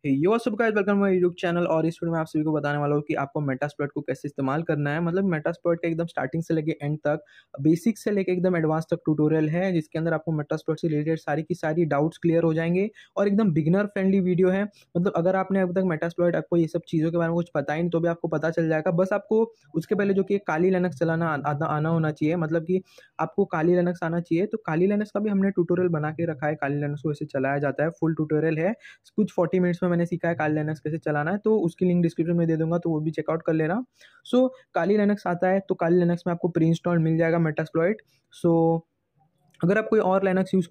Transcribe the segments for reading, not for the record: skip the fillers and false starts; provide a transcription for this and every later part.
Yo what's up guys, welcome my YouTube channel. और इस video में आप सभी को बताने वाला हूँ कि आपको मेटास्प्लॉइट को कैसे इस्तेमाल करना है। मतलब मेटास्प्लॉइट का एकदम स्टार्टिंग से लेके एंड तक, बेसिक से लेके एकदम एडवांस तक ट्यूटोरियल है, जिसके अंदर आपको मेटास्प्लॉइट से रिलेटेड सारी की सारी डाउट्स क्लियर हो जाएंगे। और एकदम बिगिनर फ्रेंडली वीडियो है। मतलब अगर आपने अभी तक मेटास्प्लॉइट, आपको ये सब चीज़ों के बारे में कुछ पता ही नहीं, तो भी आपको पता चल जाएगा। बस आपको उसके पहले जो कि काली लिनक्स चलाना आना होना चाहिए। मतलब कि आपको काली लिनक्स आना चाहिए। तो काली लिनक्स का भी हमने ट्यूटोरियल बना के रखा है। काली लिनक्स को ऐसे चलाया जाता है, फुल ट्यूटोरियल है। कुछ 40 मिनट्स में मैंने सीखा है काली लिनक्स कैसे चलाना है, तो उसकी लिंक डिस्क्रिप्शन में दे दूंगा, तो वो भी चेकआउट कर लेना। सो काली लिनक्स आता है, तो काली लिनक्स में आपको प्री इंस्टॉल मिल जाएगा मेटास्प्लॉइट। सो अगर आप कोई और लिनक्स यूज़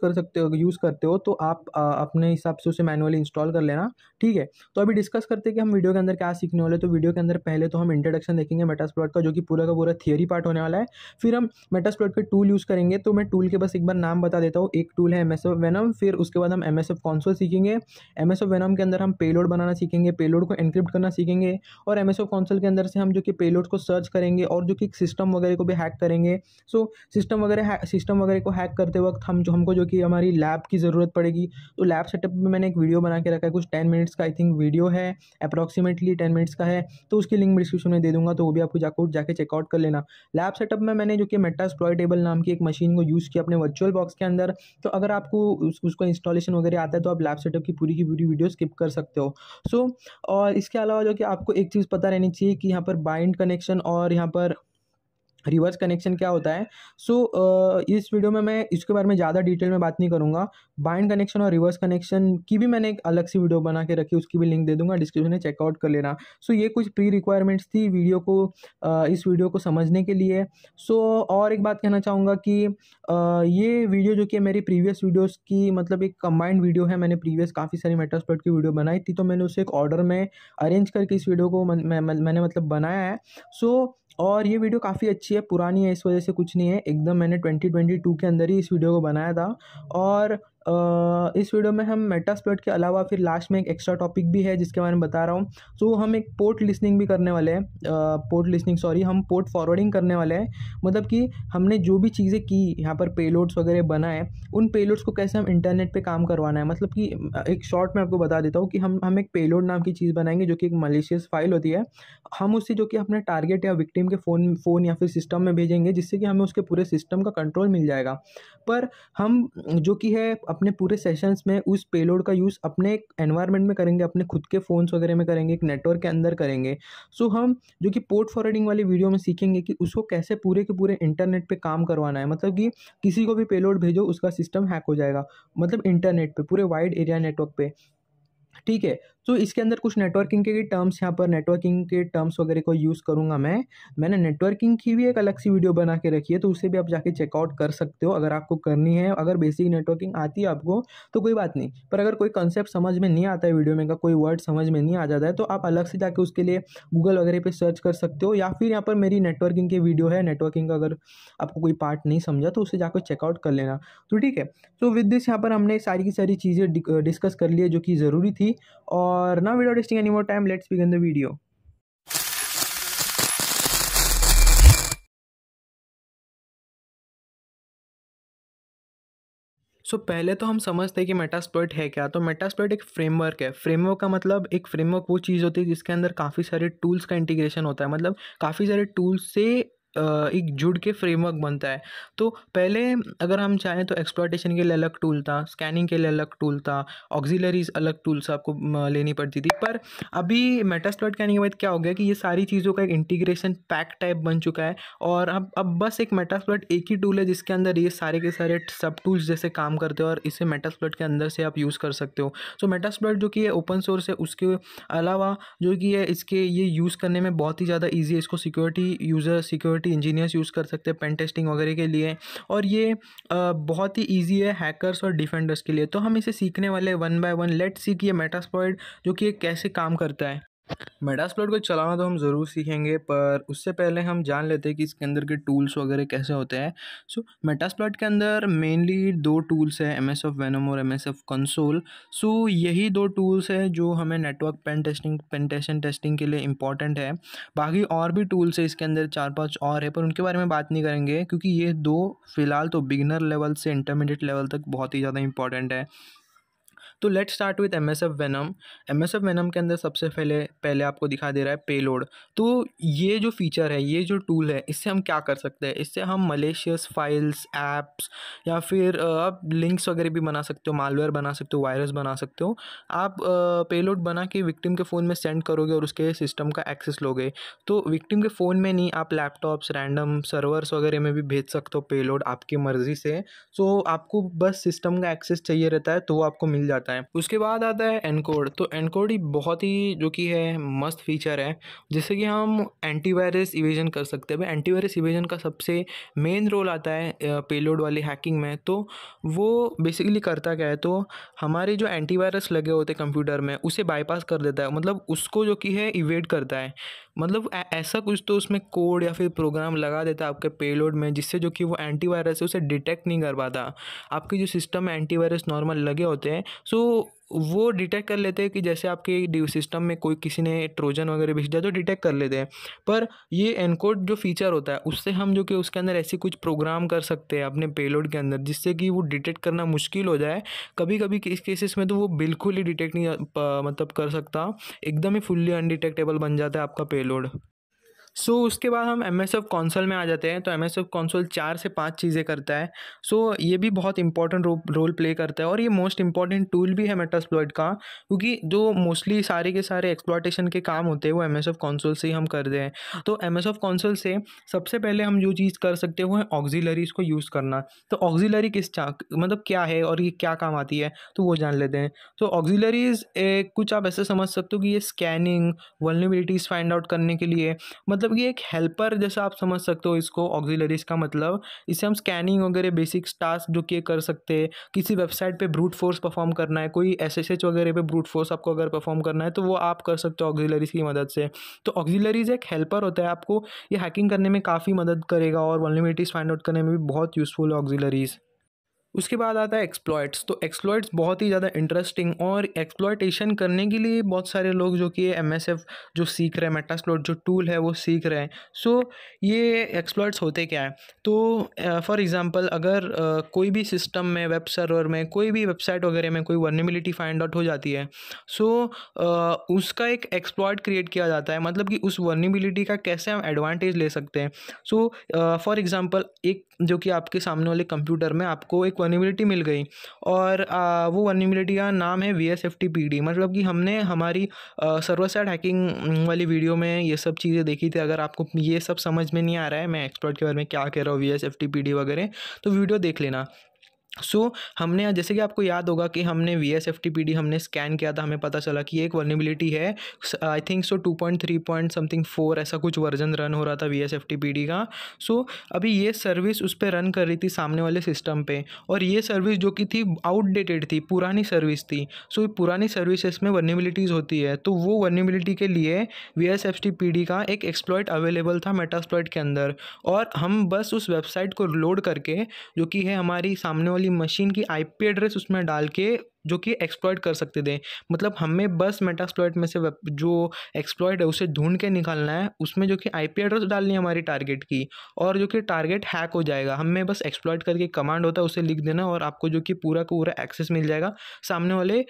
करते हो तो आप अपने हिसाब से उसे मैनुअली इंस्टॉल कर लेना। ठीक है, तो अभी डिस्कस करते हैं कि हम वीडियो के अंदर क्या सीखने वाले हैं। तो वीडियो के अंदर पहले तो हम इंट्रोडक्शन देखेंगे मेटास्प्लॉइट का, जो कि पूरा का पूरा थियरी पार्ट होने वाला है। फिर हम मेटास्प्लॉइट के टूल यूज़ करेंगे। तो मैं टूल के बस एक बार नाम बता देता हूँ। एक टूल है एमएसएफ वेनम। फिर उसके बाद हम एमएसएफ कंसोल सीखेंगे। एमएसएफ वेनम के अंदर हम पेलोड बनाना सीखेंगे, पेलोड को एनक्रिप्ट करना सीखेंगे। और एमएसएफ कंसोल के अंदर से हम जो कि पेलोड को सर्च करेंगे और जो कि सिस्टम वगैरह को भी हैक करेंगे। सो सिस्टम वगैरह को हैक करते वक्त हमको जो कि हमारी लैब की ज़रूरत पड़ेगी। तो लैब सेटअप में मैंने एक वीडियो बना के रखा है, कुछ 10 मिनट्स का आई थिंक वीडियो है, अप्रॉक्सीमेटली 10 मिनट्स का है। तो उसकी लिंक डिस्क्रिप्शन में दे दूंगा, तो वो भी आपको जाके चेकआउट कर लेना। लैब सेटअप में मैंने जो कि मेटास्प्लॉइटेबल नाम की एक मशीन को यूज़ किया अपने वर्चुअल बॉक्स के अंदर। तो अगर आपको उसको इंस्टॉलेशन वगैरह आता है, तो आप लैब सेटअप की पूरी वीडियो स्किप कर सकते हो। सो और इसके अलावा जो कि आपको एक चीज़ पता रहनी चाहिए कि यहाँ पर बाइंड कनेक्शन और यहाँ पर रिवर्स कनेक्शन क्या होता है। इस वीडियो में मैं इसके बारे में ज़्यादा डिटेल में बात नहीं करूँगा। बाइंड कनेक्शन और रिवर्स कनेक्शन की भी मैंने एक अलग सी वीडियो बना के रखी है, उसकी भी लिंक दे दूंगा डिस्क्रिप्शन में, चेकआउट कर लेना। ये कुछ प्री रिक्वायरमेंट्स थी इस वीडियो को समझने के लिए। और एक बात कहना चाहूँगा कि ये वीडियो जो कि मेरी प्रीवियस वीडियोज़ की मतलब एक कंबाइंड वीडियो है। मैंने प्रीवियस काफ़ी सारी मेटास्प्लॉइट की वीडियो बनाई थी, तो मैंने उसे एक ऑर्डर में अरेंज करके इस वीडियो को मैंने मतलब बनाया है। और ये वीडियो काफ़ी अच्छी है, पुरानी है, इस वजह से कुछ नहीं है। एकदम मैंने 2022 के अंदर ही इस वीडियो को बनाया था। और इस वीडियो में हम मेटास्प्लॉइट के अलावा फिर लास्ट में एक एक्स्ट्रा टॉपिक भी है जिसके बारे में बता रहा हूँ। हम एक पोर्ट लिसनिंग भी करने वाले हैं। हम पोर्ट फॉरवर्डिंग करने वाले हैं। मतलब कि हमने जो भी चीज़ें की यहाँ पर पेलोड्स वगैरह बनाए, उन पेलोड्स को कैसे हम इंटरनेट पे काम करवाना है। मतलब कि एक शॉर्ट में आपको बता देता हूँ कि हम एक पेलोड नाम की चीज़ बनाएंगे, जो कि एक मलिशियस फाइल होती है। हम उससे जो कि अपने टारगेट या विक्टिम के फ़ोन या फिर सिस्टम में भेजेंगे, जिससे कि हमें उसके पूरे सिस्टम का कंट्रोल मिल जाएगा। पर हम जो कि है अपने पूरे सेशंस में उस पेलोड का यूज़ अपने एनवायरनमेंट में करेंगे, अपने खुद के फ़ोन्स वगैरह में करेंगे, एक नेटवर्क के अंदर करेंगे। हम जो कि पोर्ट फॉरवर्डिंग वाली वीडियो में सीखेंगे कि उसको कैसे पूरे के पूरे इंटरनेट पे काम करवाना है। मतलब कि किसी को भी पेलोड भेजो, उसका सिस्टम हैक हो जाएगा, मतलब इंटरनेट पे, पूरे वाइड एरिया नेटवर्क पे। ठीक है, तो इसके अंदर कुछ नेटवर्किंग के टर्म्स, यहाँ पर नेटवर्किंग के टर्म्स वगैरह को यूज़ करूँगा मैंने नेटवर्किंग की भी एक अलग सी वीडियो बना के रखी है, तो उसे भी आप जाके चेकआउट कर सकते हो अगर आपको करनी है। अगर बेसिक नेटवर्किंग आती है आपको तो कोई बात नहीं, पर अगर कोई कंसेप्ट समझ में नहीं आता है, वीडियो में का कोई वर्ड समझ में नहीं आ जाता है, तो आप अलग से जाके उसके लिए गूगल वगैरह पे सर्च कर सकते हो। या फिर यहाँ पर मेरी नेटवर्किंग की वीडियो है, नेटवर्किंग का अगर आपको कोई पार्ट नहीं समझा तो उसे जाकर चेकआउट कर लेना। तो ठीक है, तो विद दिस यहाँ पर हमने सारी की सारी चीज़ें डिस्कस कर ली है जो कि ज़रूरी थी। और now without wasting any more time, let's begin the video. पहले तो हम समझते हैं कि मेटास्प्लॉइट है क्या। तो मेटास्प्लॉइट एक फ्रेमवर्क है। फ्रेमवर्क का मतलब, एक फ्रेमवर्क वो चीज़ होती है जिसके अंदर काफ़ी सारे टूल्स का इंटीग्रेशन होता है। मतलब काफ़ी सारे टूल्स से एक जुड़ के फ्रेमवर्क बनता है। तो पहले अगर हम चाहें तो एक्सप्लॉइटेशन के लिए अलग टूल था, स्कैनिंग के लिए अलग टूल था, ऑक्सिलरीज अलग टूल्स आपको लेनी पड़ती थी। पर अभी मेटास्प्लॉइट के आने के बाद क्या हो गया कि ये सारी चीज़ों का एक इंटीग्रेशन पैक टाइप बन चुका है। और अब बस एक मेटास्प्लॉइट एक ही टूल है जिसके अंदर ये सारे के सारे सब टूल्स जैसे काम करते हो, और इसे मेटास्प्लॉइट के अंदर से आप यूज़ कर सकते हो। मेटास्प्लॉइट जो कि है ओपन सोर्स है, उसके अलावा जो कि है इसके ये यूज़ करने में बहुत ही ज़्यादा ईजी है। इसको सिक्योरिटी इंजीनियर्स यूज़ कर सकते हैं पेन टेस्टिंग वगैरह के लिए। और ये बहुत ही ईजी है हैकर्स और डिफेंडर्स के लिए। तो हम इसे सीखने वाले one by one. Let's see कि ये मेटास्प्लॉइट जो कि ये कैसे काम करता है। मेटास्प्लॉइट को चलाना तो हम ज़रूर सीखेंगे, पर उससे पहले हम जान लेते हैं कि इसके अंदर के टूल्स वगैरह कैसे होते हैं। मेटास्प्लॉइट के अंदर मेनली दो टूल्स हैं, एमएसएफ वेनम और एमएसएफ कंसोल। यही दो टूल्स हैं जो हमें नेटवर्क पेन टेस्टिंग के लिए इम्पॉर्टेंट है। बाकी और भी टूल्स है इसके अंदर, 4-5 और है, पर उनके बारे में बात नहीं करेंगे, क्योंकि ये दो फिलहाल तो बिगिनर लेवल से इंटरमीडिएट लेवल तक बहुत ही ज़्यादा इंपॉर्टेंट है। तो let's start with MSF venom. MSF venom के अंदर सबसे पहले पहले आपको दिखा दे रहा है पेलोड। तो ये जो फीचर है, ये जो टूल है, इससे हम क्या कर सकते हैं? इससे हम मलेशियस फाइल्स, ऐप्स या फिर आप लिंक्स वगैरह भी बना सकते हो, मालवेयर बना सकते हो, वायरस बना सकते हो। आप पेलोड बना के विक्टिम के फ़ोन में सेंड करोगे और उसके सिस्टम का एक्सेस लोगे। तो विक्टिम के फ़ोन में नहीं, आप लैपटॉप्स, रैंडम सर्वर्स वगैरह में भी भेज सकते हो पेलोड आपकी मर्ज़ी से। सो आपको बस सिस्टम का एक्सेस चाहिए रहता है तो वो आपको मिल जाता है। उसके बाद आता है एनकोड। तो एनकोड ही बहुत ही जो कि है मस्त फीचर है, जिससे कि हम एंटीवायरस इवेजन कर सकते हैं। भाई एंटीवायरस इवेजन का सबसे मेन रोल आता है पेलोड वाली हैकिंग में। तो वो बेसिकली करता क्या है, तो हमारे जो एंटीवायरस लगे होते हैं कंप्यूटर में, उसे बाईपास कर देता है, मतलब उसको जो कि है इवेड करता है। मतलब ऐसा कुछ तो उसमें कोड या फिर प्रोग्राम लगा देता है आपके पेलोड में, जिससे जो कि वो एंटीवायरस है उसे डिटेक्ट नहीं कर पाता। आपके जो सिस्टम में एंटीवायरस नॉर्मल लगे होते हैं, सो वो डिटेक्ट कर लेते हैं कि जैसे आपके सिस्टम में कोई किसी ने ट्रोजन वगैरह भेज दिया तो डिटेक्ट कर लेते हैं। पर ये एनकोड जो फीचर होता है, उससे हम जो कि उसके अंदर ऐसी कुछ प्रोग्राम कर सकते हैं अपने पेलोड के अंदर, जिससे कि वो डिटेक्ट करना मुश्किल हो जाए। कभी कभी इस केसेस में तो वो बिल्कुल ही डिटेक्ट नहीं मतलब कर सकता, एकदम ही फुल्ली अनडिटेक्टेबल बन जाता है आपका पेलोड। सो उसके बाद हम एम एस एफ कॉन्सोल में आ जाते हैं। तो एम एस एफ कॉन्सोल 4 से 5 चीज़ें करता है। सो ये भी बहुत इंपॉर्टेंट रोल प्ले करता है और ये मोस्ट इंपॉर्टेंट टूल भी है मेटास्प्लॉइट का, क्योंकि जो मोस्टली सारे के सारे एक्सप्लॉयटेशन के काम होते हैं वो एम एस एफ कॉन्सोल से ही हम करते हैं। तो एम एस एफ कॉन्सोल से सबसे पहले हम जो चीज़ कर सकते हैं वो है ऑक्सिलरीज को यूज़ करना। तो ऑक्सिलरी मतलब क्या है और ये क्या काम आती है, तो वो जान लेते हैं। तो ऑक्सिलरीज कुछ आप ऐसे समझ सकते हो कि ये स्कैनिंग, वल्नरेबिलिटीज़ फाइंड आउट करने के लिए, मतलब ये एक हेल्पर जैसा आप समझ सकते हो इसको। ऑक्सिलरीज का मतलब इससे हम स्कैनिंग वगैरह बेसिक टास्क जो कि कर सकते हैं। किसी वेबसाइट पे ब्रूट फोर्स परफॉर्म करना है, कोई एसएसएच वगैरह पे ब्रूट फोर्स आपको अगर परफॉर्म करना है, तो वो आप कर सकते हो ऑक्सिलरीज की मदद से। तो ऑक्सिलरीज एक हेल्पर होता है, आपको ये हैकिंग करने में काफ़ी मदद करेगा और वल्नरेबिलिटीज फाइंड आउट करने में भी बहुत यूज़फुल है ऑक्सिलरीज। उसके बाद आता है एक्सप्लॉइट्स। तो एक्सप्लॉइट्स बहुत ही ज़्यादा इंटरेस्टिंग, और एक्सप्लॉइटेशन करने के लिए बहुत सारे लोग जो कि एमएसएफ जो सीख रहे हैं, मेटास्प्लॉइट जो टूल है वो सीख रहे हैं। सो ये एक्सप्लॉइट्स होते क्या है, तो फॉर एग्जांपल अगर कोई भी सिस्टम में, वेब सर्वर में, कोई भी वेबसाइट वगैरह में कोई वर्नेबिलिटी फाइंड आउट हो जाती है, सो उसका एक एक्सप्लॉइट क्रिएट किया जाता है, मतलब कि उस वर्नेबिलिटी का कैसे हम एडवांटेज ले सकते हैं। सो फॉर एग्जांपल एक जो कि आपके सामने वाले कंप्यूटर में आपको एक वर्नेबिलिटी मिल गई, और वो वर्नेबिलिटी का नाम है VSFTPD। मतलब कि हमने हमारी सर्वर साइड हैकिंग वाली वीडियो में ये सब चीज़ें देखी थी। अगर आपको ये सब समझ में नहीं आ रहा है मैं एक्सप्लॉइट के बारे में क्या कह रहा हूँ, VSFTPD वगैरह, तो वीडियो देख लेना। सो हमने जैसे कि आपको याद होगा कि हमने VSFTPD हमने स्कैन किया था, हमें पता चला कि एक वर्नेबिलिटी है, I think so 2.3 point something 4 ऐसा कुछ वर्जन रन हो रहा था VSFTPD का। सो अभी ये सर्विस उस पर रन कर रही थी सामने वाले सिस्टम पे, और ये सर्विस जो कि थी आउटडेटेड थी, पुरानी सर्विस थी। सो पुरानी सर्विसेज में वर्नेबिलिटीज़ होती है, तो वो वर्नेबिलिटी के लिए VSFTPD का एक एक्सप्लॉइट अवेलेबल था मेटास्प्लॉइट के अंदर, और हम बस उस वेबसाइट को लोड करके, जो कि है हमारी सामने वाली मशीन की आईपी एड्रेस उसमें डाल के, जो कि एक्सप्लॉइट कर सकते थे। मतलब हमें बस मेटास्प्लॉइट में से जो एक्सप्लॉइट है उसे ढूंढ के निकालना है, उसमें जो कि आईपी एड्रेस डालनी है हमारी टारगेट की, और जो कि टारगेट हैक हो जाएगा। हमें बस एक्सप्लॉइट करके कमांड होता है उसे लिख देना, और आपको जो कि पूरा का पूरा एक्सेस मिल जाएगा सामने वाले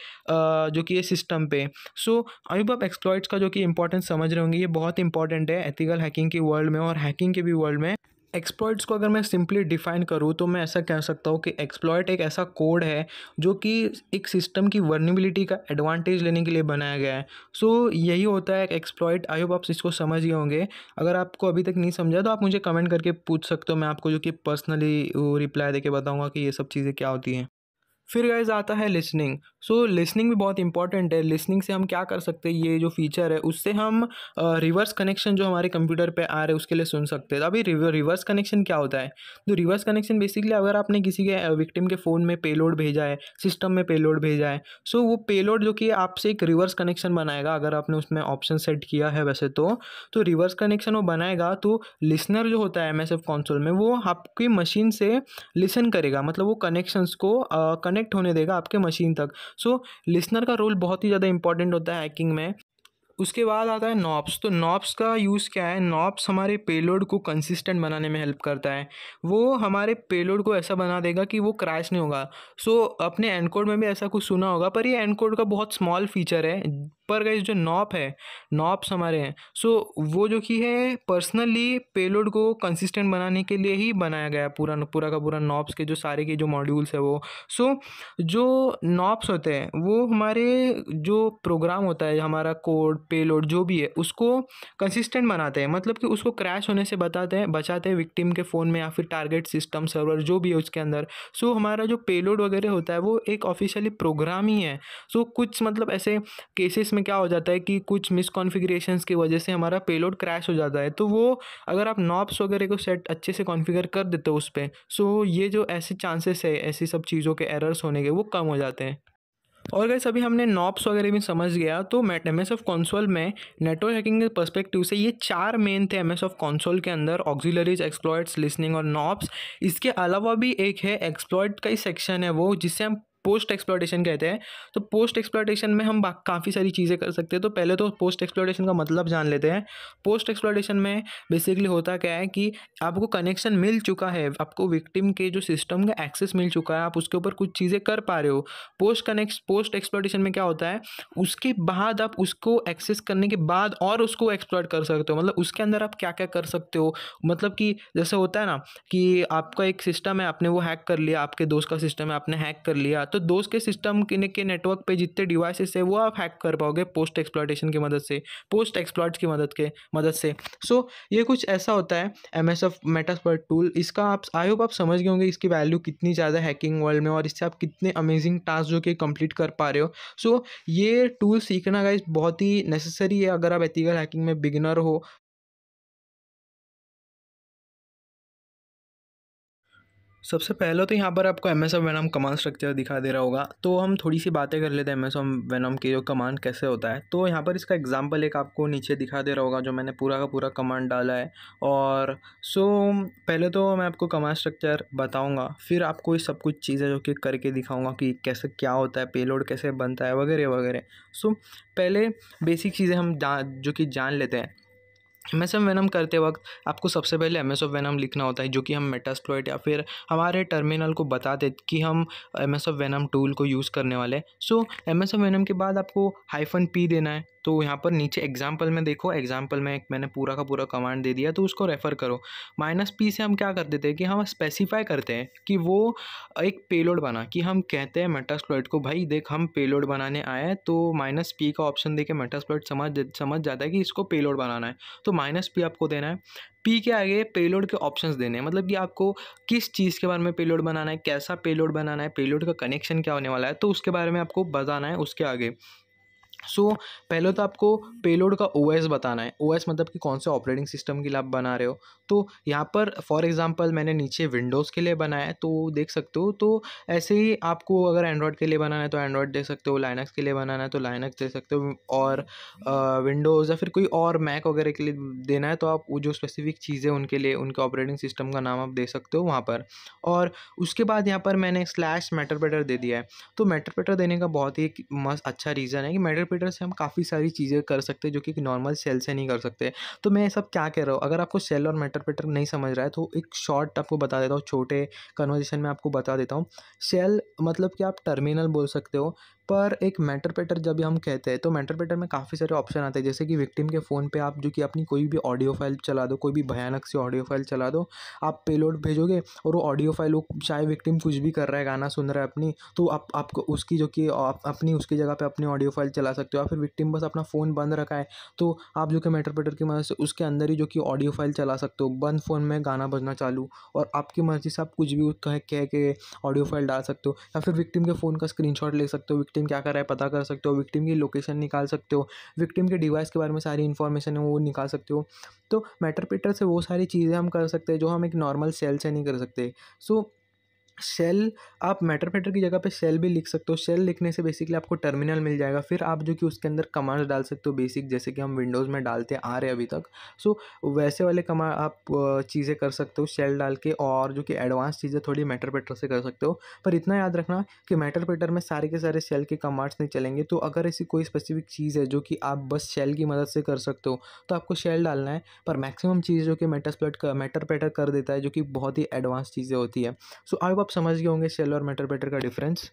जो कि ये सिस्टम पे। सो अभी आप एक्सप्लॉइट्स का जो कि इंपॉर्टेंस समझ रहे होंगे, ये बहुत इंपॉर्टेंट है एथिकल हैकिंग की वर्ल्ड में और हैकिंग के भी वर्ल्ड में। एक्सप्लॉइट्स को अगर मैं सिंपली डिफाइन करूँ तो मैं ऐसा कह सकता हूँ कि एक्सप्लॉइट एक ऐसा कोड है जो कि एक सिस्टम की वर्नेबिलिटी का एडवांटेज लेने के लिए बनाया गया है। सो यही होता है एक्सप्लॉइट। आई होप आप इसको समझ गए होंगे। अगर आपको अभी तक नहीं समझा तो आप मुझे कमेंट करके पूछ सकते हो, मैं आपको जो कि पर्सनली रिप्लाई देके बताऊँगा कि ये सब चीज़ें क्या होती हैं। फिर गाइस आता है लिसनिंग। सो लिसनिंग भी बहुत इंपॉर्टेंट है। लिसनिंग से हम क्या कर सकते हैं, ये जो फीचर है उससे हम रिवर्स कनेक्शन जो हमारे कंप्यूटर पे आ रहे हैं उसके लिए सुन सकते हैं। तो अभी रिवर्स कनेक्शन क्या होता है, तो रिवर्स कनेक्शन बेसिकली अगर आपने किसी के विक्टिम के फ़ोन में पेलोड भेजा है, सिस्टम में पेलोड भेजा है, सो वो पेलोड जो कि आपसे एक रिवर्स कनेक्शन बनाएगा, अगर आपने उसमें ऑप्शन सेट किया है वैसे तो रिवर्स कनेक्शन वो बनाएगा। तो लिसनर जो होता है एमएसएफ कंसोल में, वो आपकी मशीन से लिसन करेगा, मतलब वो कनेक्शंस को कनेक्ट होने देगा आपके मशीन तक। सो लिसनर का रोल बहुत ही ज़्यादा इंपॉर्टेंट होता है हैकिंग में। उसके बाद आता है नॉप्स। तो नॉप्स का यूज़ क्या है, नॉप्स हमारे पेलोड को कंसिस्टेंट बनाने में हेल्प करता है। वो हमारे पेलोड को ऐसा बना देगा कि वो क्रैश नहीं होगा। सो अपने एनकोड में भी ऐसा कुछ सुना होगा, पर ये एनकोड का बहुत स्मॉल फीचर है। पर गाइस जो नॉप है, नॉप्स हमारे हैं, सो वो जो कि है पर्सनली पेलोड को कंसिस्टेंट बनाने के लिए ही बनाया गया है, पूरा पूरा का पूरा नॉप्स के जो सारे के जो मॉड्यूल्स है वो। सो जो नॉप्स होते हैं वो हमारे जो प्रोग्राम होता है, हमारा कोड पेलोड जो भी है उसको कंसिस्टेंट बनाते हैं, मतलब कि उसको क्रैश होने से बचाते हैं विक्टिम के फ़ोन में या फिर टारगेट सिस्टम सर्वर जो भी है उसके अंदर। सो हमारा जो पेलोड वगैरह होता है वो एक ऑफिशियली प्रोग्राम ही है। सो कुछ मतलब ऐसे केसेस में क्या हो जाता है कि कुछ मिसकॉन्फ़िगरेशंस की वजह से हमारा पेलोड क्रैश हो जाता है, तो वो अगर आप नॉप्स वगैरह को सेट अच्छे से कॉन्फ़िगर कर देते हो उस पे, सो ये जो ऐसे चांसेस है ऐसी सब चीज़ों के एरर्स होने के वो कम हो जाते हैं। और गाइस अभी हमने नॉप्स वगैरह भी समझ गया, तो MS ऑफ कंसोल में नेटवर्क हैकिंग के पर्सपेक्टिव से ये 4 मेन थे MS ऑफ कंसोल के अंदर, ऑक्सिलरीज, एक्सप्लॉइट्स, लिसनिंग और नॉप्स। इसके अलावा भी एक है एक्सप्लॉइट का ही सेक्शन है वो, जिसे हम पोस्ट एक्सप्लॉइटेशन कहते हैं। तो पोस्ट एक्सप्लॉइटेशन में हम काफ़ी सारी चीज़ें कर सकते हैं। तो पहले तो पोस्ट एक्सप्लॉइटेशन का मतलब जान लेते हैं। पोस्ट एक्सप्लॉइटेशन में बेसिकली होता क्या है कि आपको कनेक्शन मिल चुका है, आपको विक्टिम के जो सिस्टम का एक्सेस मिल चुका है, आप उसके ऊपर कुछ चीज़ें कर पा रहे हो। पोस्ट एक्सप्लॉइटेशन में क्या होता है, उसके बाद आप उसको एक्सेस करने के बाद और उसको एक्सप्लॉइट कर सकते हो। मतलब उसके अंदर आप क्या क्या कर सकते हो, मतलब कि जैसे होता है ना कि आपका एक सिस्टम है, आपने वो हैक कर लिया, आपके दोस्त का सिस्टम है, आपने हैक कर लिया, तो दोस्त के सिस्टम के नेटवर्क पे जितने डिवाइसेस है वो आप हैक कर पाओगे पोस्ट एक्सप्लॉइटेशन की मदद से, पोस्ट एक्सप्लॉइट्स की मदद से। सो ये कुछ ऐसा होता है MS ऑफ मेटास्प्लॉइट टूल। इसका आप आई होप आप समझ गए होंगे इसकी वैल्यू कितनी ज़्यादा हैकिंग वर्ल्ड में, और इससे आप कितने अमेजिंग टास्क जो कि कंप्लीट कर पा रहे हो। सो ये टूल सीखना गाइस बहुत ही नेसेसरी है अगर आप एथिकल हैकिंग में बिगिनर हो। सबसे पहले तो यहाँ पर आपको MS of venom command structure दिखा दे रहा होगा, तो हम थोड़ी सी बातें कर लेते हैं MS ऑफ वेनम की जो कमांड कैसे होता है। तो यहाँ पर इसका एग्जांपल एक आपको नीचे दिखा दे रहा होगा, जो मैंने पूरा का पूरा कमांड डाला है। और सो पहले तो मैं आपको कमांड स्ट्रक्चर बताऊँगा, फिर आपको ये सब कुछ चीज़ें जो कि करके दिखाऊँगा कि कैसे क्या होता है, पेलोड कैसे बनता है वगैरह वगैरह। सो पहले बेसिक चीज़ें हम जो कि जान लेते हैं। MS ऑफ वेनम करते वक्त आपको सबसे पहले MS ऑफ वेनम लिखना होता है, जो कि हम मेटास्प्लॉइट या फिर हमारे टर्मिनल को बता दे कि हम MS ऑफ वेनम टूल को यूज़ करने वाले हैं। सो MS ऑफ वेनम के बाद आपको -p देना है। तो यहाँ पर नीचे एग्जाम्पल में देखो, एग्जाम्पल में एक मैंने पूरा का पूरा कमांड दे दिया, तो उसको रेफ़र करो। -p से हम क्या कर देते हैं कि हम स्पेसिफाई करते हैं कि वो एक पेलोड बना, कि हम कहते हैं मेटास्प्लॉइट को, भाई देख हम पेलोड बनाने आए हैं, तो -p का ऑप्शन दे के मेटास्प्लॉइट समझ जाता है कि इसको पेलोड बनाना है। तो -p आपको देना है। p के आगे पेलोड के ऑप्शंस देने हैं, मतलब कि आपको किस चीज़ के बारे में पेलोड बनाना है, कैसा पेलोड बनाना है, पेलोड का कनेक्शन क्या होने वाला है, तो उसके बारे में आपको बताना है उसके आगे। सो पहले तो आपको पेलोड का OS बताना है। OS मतलब कि कौन से ऑपरेटिंग सिस्टम के लिए आप बना रहे हो। तो यहाँ पर फॉर एग्जांपल मैंने नीचे विंडोज़ के लिए बनाया है, तो देख सकते हो। तो ऐसे ही आपको अगर एंड्रॉयड के लिए बनाना है तो एंड्रॉयड दे सकते हो, लाइनक्स के लिए बनाना है तो लाइनक्स दे सकते हो, और विंडोज़ या फिर कोई और मैक वगैरह के लिए देना है तो आप वो जो स्पेसिफिक चीज़ें उनके लिए उनके ऑपरेटिंग सिस्टम का नाम आप दे सकते हो वहाँ पर। और उसके बाद यहाँ पर मैंने /मेटरप्रेटर दे दिया है। तो मेटरप्रेटर देने का बहुत ही एक मस्त अच्छा रीज़न है कि मेटरप्रेटर से हम काफ़ी सारी चीज़ें कर सकते हैं जो कि नॉर्मल सेल से नहीं कर सकते। तो मैं ये सब क्या कह रहा हूँ, अगर आपको सेल और मेटरप्रेटर नहीं समझ रहा है तो एक शॉर्ट आपको बता देता हूँ, छोटे कन्वर्सेशन में आपको बता देता हूँ। सेल मतलब कि आप टर्मिनल बोल सकते हो, पर एक मेटरप्रेटर जब हम कहते हैं तो मेटरप्रेटर में काफ़ी सारे ऑप्शन आते हैं, जैसे कि विक्टिम के फ़ोन पे आप जो कि अपनी कोई भी ऑडियो फाइल चला दो, कोई भी भयानक सी ऑडियो फाइल चला दो, आप पेलोड भेजोगे और वो ऑडियो फाइल, वो चाहे विक्टिम कुछ भी कर रहा है, गाना सुन रहा है अपनी, तो आपको उसकी जो कि आप अपनी उसकी जगह पे अपनी ऑडियो फाइल चला सकते हो। या फिर विक्टिम बस अपना फ़ोन बंद रखा है तो आप जो कि मेटरप्रेटर की मदद से उसके अंदर ही जो कि ऑडियो फाइल चला सकते हो, बंद फ़ोन में गाना बजना चालू, और आपकी मर्ज़ी से आप कुछ भी कह कह के ऑडियो फाइल डाल सकते हो। या फिर विक्टिम के फ़ोन का स्क्रीनशॉट ले सकते हो, विक्टिम क्या कर रहा है पता कर सकते हो, विक्टिम की लोकेशन निकाल सकते हो, विक्टिम के डिवाइस के बारे में सारी इन्फॉर्मेशन है वो निकाल सकते हो। तो मेटरप्रेटर से वो सारी चीज़ें हम कर सकते हैं जो हम एक नॉर्मल सेल से नहीं कर सकते। सो शेल आप मेटरप्रेटर की जगह पे शेल भी लिख सकते हो। शेल लिखने से बेसिकली आपको टर्मिनल मिल जाएगा, फिर आप जो कि उसके अंदर कमांड्स डाल सकते हो बेसिक, जैसे कि हम विंडोज़ में डालते आ रहे हैं अभी तक। सो वैसे वाले कमांड आप चीज़ें कर सकते हो शेल डाल के, और जो कि एडवांस चीज़ें थोड़ी मेटरप्रेटर से कर सकते हो। पर इतना याद रखना कि मेटरप्रेटर में सारे के सारे शेल के कमांड्स नहीं चलेंगे। तो अगर ऐसी कोई स्पेसिफिक चीज़ है जो कि आप बस शेल की मदद से कर सकते हो, तो आपको शेल डालना है। पर मैक्सिमम चीज़ जो कि मेटरप्रेटर कर देता है, जो कि बहुत ही एडवांस चीज़ें होती है। सो आई होप आप समझ गए होंगे शेल और मेटरप्रेटर का डिफरेंस।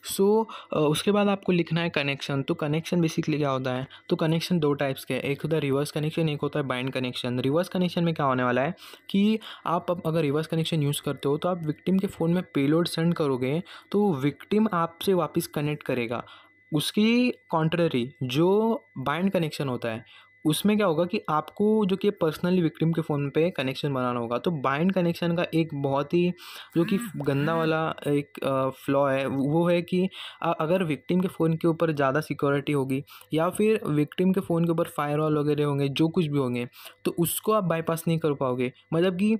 सो उसके बाद आपको लिखना है कनेक्शन। तो कनेक्शन बेसिकली क्या होता है, तो कनेक्शन दो टाइप्स के हैं, एक होता है रिवर्स कनेक्शन, एक होता है बाइंड कनेक्शन। रिवर्स कनेक्शन में क्या होने वाला है कि आप अब अगर रिवर्स कनेक्शन यूज़ करते हो तो आप विक्टिम के फ़ोन में पेलोड सेंड करोगे, तो विक्टिम आपसे वापस कनेक्ट करेगा। उसकी कॉन्ट्ररी जो बाइंड कनेक्शन होता है, उसमें क्या होगा कि आपको जो कि पर्सनली विक्टिम के फ़ोन पे कनेक्शन बनाना होगा। तो बाइंड कनेक्शन का एक बहुत ही जो कि गंदा वाला एक फ्लॉ है, वो है कि अगर विक्टिम के फ़ोन के ऊपर ज़्यादा सिक्योरिटी होगी, या फिर विक्टिम के फ़ोन के ऊपर फायरवॉल वगैरह होंगे, जो कुछ भी होंगे, तो उसको आप बाईपास नहीं कर पाओगे। मतलब कि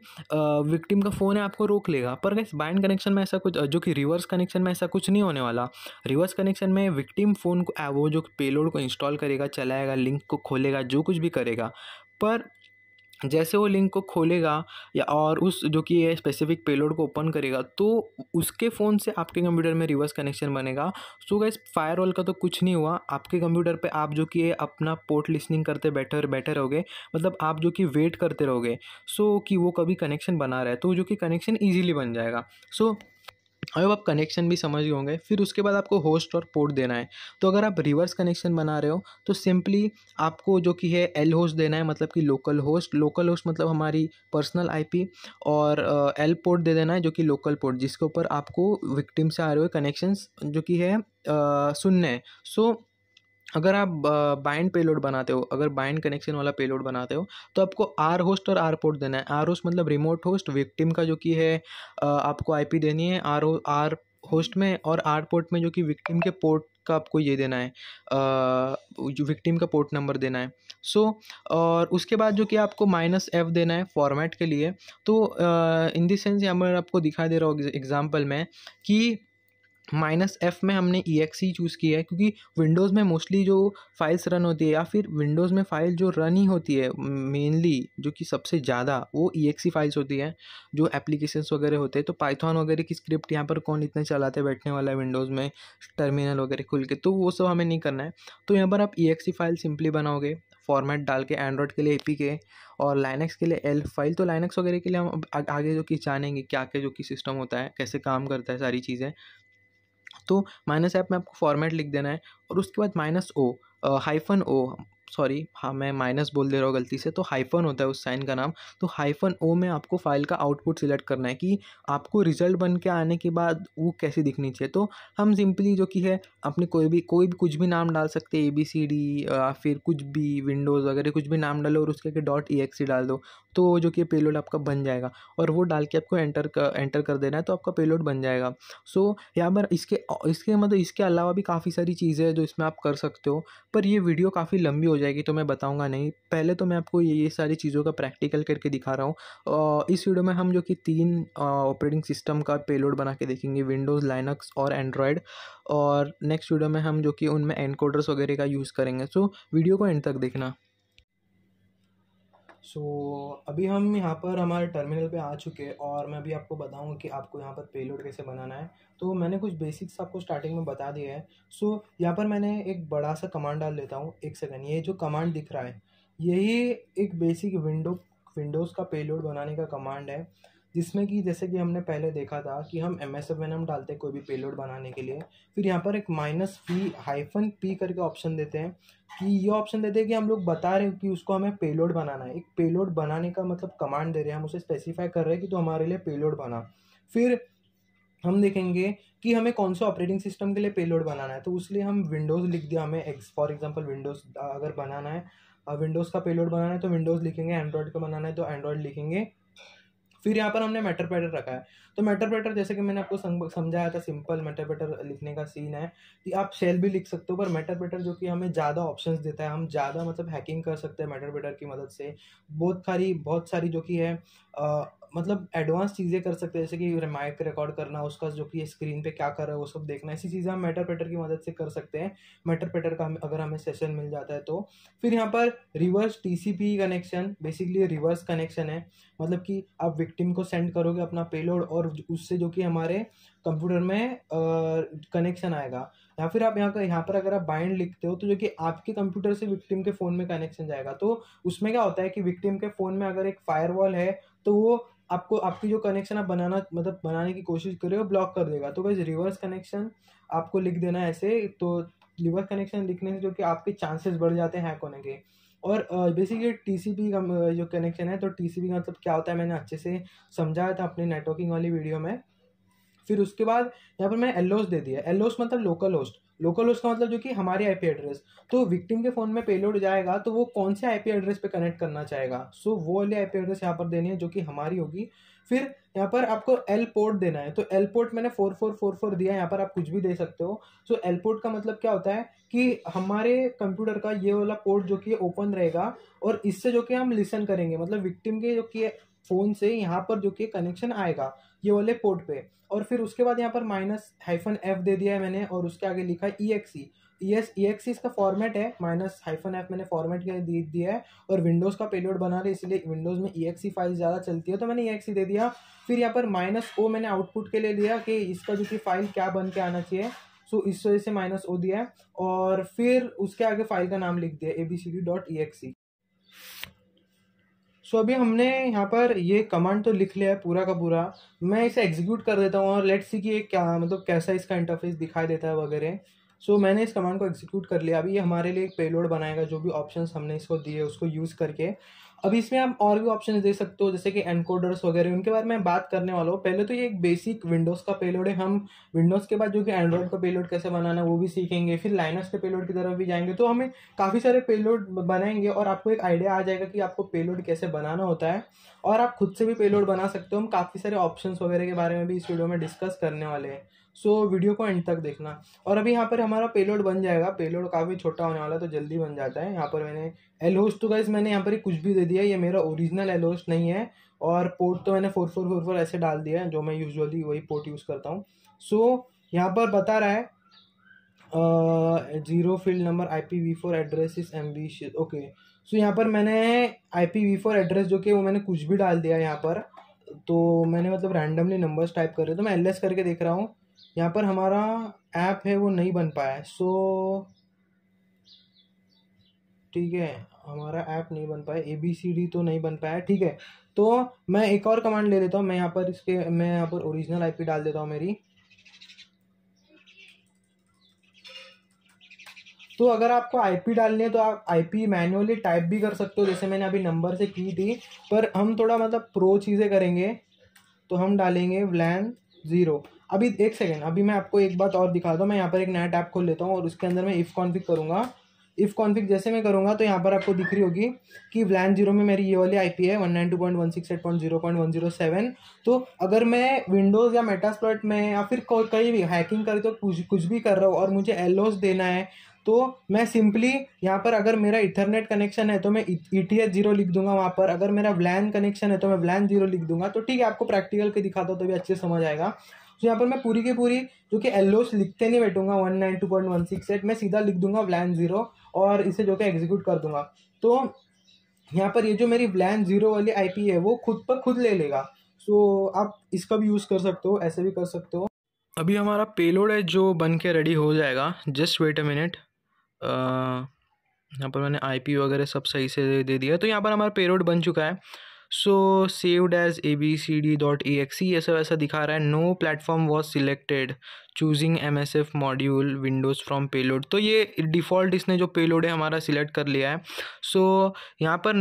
विक्टिम का फ़ोन है, आपको रोक लेगा। पर गाइस बाइंड कनेक्शन में ऐसा कुछ, जो कि रिवर्स कनेक्शन में ऐसा कुछ नहीं होने वाला। रिवर्स कनेक्शन में विक्टिम फ़ोन को वो जो पेलोड को इंस्टॉल करेगा, चलाएगा, लिंक को खोलेगा, जो कुछ भी करेगा, पर जैसे वो लिंक को खोलेगा या और उस जो कि ये स्पेसिफिक पेलोड को ओपन करेगा, तो उसके फ़ोन से आपके कंप्यूटर में रिवर्स कनेक्शन बनेगा। सो गाइस फायरवॉल का तो कुछ नहीं हुआ, आपके कंप्यूटर पे आप जो कि अपना पोर्ट लिसनिंग करते बैठे बैठे रहोगे, मतलब आप जो कि वेट करते रहोगे सो कि वो कभी कनेक्शन बना रहा है, तो जो कि कनेक्शन ईजिली बन जाएगा। सो अब आप कनेक्शन भी समझ गए होंगे। फिर उसके बाद आपको होस्ट और पोर्ट देना है। तो अगर आप रिवर्स कनेक्शन बना रहे हो तो सिंपली आपको जो कि है एल होस्ट देना है, मतलब कि लोकल होस्ट। लोकल होस्ट मतलब हमारी पर्सनल आईपी, और एल पोर्ट दे देना है जो कि लोकल पोर्ट, जिसके ऊपर आपको विक्टिम से आ रहे हुए कनेक्शंस जो कि है सुनने हैं। सो अगर आप बाइंड पेलोड बनाते हो, अगर बाइंड कनेक्शन वाला पेलोड बनाते हो, तो आपको आर होस्ट और आर पोर्ट देना है। आर होस्ट मतलब रिमोट होस्ट, विक्टिम का जो कि है आपको आईपी देनी है आर होस्ट में, और आर पोर्ट में जो कि विक्टिम के पोर्ट का आपको ये देना है, जो विक्टिम का पोर्ट नंबर देना है। सो और उसके बाद जो कि आपको -F देना है फॉर्मेट के लिए। तो इन द सेंस यहाँ पर आपको दिखाई दे रहा होगा एग्जाम्पल में कि -F में हमने EXE चूज़ किया है, क्योंकि विंडोज़ में मोस्टली जो फाइल्स रन होती है, या फिर विंडोज़ में फ़ाइल जो रन ही होती है मेनली, जो कि सबसे ज़्यादा, वो EXE फाइल्स होती हैं, जो एप्लीकेशंस वगैरह होते हैं। तो पाइथन वगैरह की स्क्रिप्ट यहाँ पर कौन इतने चलाते बैठने वाला है विंडोज़ में टर्मिनल वगैरह खुल के, तो वो सब हमें नहीं करना है। तो यहाँ पर आप EXE फाइल सिंपली बनाओगे फॉर्मेट डाल के, एंड्रॉयड के लिए APK और लाइनक्स के लिए ELF फाइल। तो लाइनक्स वगैरह के लिए हम अब आगे जो कि जानेंगे क्या क्या जो कि सिस्टम होता है, कैसे काम करता है, सारी चीज़ें। तो -F में आपको फॉर्मेट लिख देना है, और उसके बाद -O, -O, सॉरी, हाँ मैं माइनस बोल दे रहा हूँ गलती से, तो हाइफन होता है उस साइन का नाम। तो -O में आपको फाइल का आउटपुट सिलेक्ट करना है कि आपको रिजल्ट बन के आने के बाद वो कैसी दिखनी चाहिए। तो हम सिंपली जो कि है अपने कोई भी कुछ भी नाम डाल सकते हैं, ABCD, फिर कुछ भी विंडोज़ वगैरह कुछ भी नाम डालो, और उसके आगे .exe डाल दो, तो जो कि पेलोड आपका बन जाएगा। और वो डाल के आपको एंटर कर देना है, तो आपका पेलोड बन जाएगा। सो यहाँ पर इसके मतलब इसके अलावा भी काफ़ी सारी चीज़ें हैं जो इसमें आप कर सकते हो, पर ये वीडियो काफ़ी लंबी हो जाएगी तो मैं बताऊंगा नहीं। पहले तो मैं आपको ये सारी चीज़ों का प्रैक्टिकल करके दिखा रहा हूँ। इस वीडियो में हम जो कि 3 ऑपरेटिंग सिस्टम का पेलोड बना के देखेंगे, विंडोज़, लाइनक्स और एंड्रॉयड। और नेक्स्ट वीडियो में हम जो कि उनमें एनकोडर्स वगैरह का यूज़ करेंगे। सो वीडियो को एंड तक देखना। सो अभी हम यहाँ पर हमारे टर्मिनल पे आ चुके हैं, और मैं अभी आपको बताऊँगा कि आपको यहाँ पर पेलोड कैसे बनाना है। तो मैंने कुछ बेसिक्स आपको स्टार्टिंग में बता दिया है। सो यहाँ पर मैंने एक बड़ा सा कमांड डाल देता हूँ। एक सेकंड, ये जो कमांड दिख रहा है, यही एक बेसिक विंडोज़ का पेलोड बनाने का कमांड है, जिसमें कि जैसे कि हमने पहले देखा था कि हम MSFNM डालते हैं कोई भी पेलोड बनाने के लिए। फिर यहाँ पर एक -P करके ऑप्शन देते हैं, कि ये ऑप्शन देते हैं कि हम लोग बता रहे हैं कि उसको हमें पेलोड बनाना है। एक पेलोड बनाने का मतलब कमांड दे रहे हैं, हम उसे स्पेसिफाई कर रहे हैं कि तो हमारे लिए पेलोड बना। फिर हम देखेंगे कि हमें कौन सा ऑपरेटिंग सिस्टम के लिए पेलोड बनाना है, तो उसलिए हम विंडोज़ लिख दिया। हमें फॉर एग्जांपल विंडोज़ अगर बनाना है, विंडोज़ का पेलोड बनाना है तो विंडोज़ लिखेंगे, एंड्रॉयड का बनाना है तो एंड्रॉयड लिखेंगे। फिर यहाँ पर हमने मेटरप्रेटर रखा है। तो मेटरप्रेटर जैसे कि मैंने आपको समझाया था, सिंपल मेटरप्रेटर लिखने का सीन है कि आप शेल भी लिख सकते हो, पर मेटरप्रेटर जो कि हमें ज़्यादा ऑप्शंस देता है, हम ज़्यादा मतलब हैकिंग कर सकते हैं मेटरप्रेटर की मदद से। बहुत सारी जो कि है मतलब एडवांस चीज़ें कर सकते हैं, जैसे कि माइक रिकॉर्ड करना, उसका जो कि स्क्रीन पे क्या कर रहा है वो सब देखना, ऐसी चीज़ें हम मेटाप्रेटर की मदद से कर सकते हैं। मेटाप्रेटर का अगर हमें सेशन मिल जाता है तो। फिर यहाँ पर reverse TCP connection, basically reverse connection है, मतलब कि आप विक्टिम को सेंड करोगे अपना पेलोड और उससे जो कि हमारे कंप्यूटर में कनेक्शन आएगा। या फिर आप यहाँ पर अगर आप बाइंड लिखते हो तो जो कि आपके कंप्यूटर से विक्टिम के फ़ोन में कनेक्शन जाएगा। तो उसमें क्या होता है कि विक्टिम के फ़ोन में अगर एक फायरवॉल है तो वो आपको आपकी जो कनेक्शन आप बनाने की कोशिश कर रहे हो ब्लॉक कर देगा। तो गाइस रिवर्स कनेक्शन आपको लिख देना है ऐसे, तो रिवर्स कनेक्शन लिखने से जो कि आपके चांसेस बढ़ जाते हैं हैक होने के। और बेसिकली टीसीपी का जो कनेक्शन है, तो टीसीपी का मतलब क्या होता है मैंने अच्छे से समझाया था अपनी नेटवर्किंग वाली वीडियो में। फिर उसके बाद यहाँ पर मैंने एलओएस दे दिया। एलओएस मतलब लोकल होस्ट। लोकल होस्ट का मतलब जो कि हमारी आईपी एड्रेस, तो विक्टिम के फोन में पेलोड जाएगा तो वो कौन से आईपी एड्रेस पे कनेक्ट करना चाहेगा, सो वो वाली आईपी एड्रेस यहाँ पर देनी है जो कि हमारी होगी। फिर यहाँ पर आपको एल पोर्ट देना है, तो एल पोर्ट मैंने 4444 दिया है, यहाँ पर आप कुछ भी दे सकते हो। सो एल पोर्ट का मतलब क्या होता है कि हमारे कंप्यूटर का ये वाला पोर्ट जो कि ओपन रहेगा और इससे जो कि हम लिसन करेंगे, मतलब विक्टिम के जो कि फोन से यहाँ पर जो कि कनेक्शन आएगा ये वाले पोर्ट पे। और फिर उसके बाद यहाँ पर --f दे दिया है मैंने और उसके आगे लिखा है exe इसका फॉर्मेट है, --f मैंने फॉर्मेट के दिया है। और विंडोज़ का पेलोड बना रहे इसलिए विंडोज़ में exe फाइल ज़्यादा चलती है तो मैंने exe दे दिया। फिर यहाँ पर -o मैंने आउटपुट के लिए लिया कि इसका जो कि फाइल क्या बन के आना चाहिए, सो इस वजह से -o दिया है। और फिर उसके आगे फाइल का नाम लिख दिया abcd.exe। सो अभी हमने यहाँ पर ये कमांड तो लिख लिया है पूरा का पूरा, मैं इसे एग्जीक्यूट कर देता हूँ और लेट्स सी कि ये क्या मतलब कैसा इसका इंटरफेस दिखाई देता है वगैरह। सो मैंने इस कमांड को एग्जीक्यूट कर लिया। अभी ये हमारे लिए एक पेलोड बनाएगा, जो भी ऑप्शंस हमने इसको दिए उसको यूज़ करके। अभी इसमें आप और भी ऑप्शंस दे सकते हो जैसे कि एनकोडर्स वगैरह, उनके बारे में मैं बात करने वाला हूँ। पहले तो ये एक बेसिक विंडोज़ का पेलोड है, हम विंडोज़ के बाद जो कि एंड्रॉइड का पेलोड कैसे बनाना है वो भी सीखेंगे, फिर लाइनक्स के पेलोड की तरफ भी जाएंगे। तो हमें काफ़ी सारे पेलोड बनाएंगे और आपको एक आइडिया आ जाएगा कि आपको पेलोड कैसे बनाना होता है और आप खुद से भी पेलोड बना सकते हो। हम काफ़ी सारे ऑप्शंस वगैरह के बारे में भी इस वीडियो में डिस्कस करने वाले हैं। सो वीडियो को एंड तक देखना। और अभी यहाँ पर हमारा पेलोड बन जाएगा, पेलोड काफ़ी छोटा होने वाला है तो जल्दी बन जाता है। यहाँ पर मैंने एल होस्ट, तो गाइस मैंने यहाँ पर कुछ भी दे दिया, ये मेरा ओरिजिनल एल होस्ट नहीं है। और पोर्ट तो मैंने 4444 ऐसे डाल दिया है, जो मैं यूजुअली वही पोर्ट यूज़ करता हूँ। सो यहाँ पर बता रहा है 0 field number IPv4 address is ambitious, okay. So यहाँ पर मैंने IPv4 एड्रेस जो कि वो मैंने कुछ भी डाल दिया यहाँ पर, तो मैंने मतलब रैंडमली नंबर्स टाइप कर रहे, तो मैं LS करके देख रहा हूँ। यहाँ पर हमारा ऐप है वो नहीं बन पाया है, सो ठीक है हमारा ऐप नहीं बन पाया, ABCD तो नहीं बन पाया, ठीक है। तो मैं एक और कमांड ले लेता हूँ, मैं यहाँ पर ओरिजिनल IP डाल देता हूँ मेरी। तो अगर आपको आईपी डालनी है तो आप आईपी मैन्युअली टाइप भी कर सकते हो, जैसे मैंने अभी नंबर से की थी, पर हम थोड़ा मतलब प्रो चीज़ें करेंगे तो हम डालेंगे WLAN 0। अभी एक सेकेंड, अभी मैं आपको एक बात और दिखाता हूँ। मैं यहाँ पर एक नया टैब खोल लेता हूँ और उसके अंदर मैं इफ़ कॉन्फिग करूँगा। इफ़ कॉन्फिग जैसे मैं करूँगा तो यहाँ पर आपको दिख रही होगी कि WLAN 0 में मेरी ये वाली आईपी है 192.168.0.107। तो अगर मैं विंडोज़ या मेटास्प्लॉइट में या फिर कहीं भी हैकिंग कर तो कुछ भी कर रहा हूँ और मुझे एलओएस देना है, तो मैं सिंपली यहाँ पर अगर मेरा इथरनेट कनेक्शन है तो मैं ETH 0 लिख दूंगा वहाँ पर, अगर मेरा WLAN कनेक्शन है तो मैं WLAN 0 लिख दूंगा। तो ठीक है, आपको प्रैक्टिकल के दिखाता हूँ तो भी अच्छे से समझ आएगा। तो यहाँ पर मैं पूरी की पूरी जो कि एलओएस लिखते नहीं बैठूंगा 192.168, मैं सीधा लिख दूंगा WLAN 0 और इसे जो कि एग्जीक्यूट कर दूंगा। तो यहाँ पर ये जो मेरी WLAN 0 वाली आईपी है वो खुद पर खुद ले लेगा। सो आप इसका भी यूज़ कर सकते हो, ऐसे भी कर सकते हो। अभी हमारा पेलोड है जो बन के रेडी हो जाएगा, जस्ट वेट अ मिनट। यहाँ पर मैंने IP वगैरह सब सही से दे दिया है, तो यहाँ पर हमारा पेलोड बन चुका है। सो सेव्ड एज abcd.exe ऐसा वैसा दिखा रहा है। No platform was selected, choosing MSF module windows from payload. तो ये डिफ़ॉल्ट इसने जो पेलोड है हमारा सिलेक्ट कर लिया है। सो यहाँ पर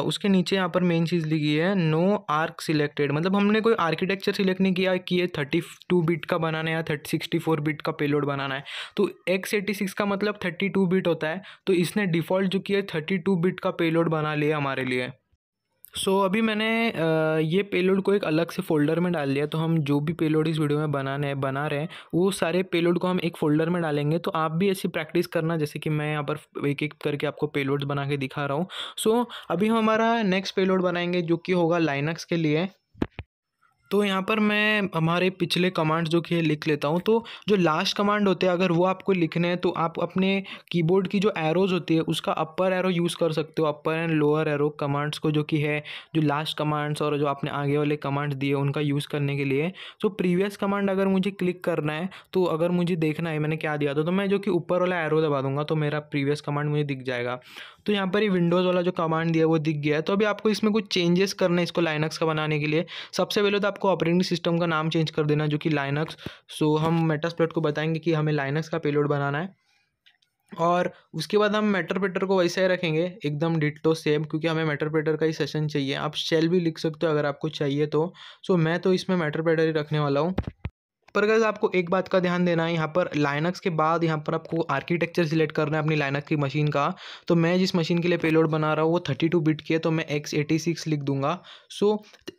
उसके नीचे यहाँ पर मेन चीज़ लिखी है नो आर्क सिलेक्टेड, मतलब हमने कोई आर्किटेक्चर सिलेक्ट नहीं किया कि ये 32 बिट का बनाना है या 64 बिट का पेलोड बनाना है। तो x86 का मतलब 32 बिट होता है, तो इसने डिफ़ॉल्ट जो किया 32 बिट का पेलोड बना लिया हमारे लिए। अभी मैंने ये पेलोड को एक अलग से फ़ोल्डर में डाल दिया। तो हम जो भी पेलोड इस वीडियो में बना रहे हैं वो सारे पेलोड को हम एक फ़ोल्डर में डालेंगे। तो आप भी ऐसी प्रैक्टिस करना, जैसे कि मैं यहाँ पर एक-एक करके आपको पेलोड्स बना के दिखा रहा हूँ। अभी हम हमारा नेक्स्ट पेलोड बनाएंगे जो कि होगा लाइनक्स के लिए। तो यहाँ पर मैं हमारे पिछले कमांड्स जो कि लिख लेता हूँ। तो जो लास्ट कमांड होते हैं अगर वो आपको लिखने हैं तो आप अपने कीबोर्ड की जो एरोज़ होती है उसका अपर एरो यूज़ कर सकते हो, अपर एंड लोअर एरो कमांड्स को, जो कि है जो लास्ट कमांड्स और जो आपने आगे वाले कमांड्स दिए उनका यूज़ करने के लिए। प्रीवियस कमांड अगर मुझे क्लिक करना है, तो अगर मुझे देखना है मैंने क्या दिया था, तो मैं जो कि ऊपर वाला एरो दबा दूंगा तो मेरा प्रीवियस कमांड मुझे दिख जाएगा। तो यहाँ पर ये विंडोज़ वाला जो कमांड दिया है वो दिख गया है। तो अभी आपको इसमें कुछ चेंजेस करने हैं इसको लाइनक्स का बनाने के लिए। सबसे पहले तो आपको ऑपरेटिंग सिस्टम का नाम चेंज कर देना, जो कि लाइनक्स। हम मेटास्प्लॉइट को बताएंगे कि हमें लाइनक्स का पेलोड बनाना है, और उसके बाद हम मेटरप्रेटर को वैसे ही रखेंगे एकदम डिट्टो सेम, क्योंकि हमें मेटरप्रेटर का ही सेशन चाहिए। आप शेल भी लिख सकते हो अगर आपको चाहिए तो। मैं तो इसमें मेटरप्रेटर ही रखने वाला हूँ। पर गाइस आपको एक बात का ध्यान देना है, यहाँ पर लाइनक्स के बाद यहाँ पर आपको आर्किटेक्चर सिलेक्ट करना है अपनी लाइनक्स की मशीन का। तो मैं जिस मशीन के लिए पेलोड बना रहा हूँ वो 32 बिट की है, तो मैं x86 लिख दूंगा। सो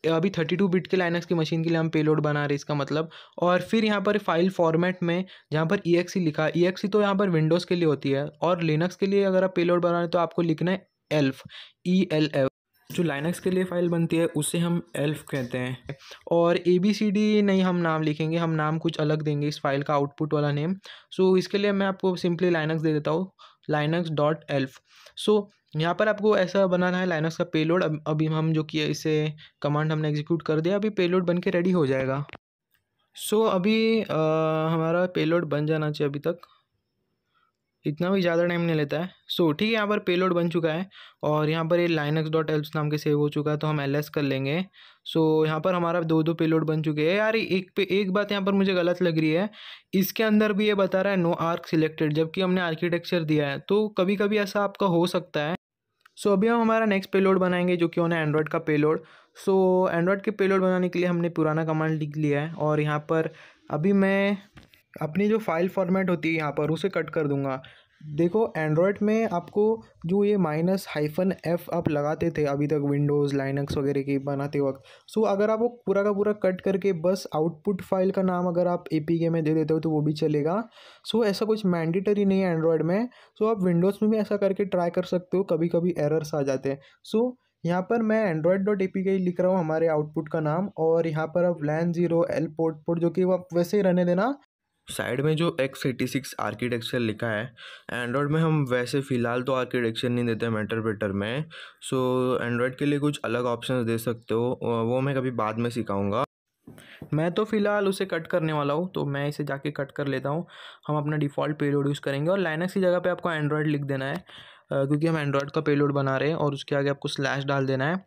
अभी 32 बिट के लाइनक्स की मशीन के लिए हम पेलोड बना रहे हैं, इसका मतलब। और फिर यहाँ पर फाइल फॉर्मेट में जहाँ पर exe लिखा है, exe तो यहाँ पर विंडोज़ के लिए होती है, और लिनक्स के लिए अगर आप पेलोड बना रहे हैं तो आपको लिखना है ELF, ELF। जो लाइनक्स के लिए फ़ाइल बनती है उसे हम एल्फ कहते हैं। और ABCD नहीं हम नाम लिखेंगे, हम नाम कुछ अलग देंगे इस फाइल का, आउटपुट वाला नेम। इसके लिए मैं आपको सिंपली लाइनक्स दे देता हूँ, लाइनक्स डॉट एल्फ। यहाँ पर आपको ऐसा बनाना है लाइनक्स का पेलोड। अभी हम जो किया इसे कमांड हमने एग्जीक्यूट कर दिया, अभी पेलोड बन के रेडी हो जाएगा। अभी हमारा पेलोड बन जाना चाहिए, अभी तक इतना भी ज़्यादा टाइम नहीं लेता है। ठीक है, यहाँ पर पेलोड बन चुका है और यहाँ पर ये लाइनक्स डॉट एल्स नाम के सेव हो चुका है, तो हम ls कर लेंगे। यहाँ पर हमारा दो पेलोड बन चुके हैं। यार एक बात यहाँ पर मुझे गलत लग रही है, इसके अंदर भी ये बता रहा है नो आर्क सिलेक्टेड, जबकि हमने आर्किटेक्चर दिया है। तो कभी कभी ऐसा आपका हो सकता है। अभी हम हमारा नेक्स्ट पेलोड बनाएंगे जो कि होना है एंड्रॉयड का पेलोड। एंड्रॉयड के पेलोड बनाने के लिए हमने पुराना कमांड लिख लिया है, और यहाँ पर अभी मैं अपनी जो फाइल फॉर्मेट होती है यहाँ पर उसे कट कर दूंगा। देखो एंड्रॉयड में आपको जो ये --f आप लगाते थे अभी तक विंडोज़ लाइनक्स वगैरह की बनाते वक्त, अगर आप वो पूरा का पूरा कट करके बस आउटपुट फाइल का नाम अगर आप APK में दे देते हो तो वो भी चलेगा। ऐसा कुछ मैंडेटरी नहीं है एंड्रॉयड में। आप विंडोज़ में भी ऐसा करके ट्राई कर सकते हो, कभी कभी एरर्स आ जाते हैं। यहाँ पर मैं android.apk लिख रहा हूँ हमारे आउटपुट का नाम, और यहाँ पर अब LAN 0 L पोर्ट जो कि वो आप वैसे ही रहने देना। साइड में जो x86 आर्किटेक्चर लिखा है, एंड्रॉयड में हम वैसे फ़िलहाल तो आर्किटेक्चर नहीं देते मेटरप्रेटर में। एंड्रॉयड के लिए कुछ अलग ऑप्शंस दे सकते हो, वो मैं कभी बाद में सिखाऊंगा। मैं तो फ़िलहाल उसे कट करने वाला हूँ, तो मैं इसे जाके कट कर लेता हूँ। हम अपना डिफ़ॉल्ट पेलोड यूज़ करेंगे, और लाइनक्स की जगह पे आपको एंड्रॉयड लिख देना है, क्योंकि हम एंड्रॉयड का पेलोड बना रहे हैं, और उसके आगे आपको स्लैश डाल देना है।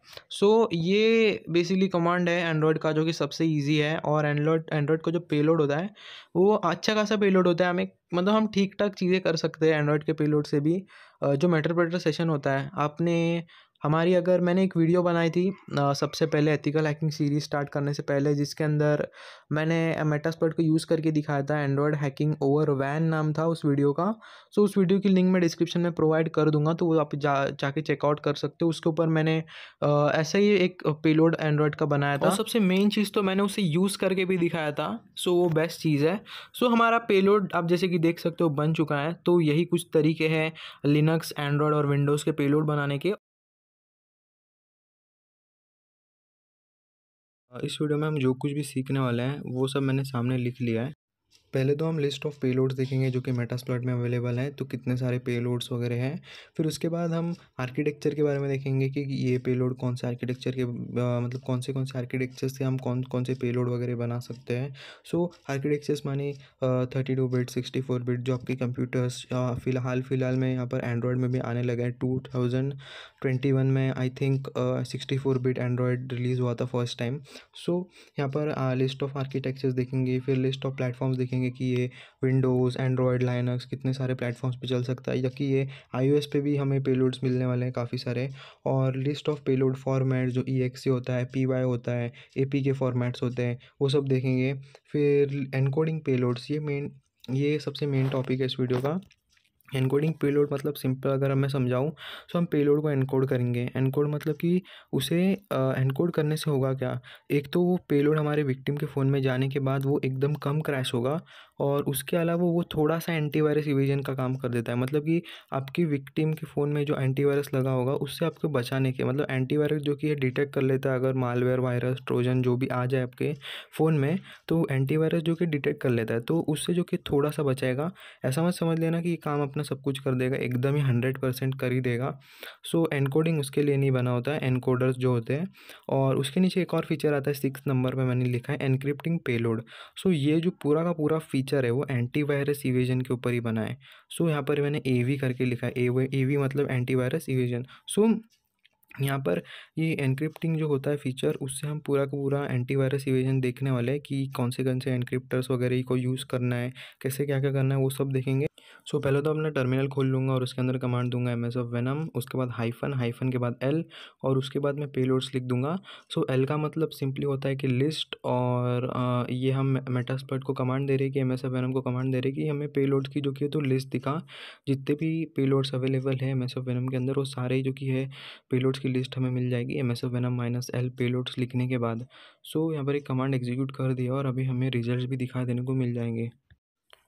ये बेसिकली कमांड है एंड्रॉयड का जो कि सबसे ईजी है। और एंड्रॉयड का जो पेलोड होता है वो अच्छा खासा पेलोड होता है। हमें मतलब हम ठीक ठाक चीज़ें कर सकते हैं एंड्रॉयड के पेलोड से भी। जो मेटरप्रेटर सेशन होता है, आपने हमारी अगर मैंने एक वीडियो बनाई थी सबसे पहले एथिकल हैकिंग सीरीज स्टार्ट करने से पहले, जिसके अंदर मैंने मेटास्प्लॉइट को यूज़ करके दिखाया था। एंड्रॉयड हैकिंग ओवर वैन नाम था उस वीडियो का। उस वीडियो की लिंक मैं डिस्क्रिप्शन में प्रोवाइड कर दूंगा, तो वो आप जाके चेकआउट कर सकते हो। उसके ऊपर मैंने ऐसा ही एक पेलोड एंड्रॉयड का बनाया था, और सबसे मेन चीज़ तो मैंने उसे यूज़ करके भी दिखाया था। वो बेस्ट चीज़ है। हमारा पेलोड आप जैसे कि देख सकते हो बन चुका है। तो यही कुछ तरीके हैं लिनक्स, एंड्रॉयड और विंडोज़ के पेलोड बनाने के। इस वीडियो में हम जो कुछ भी सीखने वाले हैं वो सब मैंने सामने लिख लिया है। पहले तो हम लिस्ट ऑफ पेलोड्स देखेंगे जो कि मेटास्प्लॉइट में अवेलेबल है, तो कितने सारे पेलोड्स वगैरह हैं। फिर उसके बाद हम आर्किटेक्चर के बारे में देखेंगे कि ये पेलोड कौन से आर्किटेक्चर के मतलब कौन से आर्किटेक्चर से हम कौन कौन से पेलोड वगैरह बना सकते हैं। आर्किटेक्चर्स माने 32 बिट 64 बिट जो आपके कंप्यूटर्स फिलहाल में यहाँ पर एंड्रॉयड में भी आने लगा है। 2021 में I think 64 bit Android release हुआ था फर्स्ट टाइम। यहाँ पर लिस्ट ऑफ आर्किटेक्चर्स देखेंगे, फिर लिस्ट ऑफ प्लेटफॉर्म्स देखेंगे कि ये विंडोज़, एंड्रॉयड, लाइनक्स कितने सारे प्लेटफॉर्म्स पे चल सकता है, या कि ये iOS पे भी हमें पेलोड्स मिलने वाले हैं काफ़ी सारे। और लिस्ट ऑफ पेलोड फॉर्मेट जो exe होता है, py होता है, APK फॉर्मेट्स होते हैं, वो सब देखेंगे। फिर एनकोडिंग पेलोड्स, ये सबसे मेन टॉपिक है इस वीडियो का। एनकोडिंग पेलोड मतलब सिंपल अगर मैं समझाऊँ तो हम पेलोड को एनकोड करेंगे। एनकोड मतलब कि उसे एनकोड करने से होगा क्या, एक तो वो पेलोड हमारे विक्टिम के फ़ोन में जाने के बाद वो एकदम कम क्रैश होगा, और उसके अलावा वो थोड़ा-सा एंटीवायरस इवेजन का काम कर देता है। मतलब कि आपकी विक्टिम के फ़ोन में जो एंटीवायरस लगा होगा उससे आपको बचाने के, मतलब एंटीवायरस जो कि ये डिटेक्ट कर लेता है अगर मालवेयर, वायरस, ट्रोजन जो भी आ जाए आपके फ़ोन में, तो एंटीवायरस जो कि डिटेक्ट कर लेता है, तो उससे जो कि थोड़ा-सा बचाएगा। ऐसा मत समझ लेना कि ये काम अपना सब कुछ कर देगा, एकदम ही 100% कर ही देगा। सो एन्कोडिंग उसके लिए नहीं बना होता है, एन्कोडर्स जो होते हैं। और उसके नीचे एक और फीचर आता है 6 नंबर पे मैंने लिखा है एन्क्रिप्टिंग पेलोड। सो ये जो पूरा का पूरा फीचर है वो एंटीवायरस इवेजन के ऊपर ही बना है। सो यहाँ पर मैंने एवी करके लिखा है, एवी मतलब एंटीवायरस इवेजन। सो यहाँ पर ये एन्क्रिप्टिंग जो होता है फीचर, उससे हम पूरा का पूरा एंटीवायरस इवेजन देखने वाले हैं कि कौन से एन्क्रिप्टर्स वगैरह को यूज़ करना है, कैसे क्या-क्या करना है, वो सब देखेंगे। सो पहले तो अपना टर्मिनल खोल लूँगा और उसके अंदर कमांड दूँगा एमएसएफ वेनम, उसके बाद हाइफ़न, हाइफ़न के बाद एल, और उसके बाद मैं पेलोड्स लिख दूँगा। सो एल का मतलब सिंपली होता है कि लिस्ट, और ये हम मेटास्प्लॉइट को कमांड दे रहे हैं कि एमएसएफ वेनम को कमांड दे रहे हैं कि हमें पेलोड्स की जो कि है तो लिस्ट दिखा। जितने भी पेलोड्स अवेलेबल है एमएसएफ वेनम के अंदर, वो सारे जो कि है पेलोड्स की लिस्ट हमें मिल जाएगी MSF venom minus L payloads लिखने के बाद। सो यहाँ पर एक कमांड एग्जीक्यूट कर दिया और अभी हमें रिजल्ट्स भी दिखा देने को मिल जाएंगे।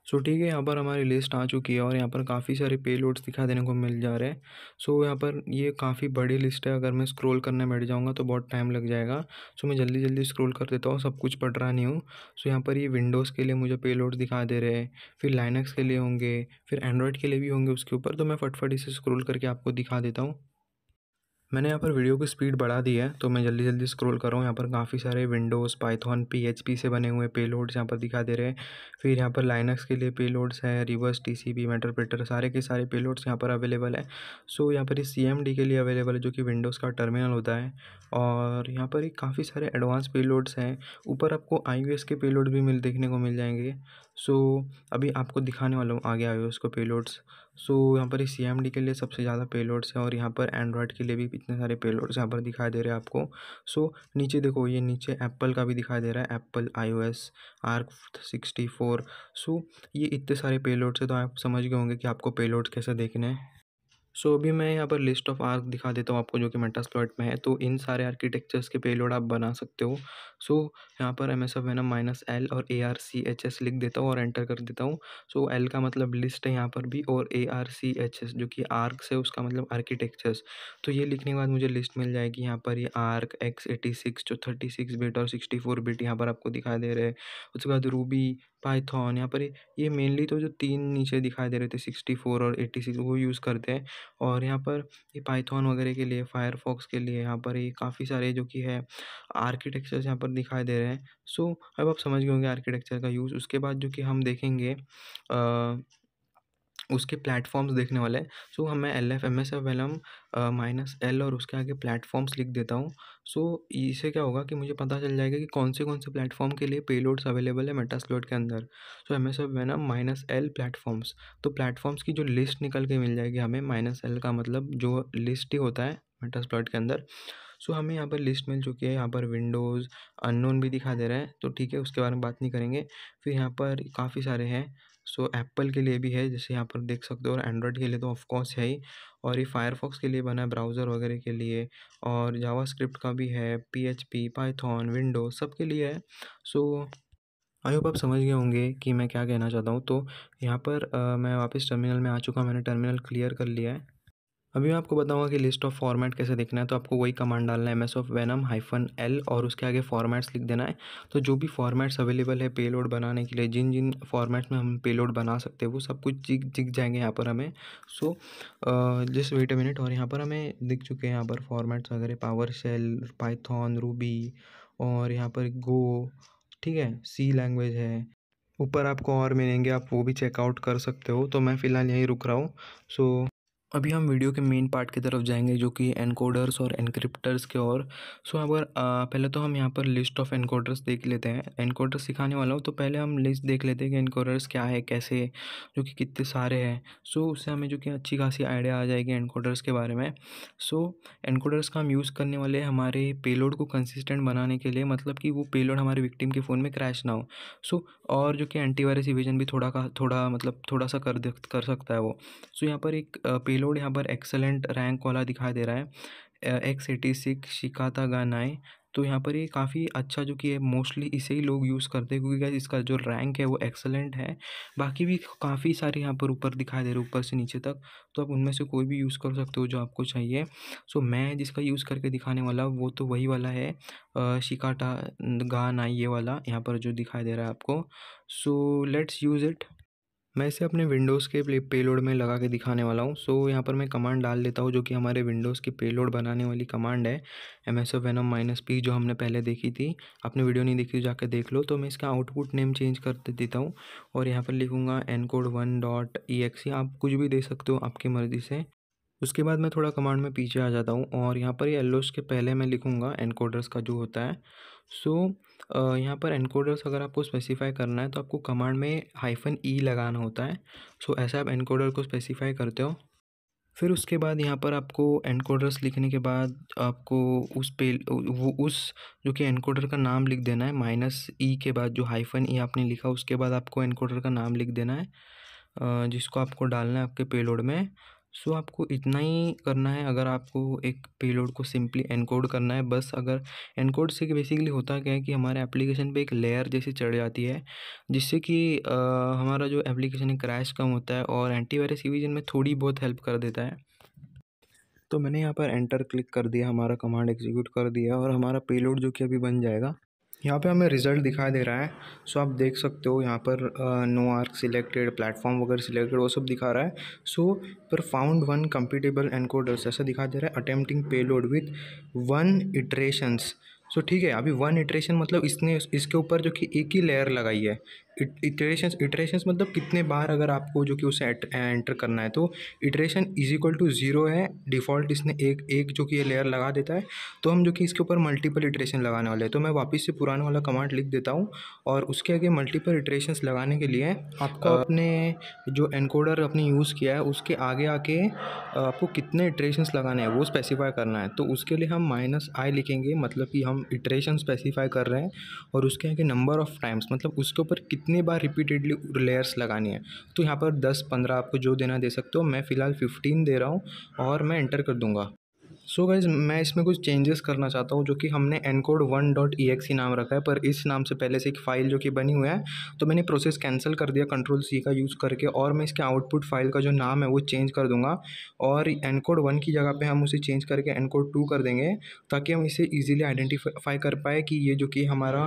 सो ठीक है, यहाँ पर हमारी लिस्ट आ चुकी है और यहाँ पर काफ़ी सारे पेलोड्स दिखा देने को मिल जा रहे हैं। सो यहाँ पर ये काफ़ी बड़ी लिस्ट है, अगर मैं स्क्रॉल करने बैठ जाऊँगा तो बहुत टाइम लग जाएगा। सो मैं जल्दी जल्दी स्क्रॉल कर देता हूँ, सब कुछ पढ़ रहा नहीं हूँ। सो यहाँ पर ये विंडोज़ के लिए मुझे पेलोड्स दिखा दे रहे हैं, फिर लाइनक्स के लिए होंगे, फिर एंड्रॉयड के लिए भी होंगे उसके ऊपर। तो मैं फटफट इसे स्क्रॉल करके आपको दिखा देता हूँ। मैंने यहाँ पर वीडियो की स्पीड बढ़ा दी है, तो मैं जल्दी जल्दी स्क्रॉल कर रहा हूँ। यहाँ पर काफ़ी सारे विंडोज़, पाइथन, पीएचपी से बने हुए पेलोड्स यहाँ पर दिखा दे रहे हैं। फिर यहाँ पर लाइनक्स के लिए पेलोड्स है, रिवर्स टीसीपी, मेटरप्रेटर, सारे के सारे पेलोड्स यहाँ पर अवेलेबल है। सो यहाँ पर ये सीएमडी के लिए अवेलेबल है, जो कि विंडोज़ का टर्मिनल होता है। और यहाँ पर ये काफ़ी सारे एडवांस पेलोड्स हैं। ऊपर आपको iOS के पेलोड भी देखने को मिल जाएंगे। सो अभी आपको दिखाने वाला हूँ आगे iOS को पेलोड्स। सो यहाँ पर इस CMD के लिए सबसे ज़्यादा पेलोड्स हैं, और यहाँ पर एंड्रॉयड के लिए भी इतने सारे पेलोड्स यहाँ पर दिखाई दे रहे हैं आपको। सो नीचे देखो, ये नीचे एप्पल का भी दिखाई दे रहा है, एप्पल iOS आर्क 64। सो ये इतने सारे पेलोड्स हैं, तो आप समझ गए होंगे कि आपको पेलोड्स कैसे देखने हैं। सो अभी मैं यहाँ पर लिस्ट ऑफ आर्क दिखा देता हूँ आपको, जो कि मेटास्प्लॉइट में है। तो इन सारे आर्किटेक्चर्स के पेलोड आप बना सकते हो। सो यहाँ पर एमएसएफ वेनम माइनस एल और ARCHS लिख देता हूँ और एंटर कर देता हूँ। सो एल का मतलब लिस्ट है यहाँ पर भी, और ARCHS जो कि आर्क से उसका मतलब आर्किटेक्चर्स। तो ये लिखने के बाद मुझे लिस्ट मिल जाएगी। यहाँ पर ये आर्क x86 जो 36 बिट और 64 बिट यहाँ पर आपको दिखाई दे रहे हैं। उसके बाद रूबी, पाइथन, यहाँ पर ये मेनली तो जो 3 नीचे दिखाई दे रहे थे 64 और 86 वो यूज़ करते हैं। और यहाँ पर ये पाइथन वगैरह के लिए, फायरफॉक्स के लिए यहाँ पर ये काफ़ी सारे जो कि है आर्किटेक्चर्स यहाँ पर दिखाई दे रहे हैं। सो अब आप समझ गए होंगे आर्किटेक्चर का यूज़। उसके बाद जो कि हम देखेंगे उसके प्लेटफ़ॉर्म्स देखने वाले हैं। सो हम मैं एमएसएफ वेनम माइनस एल और उसके आगे प्लेटफ़ॉर्म्स लिख देता हूँ। सो इससे क्या होगा कि मुझे पता चल जाएगा कि कौन से प्लेटफ़ॉर्म के लिए पेलोड्स अवेलेबल है मेटास्प्लॉइट के अंदर। So MSF venom minus L platforms, तो प्लेटफ़ॉर्म्स की जो लिस्ट निकल के मिल जाएगी हमें। माइनस एल का मतलब जो लिस्ट ही होता है मेटास्प्लॉइट के अंदर। सो हमें यहाँ पर लिस्ट मिल चुकी है। यहाँ पर विंडोज़ अननोन भी दिखा दे रहा है, तो ठीक है, उसके बारे में बात नहीं करेंगे। फिर यहाँ पर काफ़ी सारे हैं। सो एप्पल के लिए भी है, जैसे यहाँ पर देख सकते हो, और एंड्रॉयड के लिए तो ऑफ कोर्स है ही। और ये फायरफॉक्स के लिए बना है, ब्राउज़र वगैरह के लिए। और जावास्क्रिप्ट का भी है, पीएचपी, पाइथन, विंडोज़ सब के लिए है। सो आई होप आप समझ गए होंगे कि मैं क्या कहना चाहता हूँ। तो यहाँ पर मैं वापस टर्मिनल में आ चुका, मैंने टर्मिनल क्लियर कर लिया है। अभी मैं आपको बताऊंगा कि लिस्ट ऑफ फॉर्मेट कैसे देखना है। तो आपको वही कमांड डालना है, एमएसएफ वेनम हाइफन एल, और उसके आगे फॉर्मेट्स लिख देना है। तो जो भी फॉर्मेट्स अवेलेबल है पेलोड बनाने के लिए, जिन जिन फॉर्मेट्स में हम पेलोड बना सकते हैं वो सब कुछ दिख जाएंगे यहाँ पर हमें। So just wait a minute, और यहाँ पर हमें दिख चुके हैं यहाँ पर फॉर्मेट्स वगैरह, पावर शेल, पाइथन, रूबी, और यहाँ पर गो, ठीक है, सी लैंग्वेज है। ऊपर आपको और मिलेंगे, आप वो भी चेकआउट कर सकते हो। तो मैं फ़िलहाल यहीं रुक रहा हूँ। सो अभी हम वीडियो के मेन पार्ट की तरफ जाएंगे, जो कि एनकोडर्स और एनक्रिप्टर्स के। और सो अगर पहले तो हम यहाँ पर लिस्ट ऑफ एनकोडर्स देख लेते हैं। एनकोडर्स सिखाने वाला हूँ तो पहले हम लिस्ट देख लेते हैं कि एनकोडर्स क्या है, कैसे, जो कि कितने सारे हैं। सो उससे हमें जो कि अच्छी खासी आइडिया आ जाएगी एनकोडर्स के बारे में। सो एनकोडर्स का हम यूज़ करने वाले हैं हमारे पेलोड को कंसिस्टेंट बनाने के लिए, मतलब कि वो पेलोड हमारे विक्टिम के फ़ोन में क्रैश ना हो। सो और जो कि एंटीवायरस इवेजन भी थोड़ा सा कर सकता है वो। सो यहाँ पर एक पेलोड यहाँ पर एक्सेलेंट रैंक वाला दिखाई दे रहा है, X86 शिकाता गानाई। तो यहाँ पर ये काफ़ी अच्छा जो कि है, मोस्टली इसे ही लोग यूज़ करते हैं, क्योंकि guys इसका जो रैंक है वो एक्सेलेंट है। बाकी भी काफ़ी सारे यहाँ पर ऊपर दिखाई दे रहे हैं, ऊपर से नीचे तक। तो आप उनमें से कोई भी यूज़ कर सकते हो जो आपको चाहिए। सो मैं जिसका यूज़ करके दिखाने वाला वो तो वही वाला है, शिकाटा गानाई, ये वाला यहाँ पर जो दिखाई दे रहा है आपको। So let's use it. मैं इसे अपने विंडोज़ के पेलोड में लगा के दिखाने वाला हूँ। सो यहाँ पर मैं कमांड डाल देता हूँ, जो कि हमारे विंडोज़ की पेलोड बनाने वाली कमांड है, msvenom-p, जो हमने पहले देखी थी। आपने वीडियो नहीं देखी तो जाकर देख लो। तो मैं इसका आउटपुट नेम चेंज कर देता हूँ और यहाँ पर लिखूँगा encode1.exe। आप कुछ भी दे सकते हो आपकी मर्ज़ी से। उसके बाद मैं थोड़ा कमांड में पीछे आ जाता हूँ और यहाँ पर ये एलोस के पहले मैं लिखूँगा एनकोडर्स का जो होता है। सो यहाँ पर एनकोडर्स अगर आपको स्पेसिफाई करना है तो आपको कमांड में -e लगाना होता है। सो ऐसा आप एनकोडर को स्पेसिफाई करते हो। फिर उसके बाद यहाँ पर आपको एनकोडर्स लिखने के बाद आपको उस जो कि एनकोडर का नाम लिख देना है, -e के बाद जो -e आपने लिखा उसके बाद आपको एनकोडर का नाम लिख देना है, जिसको आपको डालना है आपके पेलोड में। सो आपको इतना ही करना है अगर आपको एक पेलोड को सिंपली एनकोड करना है बस। अगर एनकोड से बेसिकली होता क्या है कि हमारे एप्लीकेशन पे एक लेयर जैसी चढ़ जाती है, जिससे कि हमारा जो एप्लीकेशन है क्रैश कम होता है और एंटीवायरस इवेजन में थोड़ी बहुत हेल्प कर देता है। तो मैंने यहाँ पर एंटर क्लिक कर दिया, हमारा कमांड एग्जीक्यूट कर दिया और हमारा पेलोड जो कि अभी बन जाएगा। यहाँ पे हमें रिज़ल्ट दिखाई दे रहा है। सो आप देख सकते हो यहाँ पर नो आर्क सिलेक्टेड, प्लेटफॉर्म वगैरह सिलेक्टेड, वो सब दिखा रहा है। सो पर फाउंड वन कंपेटिबल एनकोडर्स ऐसा दिखा दे रहा है, अटेम्प्टिंग पेलोड विथ 1 इटरेशंस। सो ठीक है, अभी 1 इटरेशन मतलब इसने इसके ऊपर जो कि एक ही लेयर लगाई है। इटरेशंस मतलब कितने बार अगर आपको जो कि उसे एंटर करना है। तो इटरेशन इज इक्वल टू 0 है, डिफ़ॉल्ट इसने एक जो कि ये लेयर लगा देता है। तो हम जो कि इसके ऊपर मल्टीपल इटरेशन लगाने वाले हैं। तो मैं वापस से पुराना वाला कमांड लिख देता हूँ और उसके आगे मल्टीपल इटरेशंस लगाने के लिए आपको अपने जो एनकोडर अपने यूज़ किया है उसके आगे आके आपको कितने इटरेशंस लगाने हैं वो स्पेसिफाई करना है। तो उसके लिए हम -i लिखेंगे, मतलब कि हम इटरेशन स्पेसिफाई कर रहे हैं, और उसके आगे नंबर ऑफ़ टाइम्स, मतलब उसके ऊपर कितने बार रिपीटेडली लेयर्स लगानी है। तो यहाँ पर 10-15 आपको जो देना दे सकते हो। मैं फ़िलहाल 15 दे रहा हूँ और मैं एंटर कर दूँगा। सो गाइज़ मैं इसमें कुछ चेंजेस करना चाहता हूँ, जो कि हमने encode1.exe नाम रखा है, पर इस नाम से पहले से एक फ़ाइल जो कि बनी हुई है। तो मैंने प्रोसेस कैंसिल कर दिया Ctrl+C का यूज़ करके, और मैं इसके आउटपुट फ़ाइल का जो नाम है वो चेंज कर दूँगा और encode1 की जगह पे हम उसे चेंज करके encode2 कर देंगे, ताकि हम इसे ईज़िली आइडेंटिफाई कर पाए कि ये जो कि हमारा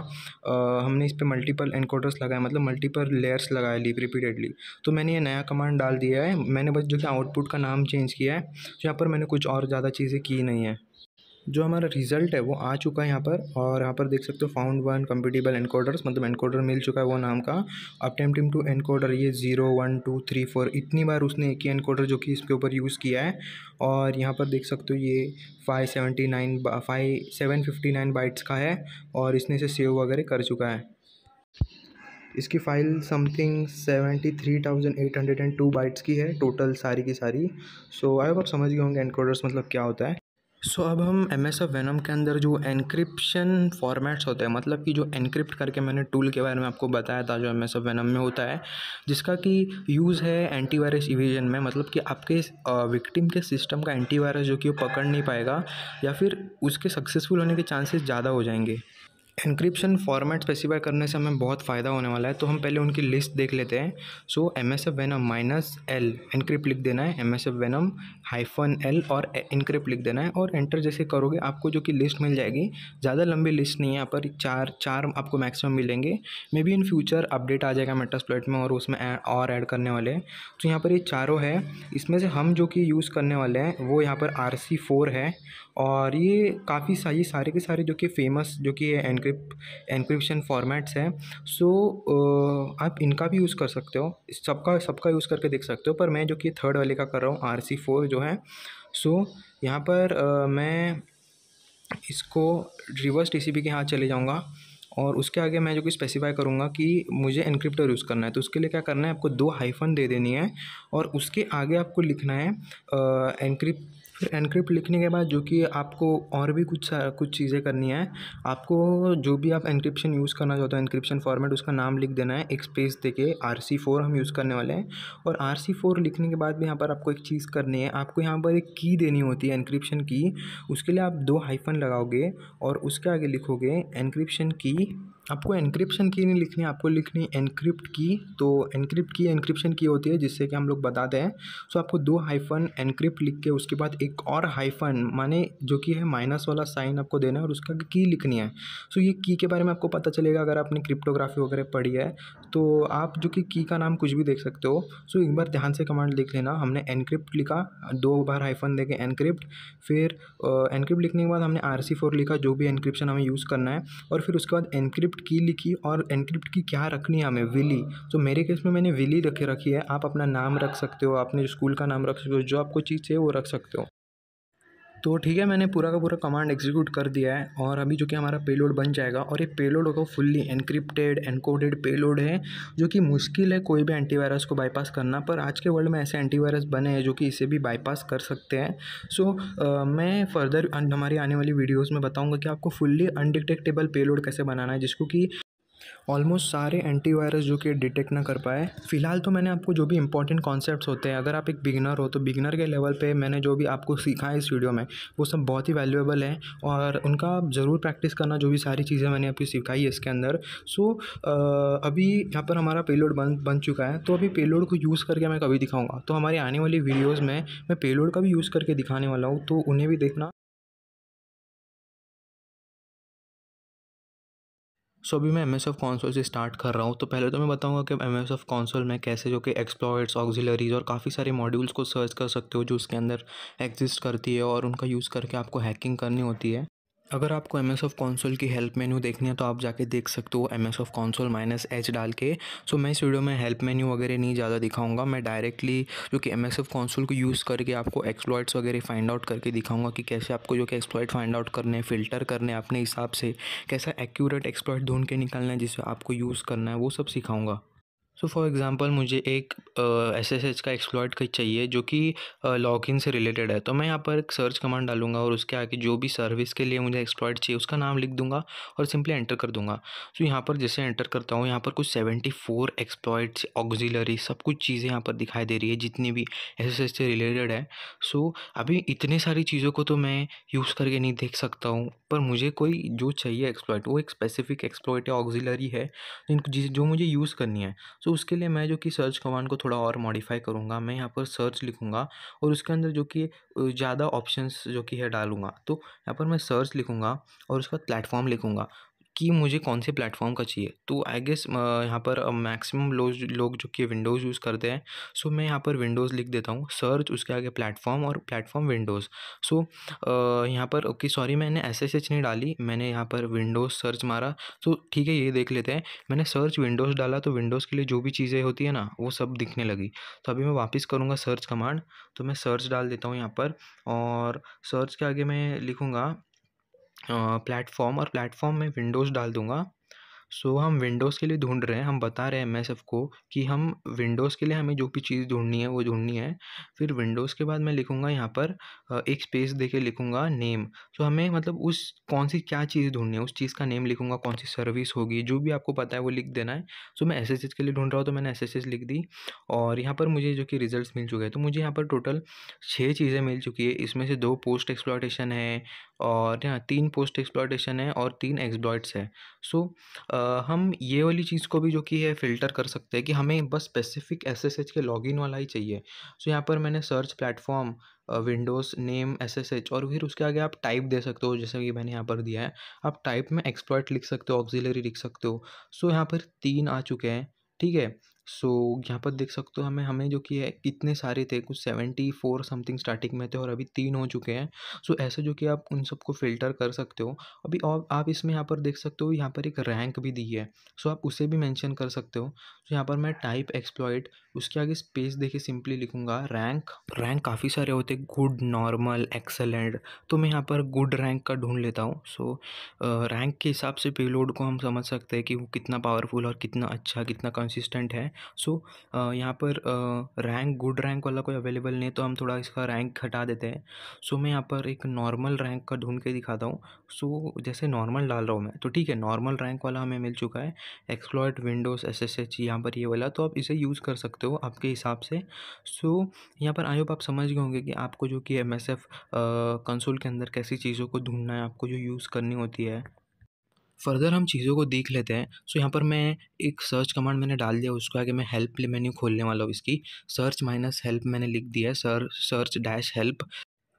हमने इस पे मल्टीपल एनकोडर्स लगाए, मतलब मल्टीपल लेयर्स लगाए रिपीटेडली। तो मैंने ये नया कमांड डाल दिया है, मैंने बस जो कि आउटपुट का नाम चेंज किया है। तो यहाँ पर मैंने कुछ और ज़्यादा चीज़ें की नहीं है। जो हमारा रिज़ल्ट है वो आ चुका है यहाँ पर, और यहाँ पर देख सकते हो फाउंड 1 कंपेटिबल एनकोडर्स, मतलब एनकोडर मिल चुका है वो नाम का। अटेम्प्टिंग टू एनकोडर, ये 0 1 2 3 4 इतनी बार उसने एक ही एनकोडर जो कि इसके ऊपर यूज़ किया है। और यहाँ पर देख सकते हो ये 759 बाइट्स का है और इसने इसे सेव वगैरह कर चुका है। इसकी फ़ाइल समथिंग 73,802 बाइट्स की है टोटल, सारी की सारी। सो आई होप आप समझ गए होंगे एनकोडर्स मतलब क्या होता है। सो अब हम MS वेनम के अंदर जो एनक्रिप्शन फॉर्मेट्स होते हैं, मतलब कि जो एनक्रिप्ट करके मैंने टूल के बारे में आपको बताया था जो MS वेनम में होता है, जिसका कि यूज़ है एंटीवायरस इवेजन में, मतलब कि आपके विक्टिम के सिस्टम का एंटीवायरस जो कि वो पकड़ नहीं पाएगा या फिर उसके सक्सेसफुल होने के चांसेस ज़्यादा हो जाएंगे। एन्क्रिप्शन फॉर्मेट स्पेसिफाई करने से हमें बहुत फ़ायदा होने वाला है। तो हम पहले उनकी लिस्ट देख लेते हैं। सो MS वेनम -L एनक्रिप्ट लिख देना है, MS वेनम -L और एनक्रिप्ट लिख देना है, और एंटर जैसे करोगे आपको जो कि लिस्ट मिल जाएगी। ज़्यादा लंबी लिस्ट नहीं है, यहाँ पर चार आपको मैक्सिमम मिलेंगे। May be in future update आ जाएगा मेटास्प्लॉइट में और उसमें और ऐड करने वाले हैं। तो यहाँ पर ये चारों है, इसमें से हम जो कि यूज़ करने वाले हैं वो यहाँ पर RC4 है और ये काफ़ी सारी सारे के सारे जो कि फ़ेमस जो कि एन्क्रिप्शन फॉर्मेट्स हैं। सो आप इनका भी यूज़ कर सकते हो, सबका सबका यूज़ करके देख सकते हो, पर मैं जो कि थर्ड वाले का कर रहा हूँ, RC4 जो है। सो यहाँ पर मैं इसको रिवर्स टीसीपी के यहाँ चले जाऊँगा और उसके आगे मैं जो कि स्पेसिफ़ाई करूँगा कि मुझे एन्क्रिप्टर यूज़ करना है। तो उसके लिए क्या करना है, आपको 2 हाइफ़न दे देनी है और उसके आगे आपको लिखना है एन्क्रिप्ट। फिर एन्क्रिप्ट लिखने के बाद जो कि आपको और भी कुछ चीज़ें करनी है। आपको जो भी आप एन्क्रिप्शन यूज़ करना चाहते हो, एन्क्रिप्शन फॉर्मेट, उसका नाम लिख देना है एक स्पेस देके। RC4 हम यूज़ करने वाले हैं और RC4 लिखने के बाद भी यहाँ पर आपको एक चीज़ करनी है, आपको यहाँ पर एक की देनी होती है एन्क्रिप्शन की। उसके लिए आप 2 हाइफ़न लगाओगे और उसके आगे लिखोगे एन्क्रिप्शन की। आपको एन्क्रिप्शन की नहीं लिखनी, आपको लिखनी एन्क्रिप्ट की। तो एन्क्रिप्ट की एन्क्रिप्शन की होती है जिससे कि हम लोग बताते हैं। सो आपको 2 हाइफ़न एन्क्रिप्ट लिख के उसके बाद एक और हाइफ़न माने जो कि है माइनस वाला साइन आपको देना है और उसका की लिखनी है। सो ये की के बारे में आपको पता चलेगा अगर आपने क्रिप्टोग्राफी वगैरह पढ़ी है, तो आप जो कि की का नाम कुछ भी देख सकते हो। सो एक बार ध्यान से कमांड लिख लेना। हमने एन्क्रिप्ट लिखा, 2 बार हाइफ़न देके एन्क्रिप्ट, फिर एन्क्रिप्ट लिखने के बाद हमने RC4 लिखा, जो भी एन्क्रिप्शन हमें यूज़ करना है, और फिर उसके बाद एन्क्रिप्ट की लिखी और एन्क्रिप्ट की क्या रखनी है हमें, विली। तो मेरे केस में मैंने विली रखी है। आप अपना नाम रख सकते हो, अपने स्कूल का नाम रख सकते हो, जो आपको चीज़ चाहिए वो रख सकते हो। तो ठीक है, मैंने पूरा का पूरा कमांड एग्जीक्यूट कर दिया है और अभी जो कि हमारा पेलोड बन जाएगा और ये पेलोड होगा फुल्ली एनक्रिप्टेड एनकोडेड पेलोड है, जो कि मुश्किल है कोई भी एंटीवायरस को बाईपास करना, पर आज के वर्ल्ड में ऐसे एंटीवायरस बने हैं जो कि इसे भी बाईपास कर सकते हैं। सो मैं फर्दर हमारी आने वाली वीडियोज़ में बताऊँगा कि आपको फुल्ली अनडिटेक्टेबल पेलोड कैसे बनाना है, जिसको कि ऑलमोस्ट सारे एंटीवायरस जो कि डिटेक्ट ना कर पाए। फ़िलहाल तो मैंने आपको जो भी इंपॉर्टेंट कॉन्सेप्ट्स होते हैं, अगर आप एक बिगिनर हो तो बिगिनर के लेवल पे मैंने जो भी आपको सिखाया है इस वीडियो में, वो सब बहुत ही वैल्यूएबल है और उनका आप ज़रूर प्रैक्टिस करना, जो भी सारी चीज़ें मैंने आपको सिखाई है इसके अंदर। सो अभी यहाँ पर हमारा पेलोड बन चुका है, तो अभी पेलोड को यूज़ करके मैं कभी दिखाऊँगा, तो हमारी आने वाली वीडियोज़ में मैं पेलोड का भी यूज़ करके दिखाने वाला हूँ, तो उन्हें भी देखना। सो अभी मैं एमएस ऑफ कंसोल से स्टार्ट कर रहा हूँ। तो पहले तो मैं बताऊंगा कि एमएस ऑफ कंसोल में कैसे जो कि एक्सप्लॉइट्स, ऑक्सिलरीज और काफ़ी सारे मॉड्यूल्स को सर्च कर सकते हो जो उसके अंदर एग्जिस्ट करती है और उनका यूज़ करके आपको हैकिंग करनी होती है। अगर आपको एम एस ऑफ कंसोल की हेल्प मेन्यू देखनी है तो आप जाके देख सकते हो M S F console -H डाल के। सो मैं इस वीडियो में हेल्प मेन्यू वगैरह नहीं ज़्यादा दिखाऊंगा, मैं डायरेक्टली जो कि एम एस ऑफ कंसोल को यूज़ करके आपको एक्सप्लॉइट्स वगैरह फाइंड आउट करके दिखाऊंगा कि कैसे आपको जो कि एक्सप्लॉइट फाइंड आउट करने, फ़िल्टर करने अपने हिसाब से, कैसा एक्यूरेट एक्सप्लॉइट ढूंढ के निकालना है जिसे आपको यूज़ करना है, वो सब सिखाऊंगा। सो फॉर एग्ज़ाम्पल मुझे एक SSH का एक्सप्लॉइट का चाहिए जो कि लॉगिन से रिलेटेड है, तो मैं यहाँ पर एक सर्च कमांड डालूंगा और उसके आगे जो भी सर्विस के लिए मुझे एक्सप्लॉइट चाहिए उसका नाम लिख दूंगा और सिंपली एंटर कर दूंगा। सो यहाँ पर जैसे एंटर करता हूँ, यहाँ पर कुछ 74 एक्सप्लॉइट्स, ऑक्सिलरी, सब कुछ चीज़ें यहाँ पर दिखाई दे रही है जितनी भी SSH से रिलेटेड है। सो अभी इतनी सारी चीज़ों को तो मैं यूज़ करके नहीं देख सकता हूँ, पर मुझे कोई जो चाहिए एक्सप्लॉइट, वो एक स्पेसिफिक एक्सप्लॉइट या ऑक्सिलरी है जो मुझे यूज़ करनी है। सो उसके लिए मैं जो कि सर्च कमांड को थोड़ा और मॉडिफाई करूँगा। मैं यहाँ पर सर्च लिखूँगा और उसके अंदर जो कि ज़्यादा ऑप्शंस जो कि है डालूँगा। तो यहाँ पर मैं सर्च लिखूँगा और उसका प्लेटफ़ॉर्म लिखूँगा कि मुझे कौन से प्लेटफ़ॉर्म का चाहिए। तो आई गेस यहाँ पर मैक्सिमम लोग जो कि विंडोज़ यूज़ करते हैं। सो मैं यहाँ पर विंडोज़ लिख देता हूँ, सर्च उसके आगे प्लेटफ़ॉर्म और प्लेटफ़ॉर्म विंडोज़। सो यहाँ पर ओके सॉरी मैंने SSH नहीं डाली, मैंने यहाँ पर विंडोज़ सर्च मारा। तो ठीक है, ये देख लेते हैं। मैंने सर्च विंडोज़ डाला तो विंडोज़ के लिए जो भी चीज़ें होती है ना, वो सब दिखने लगी। तो अभी मैं वापस करूँगा सर्च कमांड, तो मैं सर्च डाल देता हूँ यहाँ पर और सर्च के आगे मैं लिखूँगा प्लेटफ़ॉर्म और प्लेटफ़ॉर्म में विंडोज़ डाल दूँगा। सो हम विंडोज़ के लिए ढूंढ रहे हैं, हम बता रहे हैं एमएसएफ को कि हम विंडोज़ के लिए हमें जो भी चीज़ ढूंढनी है वो ढूंढनी है। फिर विंडोज़ के बाद मैं लिखूँगा यहाँ पर एक स्पेस देके लिखूँगा नेम। सो हमें मतलब उस कौन सी क्या चीज़ ढूंढनी है, उस चीज़ का नेम लिखूँगा, कौन सी सर्विस होगी, जो भी आपको पता है वो लिख देना है। सो मैं एसएसएच के लिए ढूंढ रहा हूँ तो मैंने एसएसएच लिख दी और यहाँ पर मुझे जो कि रिजल्ट्स मिल चुके हैं। तो मुझे यहाँ पर टोटल 6 चीज़ें मिल चुकी है। इसमें से 2 पोस्ट एक्सप्लॉइटेशन है और यहाँ 3 पोस्ट एक्सप्लॉइटेशन है और 3 एक्सप्लॉइट्स है। सो हम ये वाली चीज़ को भी जो कि है फ़िल्टर कर सकते हैं कि हमें बस स्पेसिफ़िक एसएसएच के लॉगिन वाला ही चाहिए। सो यहाँ पर मैंने search platform, Windows name SSH और फिर उसके आगे आप टाइप दे सकते हो, जैसा कि मैंने यहाँ पर दिया है। आप टाइप में एक्सप्लॉइट लिख सकते हो, ऑक्सिलरी लिख सकते हो। सो यहाँ पर 3 आ चुके हैं, ठीक है। सो यहाँ पर देख सकते हो, हमें हमें जो कि है कितने सारे थे, कुछ 74 समथिंग स्टार्टिंग में थे और अभी 3 हो चुके हैं। सो ऐसे जो कि आप उन सबको फ़िल्टर कर सकते हो। अभी और आप इसमें यहाँ पर देख सकते हो, यहाँ पर एक रैंक भी दी है। सो आप उसे भी मेंशन कर सकते हो। तो यहाँ पर मैं टाइप एक्सप्लॉइट, उसके आगे स्पेस देके सिंपली लिखूँगा रैंक। रैंक काफ़ी सारे होते हैं, गुड, नॉर्मल, एक्सेलेंट। तो मैं यहाँ पर गुड रैंक का ढूँढ लेता हूँ। सो रैंक के हिसाब से पेलोड को हम समझ सकते हैं कि वो कितना पावरफुल और कितना अच्छा, कितना कंसिस्टेंट है। सो यहाँ पर रैंक, गुड रैंक वाला कोई अवेलेबल नहीं है, तो हम थोड़ा इसका रैंक हटा देते हैं। सो मैं यहाँ पर एक नॉर्मल रैंक का ढूंढ के दिखाता हूँ। सो जैसे नॉर्मल डाल रहा हूँ मैं, तो ठीक है, नॉर्मल रैंक वाला हमें मिल चुका है। एक्सप्लॉइट विंडोज़ SSH, यहाँ पर ये वाला, तो आप इसे यूज़ कर सकते हो आपके हिसाब से। सो यहाँ पर आई होप आप समझ गए होंगे कि आपको जो कि MSF कंसोल के अंदर कैसी चीज़ों को ढूंढना है, आपको जो यूज़ करनी होती है। फर्दर हम चीज़ों को देख लेते हैं। सो यहाँ पर मैं एक सर्च कमांड मैंने डाल दिया, उसको आगे मैं हेल्प मेन्यू खोलने वाला हूँ इसकी। सर्च माइनस हेल्प मैंने लिख दिया है, सर्च डैश हेल्प।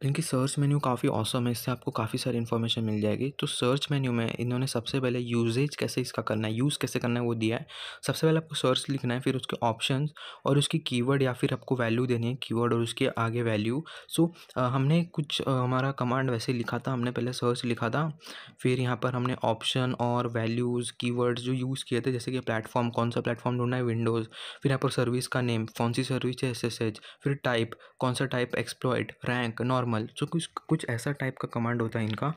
इनकी सर्च मेन्यू काफ़ी ऑसम है, इससे आपको काफ़ी सारी इन्फॉर्मेशन मिल जाएगी। तो सर्च मेन्यू में इन्होंने सबसे पहले यूजेज कैसे इसका करना है, यूज़ कैसे करना है वो दिया है। सबसे पहले आपको सर्च लिखना है, फिर उसके ऑप्शंस और उसकी कीवर्ड या फिर आपको वैल्यू देनी है, कीवर्ड और उसके आगे वैल्यू। सो हमने कुछ हमारा कमांड वैसे लिखा था, हमने पहले सर्च लिखा था, फिर यहाँ पर हमने ऑप्शन और वैल्यूज़, कीवर्ड्स जो यूज़ किए थे, जैसे कि प्लेटफॉर्म, कौन सा प्लेटफॉर्म ढूंढना है, विंडोज़। फिर यहाँ पर सर्विस का नेम, कौन सी सर्विस है, SSH। फिर टाइप, कौन सा टाइप, एक्सप्लॉइट, रैंक, नॉर्मल। जो कुछ कुछ ऐसा टाइप का कमांड होता है इनका।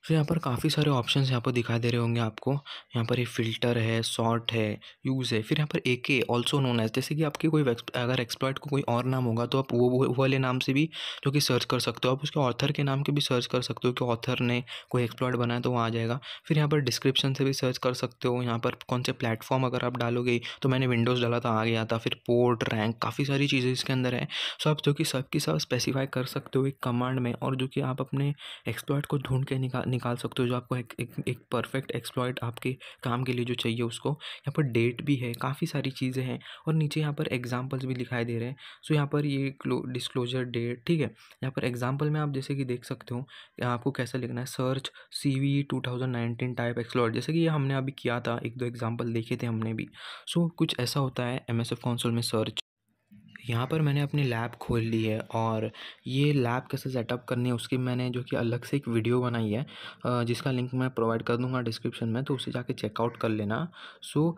तो यहाँ पर काफ़ी सारे ऑप्शंस यहाँ पर दिखाई दे रहे होंगे आपको। यहाँ पर ये फ़िल्टर है, सॉर्ट है, यूज़ है, फिर यहाँ पर एके ऑल्सो नोन एज़, जैसे कि आपकी कोई अगर एक्सप्लॉइट को कोई और नाम होगा तो आप वो वाले नाम से भी जो कि सर्च कर सकते हो। आप उसके ऑथर के नाम के भी सर्च कर सकते हो कि ऑथर ने कोई एक्सप्लॉइट बनाया तो वो आ जाएगा। फिर यहाँ पर डिस्क्रिप्शन से भी सर्च कर सकते हो। यहाँ पर कौन से प्लेटफॉर्म अगर आप डालोगे, तो मैंने विंडोज़ डाला था, आ गया था। फिर पोर्ट, रैंक, काफ़ी सारी चीज़ें इसके अंदर है। सो आप जो कि सब की सब स्पेसिफाई कर सकते हो एक कमांड में, और जो कि आप अपने एक्सप्लॉइट को ढूंढ के निकाल सकते हो, जो आपको एक परफेक्ट एक्सप्लॉइट आपके काम के लिए जो चाहिए उसको। यहाँ पर डेट भी है, काफ़ी सारी चीज़ें हैं, और नीचे यहाँ पर एग्जांपल्स भी दिखाई दे रहे हैं। सो यहाँ पर ये डिस्क्लोजर डेट, ठीक है। यहाँ पर एग्जांपल में आप जैसे कि देख सकते हो आपको कैसा लिखना है, सर्च CV 2019 टाइप एक्सप्लॉइट, जैसे कि ये हमने अभी किया था, एक दो एग्जाम्पल देखे थे हमने भी। सो कुछ ऐसा होता है MSF कंसोल में सर्च। यहाँ पर मैंने अपनी लैब खोल ली है, और ये लैब कैसे सेटअप करनी है उसकी मैंने जो कि अलग से एक वीडियो बनाई है, जिसका लिंक मैं प्रोवाइड कर दूंगा डिस्क्रिप्शन में, तो उसे जाके चेकआउट कर लेना। सो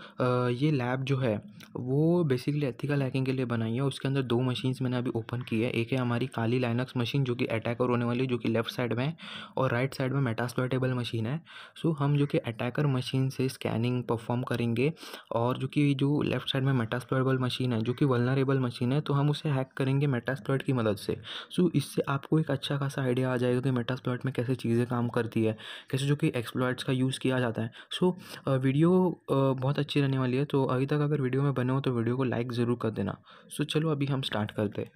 ये लैब जो है वो बेसिकली एथिकल हैकिंग के लिए बनाई है। उसके अंदर 2 मशीन्स मैंने अभी ओपन की है। एक है हमारी काली लाइनक्स मशीन जो कि अटैकर होने वाली है, जो कि लेफ्ट साइड में है, और राइट साइड में मेटास्प्लॉइटेबल मशीन है। सो हम जो कि अटैकर मशीन से स्कैनिंग परफॉर्म करेंगे, और जो लेफ्ट साइड में मेटास्प्लॉइटेबल मशीन है, जो कि वल्नरेबल मशीन है, तो हम उसे हैक करेंगे मेटास्प्लॉइट की मदद से। सो इससे आपको एक अच्छा खासा आइडिया आ जाएगा कि मेटास्प्लॉइट में कैसे चीज़ें काम करती है, कैसे जो कि एक्सप्लॉइट्स का यूज़ किया जाता है। सो वीडियो बहुत अच्छी रहने वाली है, तो अभी तक अगर वीडियो में बने हो तो वीडियो को लाइक ज़रूर कर देना। सो चलो अभी हम स्टार्ट करते हैं।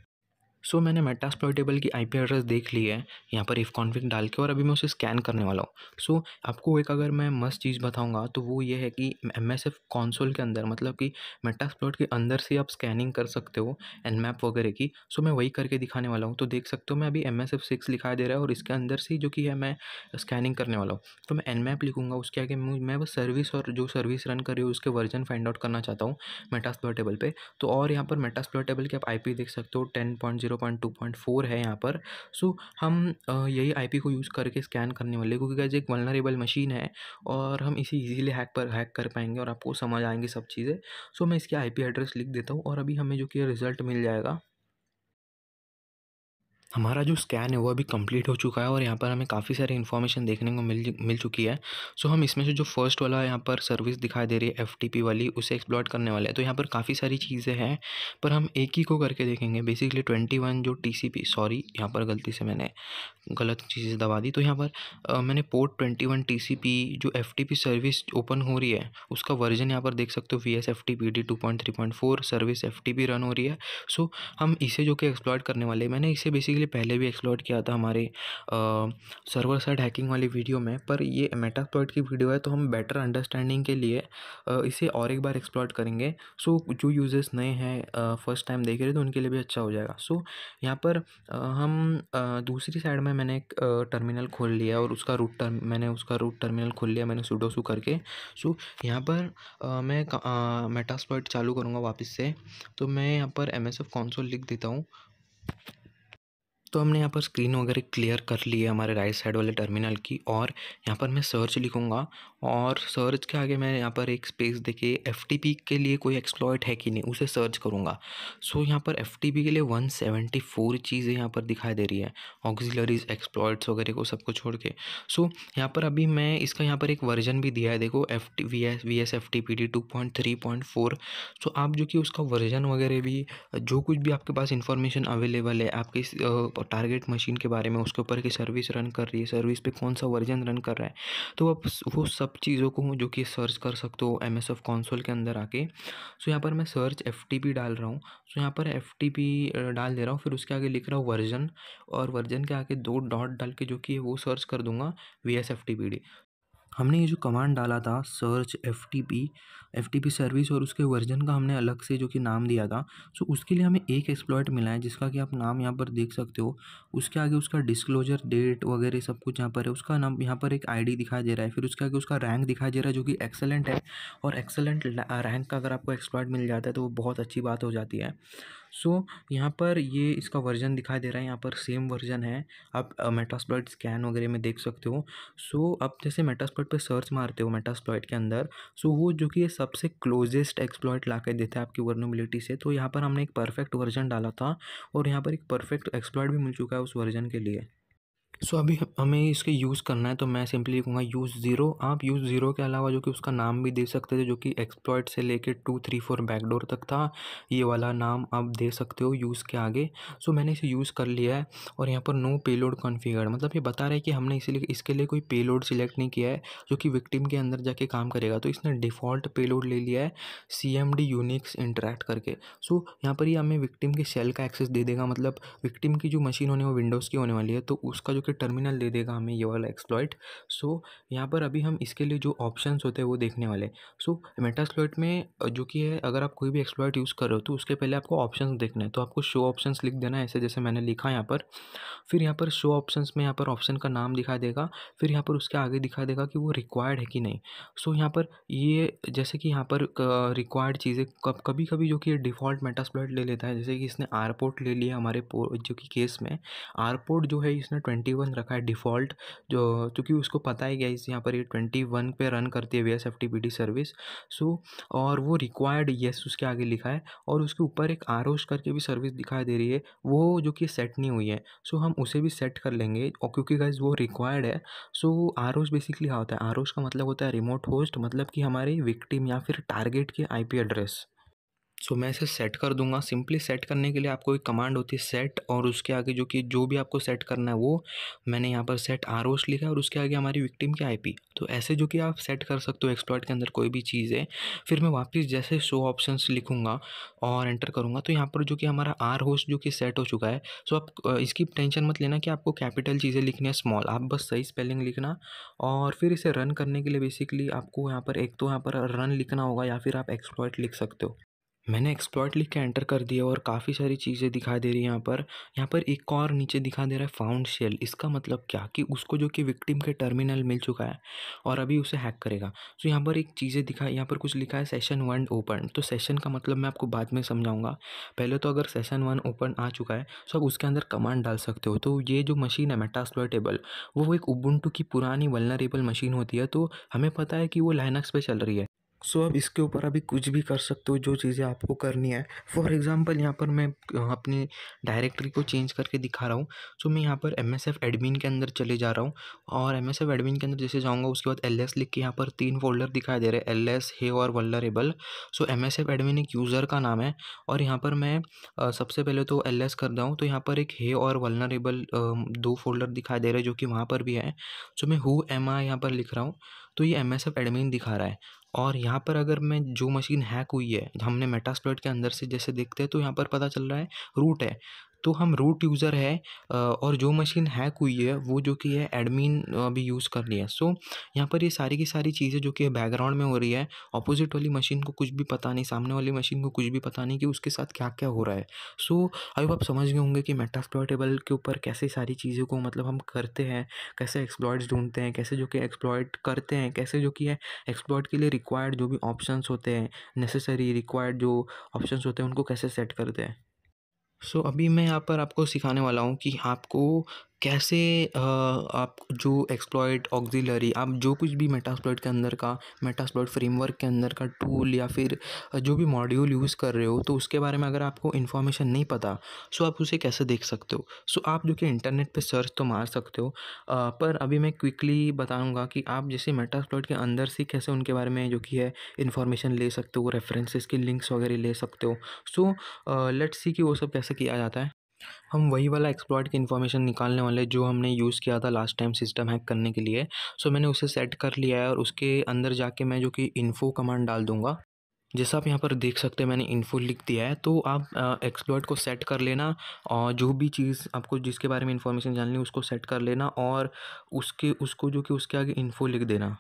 सो मैंने मेटास्प्लॉइटेबल की IP एड्रेस देख ली है यहाँ पर इफ़ कॉन्फिग डाल के, और अभी मैं उसे स्कैन करने वाला हूँ। सो आपको एक अगर मैं मस्त चीज़ बताऊँगा तो वो ये है कि MSF कंसोल के अंदर, मतलब कि मेटास्प्लॉइट के अंदर से आप स्कैनिंग कर सकते हो Nmap वगैरह की। सो मैं वही करके दिखाने वाला हूँ। तो देख सकते हो मैं अभी MSF 6 दिखाई दे रहा है, और इसके अंदर से जो कि है मैं स्कैनिंग करने वाला हूँ। तो मैं Nmap लिखूँगा, उसके आगे मैं बस सर्विस, और जो सर्विस रन कर रही हूँ उसके वर्जन फाइंड आउट करना चाहता हूँ मेटास्प्लॉइटेबल पे। तो और यहाँ पर मेटास्प्लॉइटेबल की आप IP देख सकते हो, 10.0.2.4 है यहाँ पर। सो हम यही IP को यूज़ करके स्कैन करने वाले हैं, क्योंकि गाइस एक वल्नरेबल मशीन है, और हम इसे इजीली हैक कर पाएंगे, और आपको समझ आएंगी सब चीज़ें। सो मैं इसकी IP एड्रेस लिख देता हूँ, और अभी हमें जो कि रिजल्ट मिल जाएगा। हमारा जो स्कैन है वो अभी कंप्लीट हो चुका है, और यहाँ पर हमें काफ़ी सारी इन्फॉर्मेशन देखने को मिल चुकी है। सो हम इसमें से जो फर्स्ट वाला यहाँ पर सर्विस दिखाई दे रही है FTP वाली, उसे एक्सप्लॉइट करने वाले हैं। तो यहाँ पर काफ़ी सारी चीज़ें हैं, पर हम एक ही को करके देखेंगे। बेसिकली 21 जो TCP, सॉरी यहाँ पर गलती से मैंने गलत चीज़ें दबा दी। तो यहाँ पर मैंने पोर्ट 21 TCP जो FTP सर्विस ओपन हो रही है उसका वर्जन यहाँ पर देख सकते हो, VSFTPD 2.3.4 सर्विस FTP रन हो रही है। सो हम इसे जो कि एक्सप्लॉइट करने वाले हैं, मैंने इसे बेसिकली बेसिकली पहले भी एक्सप्लोर किया था हमारे सर्वर साइड हैकिंग वाली वीडियो में, पर ये मेटास्प्लॉइट की वीडियो है तो हम बेटर अंडरस्टैंडिंग के लिए इसे और एक बार एक्सप्लोर करेंगे। सो जो यूजर्स नए हैं फर्स्ट टाइम देख रहे हैं तो उनके लिए भी अच्छा हो जाएगा। सो यहाँ पर हम दूसरी साइड में मैंने एक टर्मिनल खोल लिया और मैंने उसका रूट टर्मिनल खोल लिया मैंने सुडो करके। सो यहाँ पर मैं मेटास्प्लॉइट चालू करूँगा वापस से, तो मैं यहाँ पर MSF कंसोल लिख देता हूँ। तो हमने यहाँ पर स्क्रीन वगैरह क्लियर कर ली है हमारे राइट साइड वाले टर्मिनल की, और यहाँ पर मैं सर्च लिखूँगा और सर्च के आगे मैं यहाँ पर एक स्पेस देके FTP के लिए कोई एक्सप्लॉइट है कि नहीं उसे सर्च करूँगा। सो यहाँ पर FTP के लिए 174 चीज़ें यहाँ पर दिखाई दे रही है, ऑक्सिलरीज एक्सप्लॉइट्स वगैरह को सबको छोड़ के। सो यहाँ पर अभी मैं इसका यहाँ पर एक वर्जन भी दिया है, देखो VSFTPD 2.3.4। सो आप जो कि उसका वर्जन वगैरह भी जो कुछ भी आपके पास इंफॉर्मेशन अवेलेबल है आपके इस टारगेट मशीन के बारे में, उसके ऊपर की सर्विस रन कर रही है, सर्विस पे कौन सा वर्जन रन कर रहा है, तो आप वो सब चीज़ों को जो कि सर्च कर सकते हो MSF कंसोल के अंदर आके। सो यहाँ पर मैं सर्च FTP डाल रहा हूँ। सो यहाँ पर FTP डाल दे रहा हूँ, फिर उसके आगे लिख रहा हूँ वर्जन, और वर्जन के आगे 2 डॉट डाल के जो कि वो सर्च कर दूंगा VSFTPD। हमने ये जो कमांड डाला था सर्च FTP सर्विस और उसके वर्जन का हमने अलग से जो कि नाम दिया था। सो उसके लिए हमें एक एक्सप्लॉइट मिला है जिसका कि आप नाम यहाँ पर देख सकते हो। उसके आगे उसका डिस्क्लोजर डेट वगैरह सब कुछ यहाँ पर है, उसका नाम यहाँ पर एक ID दिखाई दे रहा है, फिर उसके आगे उसका रैंक दिखाई दे रहा है जो कि एक्सेलेंट है। और एक्सेलेंट रैंक का अगर आपको एक्सप्लॉइट मिल जाता है तो वो बहुत अच्छी बात हो जाती है। सो यहाँ पर ये इसका वर्जन दिखाई दे रहा है, यहाँ पर सेम वर्जन है, आप मेटास्प्लॉइट स्कैन वगैरह में देख सकते हो। सो अब जैसे मेटास्प्लॉइट पे सर्च मारते हो मेटास्प्लॉइट के अंदर, सो वो जो कि ये सबसे क्लोजेस्ट एक्सप्लॉइट ला के देता है आपकी वर्नेबिलिटी से। तो यहाँ पर हमने एक परफेक्ट वर्जन डाला था और यहाँ पर एक परफेक्ट एक्सप्लॉइट भी मिल चुका है उस वर्जन के लिए। सो अभी हमें इसके यूज़ करना है, तो मैं सिंपली लिखूँगा यूज़ 0। आप यूज़ 0 के अलावा जो कि उसका नाम भी दे सकते थे, जो कि एक्सप्लॉइट से लेके 2, 3, 4 बैकडोर तक था, ये वाला नाम आप दे सकते हो यूज़ के आगे। सो मैंने इसे यूज़ कर लिया है और यहाँ पर नो पेलोड कॉन्फ़िगर्ड, मतलब ये बता रहा है कि हमने इसीलिए इसके लिए कोई पेलोड सिलेक्ट नहीं किया है जो कि विक्टिम के अंदर जाके काम करेगा। तो इसने डिफ़ॉल्ट पेलोड ले लिया है CMD यूनिक्स इंटरैक्ट करके। सो यहाँ पर ये हमें विक्टिम के शेल का एक्सेस दे देगा, मतलब विक्टिम की जो मशीन होने वो विंडोज़ की होने वाली है, तो उसका जो कि टर्मिनल दे देगा हमें ये वाला एक्सप्लॉइट। सो यहाँ पर अभी हम इसके लिए जो ऑप्शंस होते हैं वो देखने वाले। सो मेटास्प्लॉइट में जो कि है, अगर आप कोई भी एक्सप्लॉइट यूज़ कर रहे हो तो उसके पहले आपको ऑप्शंस देखना है, तो आपको शो ऑप्शंस लिख देना है ऐसे जैसे मैंने लिखा यहाँ पर। फिर यहाँ पर शो ऑप्शंस में यहाँ पर ऑप्शन का नाम दिखाई देगा, फिर यहाँ पर उसके आगे दिखा देगा कि वो रिक्वायर्ड है कि नहीं। सो यहाँ पर ये जैसे कि यहाँ पर रिक्वायर्ड चीज़ें कभी कभी जो कि डिफ़ॉल्ट मेटास्प्लॉइट ले लेता है, जैसे कि इसने आरपोर्ट ले लिया हमारे जो कि केस में आरपोर्ट जो है इसने 21 रखा है डिफ़ॉल्ट, जो क्योंकि उसको पता है गाइस यहाँ पर ये 21 पे रन करती है VSFTPD सर्विस। सो और वो रिक्वायर्ड येस उसके आगे लिखा है, और उसके ऊपर एक आरोश करके भी सर्विस दिखाई दे रही है, वो जो कि सेट नहीं हुई है। सो हम उसे भी सेट कर लेंगे, और क्योंकि गाइस वो रिक्वायर्ड है। सो आरोश बेसिकली क्या होता है, आरोश का मतलब होता है रिमोट होस्ट, मतलब कि हमारे विक्टिम या फिर टारगेट के IP एड्रेस। सो मैं इसे सेट कर दूंगा। सिंपली सेट करने के लिए आपको एक कमांड होती है सेट, और उसके आगे जो कि जो भी आपको सेट करना है वो मैंने यहाँ पर सेट आरोश लिखा है, और उसके आगे हमारी विक्टिम की IP। तो ऐसे जो कि आप सेट कर सकते हो एक्सप्लॉइट के अंदर कोई भी चीज़ है। फिर मैं वापस जैसे शो ऑप्शंस लिखूंगा और एंटर करूँगा, तो यहाँ पर जो कि हमारा आर होस्ट जो कि सेट हो चुका है। सो आप इसकी टेंशन मत लेना कि आपको कैपिटल चीज़ें लिखनी है स्मॉल, आप बस सही स्पेलिंग लिखना। और फिर इसे रन करने के लिए बेसिकली आपको यहाँ पर एक तो यहाँ पर रन लिखना होगा, या फिर आप एक्सप्लॉइट लिख सकते हो। मैंने एक्सप्लॉइट लिख के एंटर कर दिया और काफ़ी सारी चीज़ें दिखाई दे रही हैं यहाँ पर एक और नीचे दिखा दे रहा है फाउंड शेल। इसका मतलब क्या कि उसको जो कि विक्टिम के टर्मिनल मिल चुका है और अभी उसे हैक करेगा। तो यहाँ पर एक चीज़ें दिखा, यहाँ पर कुछ लिखा है सेशन 1 ओपन। तो सेशन का मतलब मैं आपको बाद में समझाऊंगा। पहले तो अगर सेशन 1 ओपन आ चुका है तो आप उसके अंदर कमांड डाल सकते हो। तो ये जो मशीन है मेटास्प्लॉइटेबल, वो एक उबुंटू की पुरानी वल्नरेबल मशीन होती है, तो हमें पता है कि वो लाइनक्स पे चल रही है। सो अब इसके ऊपर अभी कुछ भी कर सकते हो जो चीज़ें आपको करनी है। फॉर एग्जांपल यहाँ पर मैं अपनी डायरेक्टरी को चेंज करके दिखा रहा हूँ। सो मैं यहाँ पर MSF एडमिन के अंदर चले जा रहा हूँ, और MSF एडमिन के अंदर जैसे जाऊँगा उसके बाद LS लिख के यहाँ पर 3 फोल्डर दिखाई दे रहे हैं, LS हे और वल्नरेबल। सो MSF एडमिन एक यूज़र का नाम है, और यहाँ पर मैं सबसे पहले तो LS कर रहा हूँ, तो यहाँ पर एक हे और वल्नरेबल 2 फोल्डर दिखाई दे रहे हैं जो कि वहाँ पर भी है। सो मैं हु एम आई यहाँ पर लिख रहा हूँ, तो ये MSF एडमिन दिखा रहा है। और यहाँ पर अगर मैं जो मशीन हैक हुई है हमने मेटास्प्लॉइट के अंदर से जैसे देखते हैं, तो यहाँ पर पता चल रहा है रूट है। तो हम रूट यूज़र है और जो मशीन हैक हुई है वो जो कि है एडमिन अभी यूज़ कर रही है। सो यहाँ पर ये सारी की सारी चीज़ें जो कि बैकग्राउंड में हो रही है, अपोजिट वाली मशीन को कुछ भी पता नहीं, सामने वाली मशीन को कुछ भी पता नहीं कि उसके साथ क्या-क्या हो रहा है। सो आई होप आप समझ गए होंगे कि मेटास्प्लॉइटेबल के ऊपर कैसे सारी चीज़ों को मतलब हम करते हैं, कैसे एक्सप्लॉइट्स ढूँढते हैं, कैसे जो कि एक्सप्लॉइट करते हैं, कैसे जो कि है एक्सप्लॉइट के लिए रिक्वायर्ड जो भी ऑप्शंस होते हैं, नेसेसरी रिक्वायर्ड जो ऑप्शंस होते हैं उनको कैसे सेट करते हैं। सो अभी मैं यहाँ पर आपको सिखाने वाला हूँ कि आपको कैसे आप जो एक्सप्लॉइट ऑक्सिलरी आप जो कुछ भी मेटास्प्लॉइट के अंदर का मेटास्प्लॉइट फ्रेमवर्क के अंदर का टूल या फिर जो भी मॉड्यूल यूज़ कर रहे हो तो उसके बारे में अगर आपको इन्फॉर्मेशन नहीं पता, सो आप उसे कैसे देख सकते हो। सो आप जो कि इंटरनेट पे सर्च तो मार सकते हो, पर अभी मैं क्विकली बताऊंगा कि आप जैसे मेटास्प्लॉइट के अंदर से कैसे उनके बारे में जो कि है इन्फॉर्मेशन ले सकते हो, रेफरेंसेस के लिंक्स वगैरह ले सकते हो। सो लेट्स सी कि वो सब कैसे किया जाता है। हम वही वाला एक्सप्लॉइट की इन्फॉर्मेशन निकालने वाले जो हमने यूज़ किया था लास्ट टाइम सिस्टम हैक करने के लिए। सो मैंने उसे सेट कर लिया है और उसके अंदर जाके मैं जो कि इन्फो कमांड डाल दूँगा। जैसा आप यहाँ पर देख सकते हैं मैंने इन्फो लिख दिया है, तो आप एक्सप्लॉइट को सेट कर लेना और जो भी चीज़ आपको जिसके बारे में इन्फॉर्मेशन जाननी है उसको सेट कर लेना और उसके उसको जो कि उसके आगे इन्फो लिख देना।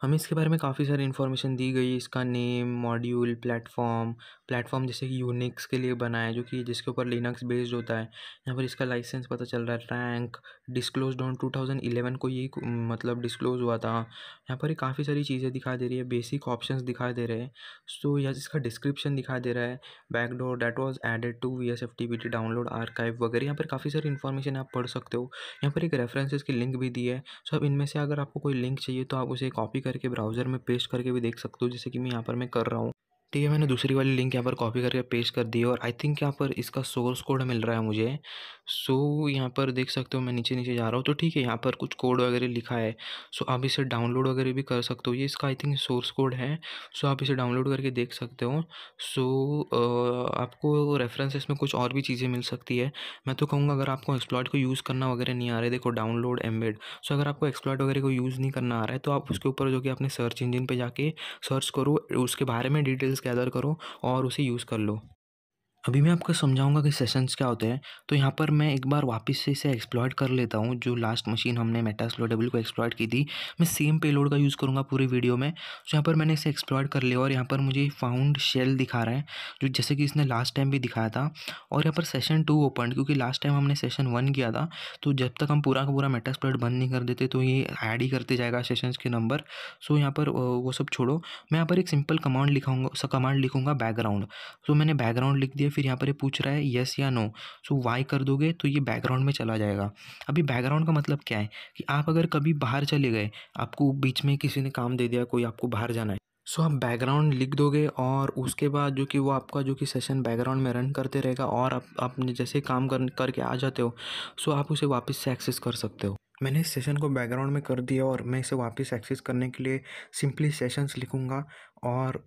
हमें इसके बारे में काफ़ी सारी इन्फॉर्मेशन दी गई है, इसका नेम, मॉड्यूल, प्लेटफ़ॉर्म जैसे कि यूनिक्स के लिए बना है जो कि जिसके ऊपर लिनक्स बेस्ड होता है। यहाँ पर इसका लाइसेंस पता चल रहा है, रैंक डिस्क्लोज्ड ऑन 2011 को ये मतलब डिस्क्लोज़ हुआ था। यहाँ पर ये काफ़ी सारी चीज़ें दिखाई दे रही है, बेसिक ऑप्शंस दिखाई दे रहे हैं। सो यहाँ इसका डिस्क्रिप्शन दिखाई दे रहा है, backdoor that was added to VSFTPT download archive वगैरह यहाँ पर काफ़ी सारी इन्फॉर्मेशन आप पढ़ सकते हो। यहाँ पर एक रेफरेंसेस की लिंक भी दी है। सो अब इनमें से अगर आपको कोई लिंक चाहिए तो आप उसे कॉपी करके ब्राउज़र में पेस्ट करके भी देख सकते हो, जैसे कि मैं यहाँ पर मैं कर रहा हूँ। ठीक है, मैंने दूसरी वाली लिंक यहाँ पर कॉपी करके पेस्ट कर दी है और आई थिंक यहाँ पर इसका सोर्स कोड मिल रहा है मुझे। सो यहाँ पर देख सकते हो मैं नीचे-नीचे जा रहा हूँ तो ठीक है, यहाँ पर कुछ कोड वगैरह लिखा है। सो आप इसे डाउनलोड वगैरह भी कर सकते हो। ये इसका आई थिंक सोर्स कोड है। सो आप इसे डाउनलोड करके देख सकते हो। सो आपको रेफरेंसेस में कुछ और भी चीज़ें मिल सकती है। मैं तो कहूँगा अगर आपको एक्सप्लॉइट को यूज़ करना वगैरह नहीं आ रहा है, देखो डाउनलोड एम्बेड। सो अगर आपको एक्सप्लॉइट वगैरह को यूज़ नहीं करना आ रहा है तो आप उसके ऊपर जो कि अपने सर्च इंजन पे जाके सर्च करो, उसके बारे में डिटेल्स गैदर करो और उसे यूज़ कर लो। अभी मैं आपको समझाऊँगा कि सेशंस क्या होते हैं। तो यहाँ पर मैं एक बार वापस से इसे एक्सप्लॉइट कर लेता हूँ, जो लास्ट मशीन हमने मेटास्प्लॉइटेबल को एक्सप्लॉइट की थी। मैं सेम पेलोड का यूज़ करूँगा पूरी वीडियो में। तो यहाँ पर मैंने इसे एक्सप्लॉइट कर लिया और यहाँ पर मुझे फाउंड शेल दिखा रहा है, जो जैसे कि इसने लास्ट टाइम भी दिखाया था। और यहाँ पर सेशन 2 ओपन, क्योंकि लास्ट टाइम हमने सेशन 1 किया था, तो जब तक हम पूरा का पूरा मेटास्प्लॉइट बंद नहीं कर देते तो ये ऐड ही करते जाएगा सेशंस के नंबर। सो यहाँ पर वो सब छोड़ो। मैं यहाँ पर एक सिंपल कमांड लिखूँगा बैकग्राउंड। तो मैंने बैकग्राउंड लिख दिया, फिर यहाँ पर ये पूछ रहा है येस या नो। सो वाई कर दोगे तो ये बैकग्राउंड में चला जाएगा। अभी बैकग्राउंड का मतलब क्या है कि आप अगर कभी बाहर चले गए, आपको बीच में किसी ने काम दे दिया, कोई आपको बाहर जाना है, सो आप बैकग्राउंड लिख दोगे और उसके बाद जो कि वो आपका जो कि सेशन बैकग्राउंड में रन करते रहेगा और आप जैसे काम करके आ जाते हो, सो आप उसे वापस से एक्सेस कर सकते हो। मैंने इस सेशन को बैकग्राउंड में कर दिया और मैं इसे वापस एक्सेस करने के लिए सिंपली सेशंस लिखूँगा और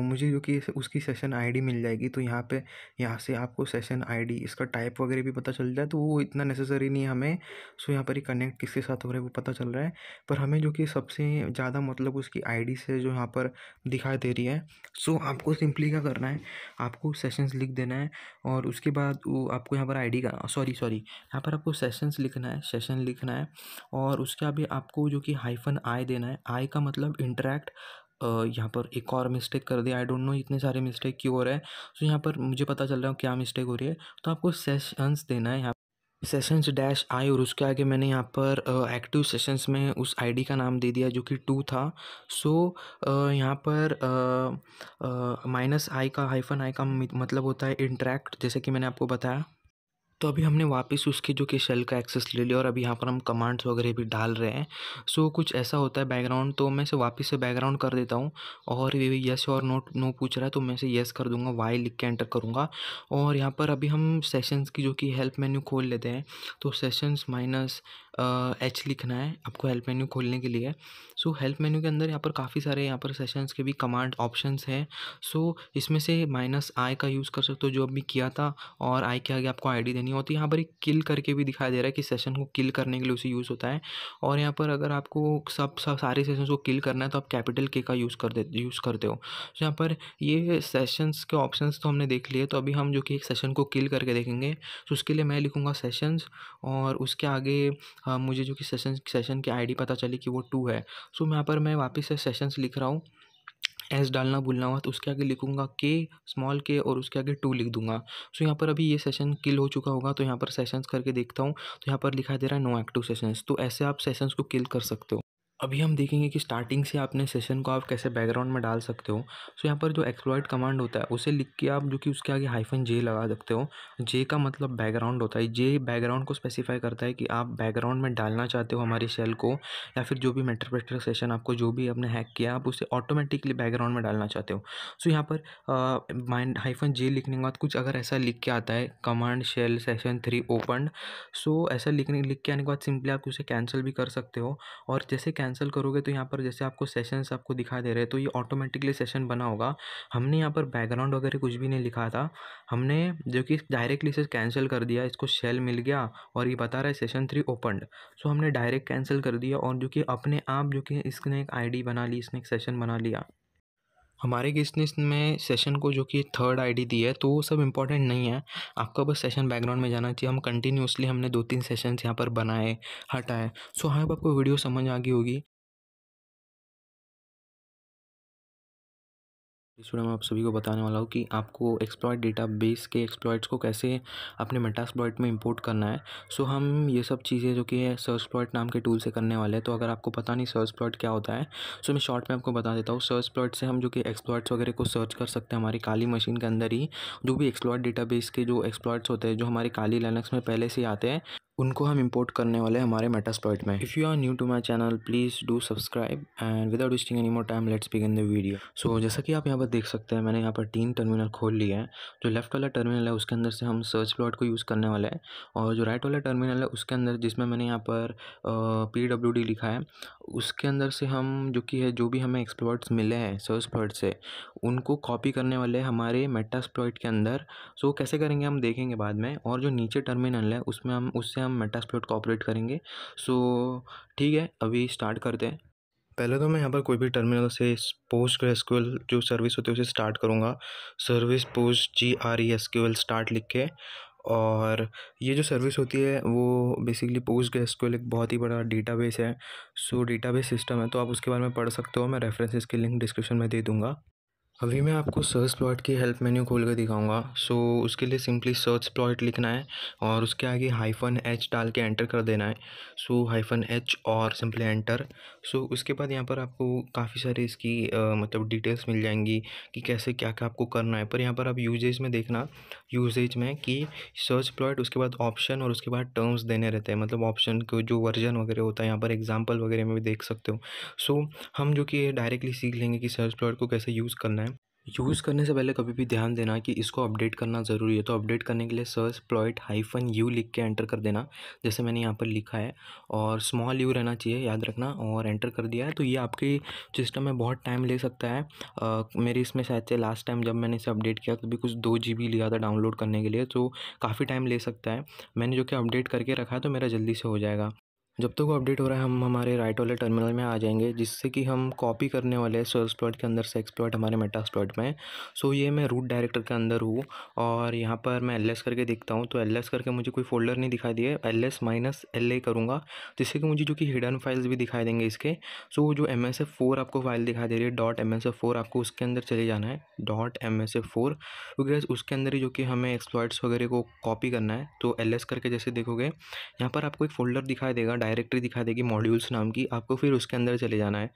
मुझे जो कि उसकी सेशन आईडी मिल जाएगी। तो यहाँ से आपको सेशन आईडी, इसका टाइप वगैरह भी पता चल जाए, तो वो इतना नेसेसरी नहीं है हमें। सो यहाँ पर ही कनेक्ट किसके साथ हो रहा है वो पता चल रहा है, पर हमें जो कि सबसे ज़्यादा मतलब उसकी आईडी से जो यहाँ पर दिखाई दे रही है। सो आपको सिंपली क्या करना है, आपको सेशंस लिख देना है और उसके बाद वो आपको यहाँ पर आईडी का सॉरी यहाँ पर आपको सेशंस लिखना है, सेशन लिखना है और उसके आगे आपको जो कि हाइफन आई देना है। आई का मतलब इंटरैक्ट। यहाँ पर एक और मिस्टेक कर दिया, आई डोंट नो इतने सारे मिस्टेक क्यों हो रहे हैं। सो यहाँ पर मुझे पता चल रहा है क्या मिस्टेक हो रही है। तो आपको सेशंस देना है, यहाँ सेशंस डैश आई और उसके आगे मैंने यहाँ पर एक्टिव सेशंस में उस आईडी का नाम दे दिया जो कि 2 था। सो यहाँ पर माइनस आई का हाइफन आई का मतलब होता है इंटरैक्ट, जैसे कि मैंने आपको बताया। तो अभी हमने वापस उसकी जो कि शेल का एक्सेस ले लिया और अभी यहाँ पर हम कमांड्स वगैरह भी डाल रहे हैं। सो कुछ ऐसा होता है बैकग्राउंड, तो मैं इसे वापस से बैकग्राउंड कर देता हूँ और ये येस और नो पूछ रहा है तो मैं इसे येस कर दूंगा, वाई लिख के एंटर करूँगा। और यहाँ पर अभी हम सेशंस की जो कि हेल्प मेन्यू खोल लेते हैं। तो सेशंस माइनस एच लिखना है आपको हेल्प मेन्यू खोलने के लिए। सो हेल्प मेन्यू के अंदर यहाँ पर काफ़ी सारे यहाँ पर सेशंस के भी कमांड ऑप्शंस हैं। सो इसमें से माइनस आई का यूज़ कर सकते हो जो अभी किया था, और आई के आगे आपको आईडी देनी है हो तो यहाँ पर एक किल करके भी दिखाई दे रहा है कि सेशन को किल करने के लिए उसे यूज़ होता है। और यहाँ पर अगर आपको सब सब सारे सेशंस को किल करना है तो आप कैपिटल के का यूज़ करते हो। तो यहाँ पर ये सेशंस के ऑप्शंस तो हमने देख लिए, तो अभी हम जो कि एक सेशन को किल करके देखेंगे। तो उसके लिए मैं लिखूँगा सेशंस और उसके आगे मुझे जो कि सेशन की आईडी पता चली कि वो 2 है। सो यहाँ पर मैं वापस से सेशंस लिख रहा हूँ। एस डालना भूलना हुआ तो उसके आगे लिखूँगा के, स्मॉल के, और उसके आगे 2 लिख दूँगा। सो यहाँ पर अभी ये सेशन किल हो चुका होगा, तो यहाँ पर सेशंस करके देखता हूँ, तो यहाँ पर लिखा दे रहा है नो एक्टिव सेशंस। तो ऐसे आप सेशंस को किल कर सकते हो। अभी हम देखेंगे कि स्टार्टिंग से आपने सेशन को आप कैसे बैकग्राउंड में डाल सकते हो। सो यहाँ पर जो एक्सप्लॉइट कमांड होता है उसे लिख के आप जो कि उसके आगे -j लगा सकते हो। जे का मतलब बैकग्राउंड होता है। जे बैकग्राउंड को स्पेसिफाई करता है कि आप बैकग्राउंड में डालना चाहते हो हमारी शेल को, या फिर जो भी मेटास्प्लॉइट सेशन आपको जो भी आपने हैक किया आप उसे ऑटोमेटिकली बैकग्राउंड में डालना चाहते हो। सो यहाँ पर -j लिखने के बाद कुछ अगर ऐसा लिख के आता है कमांड शेल सेशन 3 ओपन, सो ऐसा लिख के आने के बाद सिंपली आप उसे कैंसिल भी कर सकते हो। और जैसे कैंसिल करोगे तो यहाँ पर जैसे आपको सेशंस आपको दिखा दे रहे हैं, तो ये ऑटोमेटिकली सेशन बना होगा। हमने यहाँ पर बैकग्राउंड वगैरह कुछ भी नहीं लिखा था, हमने जो कि डायरेक्टली इसे कैंसिल कर दिया। इसको शेल मिल गया और ये बता रहा है सेशन 3 ओपनड, सो हमने डायरेक्ट कैंसिल कर दिया और जो कि अपने आप जो कि इसने एक आईडी बना ली, इसने एक सेशन बना लिया। हमारे केस ने इसमें सेशन को जो कि थर्ड आईडी दी है, तो वो सब इम्पोर्टेंट नहीं है। आपका बस सेशन बैकग्राउंड में जाना चाहिए। हम कंटिन्यूअसली हमने 2-3 सेशंस यहाँ पर बनाए, हटाए। सो आई होप आपको वीडियो समझ आ गई होगी। इस वीडियो में आप सभी को बताने वाला हूँ कि आपको एक्सप्लॉइट डेटाबेस के एक्सप्लॉइट्स को कैसे अपने मेटास्प्लॉइट में इंपोर्ट करना है। सो हम ये सब चीज़ें जो कि है सर्चप्लॉइट नाम के टूल से करने वाले हैं। तो अगर आपको पता नहीं सर्चप्लॉइट क्या होता है, सो मैं शॉर्ट में आपको बता देता हूँ। सर्चप्लॉइट से हम जो कि एक्सप्लॉइट्स वगैरह को सर्च कर सकते हैं हमारी काली मशीन के अंदर ही। जो भी एक्सप्लॉइट डेटाबेस के जो एक्सप्लॉइट्स होते हैं जो हमारी काली लिनक्स में पहले से ही आते हैं, उनको हम इंपोर्ट करने वाले हैं हमारे मेटास्प्लॉइट में। If you are new to my channel please do subscribe and without wasting any more time let's begin the video. So जैसा कि आप यहाँ पर देख सकते हैं, मैंने यहाँ पर 3 टर्मिनल खोल लिया है। जो लेफ्ट वाला टर्मिनल है उसके अंदर से हम सर्च प्लॉट को यूज़ करने वाले हैं, और जो राइट वाला टर्मिनल है उसके अंदर जिसमें मैंने यहाँ पर PWD लिखा है, उसके अंदर से हम जो कि है जो भी हमें एक्सप्लॉइट्स मिले हैं सर्च प्लॉट से, उनको कॉपी करने वाले हैं हमारे मेटास्प्लॉइट के अंदर। सो कैसे करेंगे हम देखेंगे बाद में। और जो नीचे टर्मिनल है उसमें हम मेटास्प्लॉइट को ऑपरेट करेंगे। सो ठीक है, अभी स्टार्ट करते हैं। पहले तो मैं यहाँ पर कोई भी टर्मिनल से PostgreSQL जो सर्विस होती है उसे स्टार्ट करूँगा। सर्विस PostgreSQL स्टार्ट लिख के, और ये जो सर्विस होती है वो बेसिकली PostgreSQL एक बहुत ही बड़ा डेटाबेस है। सो डेटाबेस सिस्टम है, तो आप उसके बारे में पढ़ सकते हो। मैं रेफरेंसेस की लिंक डिस्क्रिप्शन में दे दूँगा। अभी मैं आपको सर्च प्लॉट की हेल्प मेन्यू खोल कर दिखाऊंगा। सो उसके लिए सिंपली सर्च प्लॉट लिखना है और उसके आगे -h डाल के एंटर कर देना है। सो -h और सिंपली एंटर। सो उसके बाद यहाँ पर आपको काफ़ी सारी इसकी मतलब डिटेल्स मिल जाएंगी कि कैसे क्या क्या आपको करना है। पर यहाँ पर आप यूजेज में देखना, यूजेज में कि सर्च प्लॉट उसके बाद ऑप्शन और उसके बाद टर्म्स देने रहते हैं। मतलब ऑप्शन को जो वर्जन वगैरह होता है यहाँ पर एग्जाम्पल वगैरह में भी देख सकते हो। सो हम जो कि डायरेक्टली सीख लेंगे कि सर्च प्लॉट को कैसे यूज़ करना है। यूज़ करने से पहले कभी भी ध्यान देना कि इसको अपडेट करना ज़रूरी है। तो अपडेट करने के लिए सर्च प्लॉट -u लिख के एंटर कर देना, जैसे मैंने यहाँ पर लिखा है, और स्मॉल u रहना चाहिए, याद रखना। और एंटर कर दिया है तो ये आपके सिस्टम में बहुत टाइम ले सकता है। मेरे इसमें शायद से लास्ट टाइम जब मैंने इसे अपडेट किया तो भी कुछ 2 GB लिया था डाउनलोड करने के लिए, तो काफ़ी टाइम ले सकता है। मैंने जो कि अपडेट करके रखा है तो मेरा जल्दी से हो जाएगा। जब तक वो अपडेट हो रहा है हम हमारे राइट वाले टर्मिनल में आ जाएंगे, जिससे कि हम कॉपी करने वाले हैं सर्च प्लॉट के अंदर से एक्सप्लॉइट हमारे मेटास्प्लॉइट में। सो ये मैं रूट डायरेक्टर के अंदर हूँ, और यहाँ पर मैं ls करके देखता हूँ तो ls करके मुझे कोई फोल्डर नहीं दिखाई दिए। ls-la करूँगा जिससे कि मुझे जो कि हिडन फाइल्स भी दिखाई देंगे इसके। सो जो MSF4 आपको फाइल दिखाई दे रही है .msf4, आपको उसके अंदर चले जाना है .msf4, क्योंकि उसके अंदर ही जो कि हमें एक्सप्लॉइट्स वगैरह को कॉपी करना है। तो ls करके जैसे देखोगे यहाँ पर आपको एक फ़ोल्डर दिखाई देगा, डायरेक्टरी दिखाई देगी मॉड्यूल्स नाम की, आपको फिर उसके अंदर चले जाना है।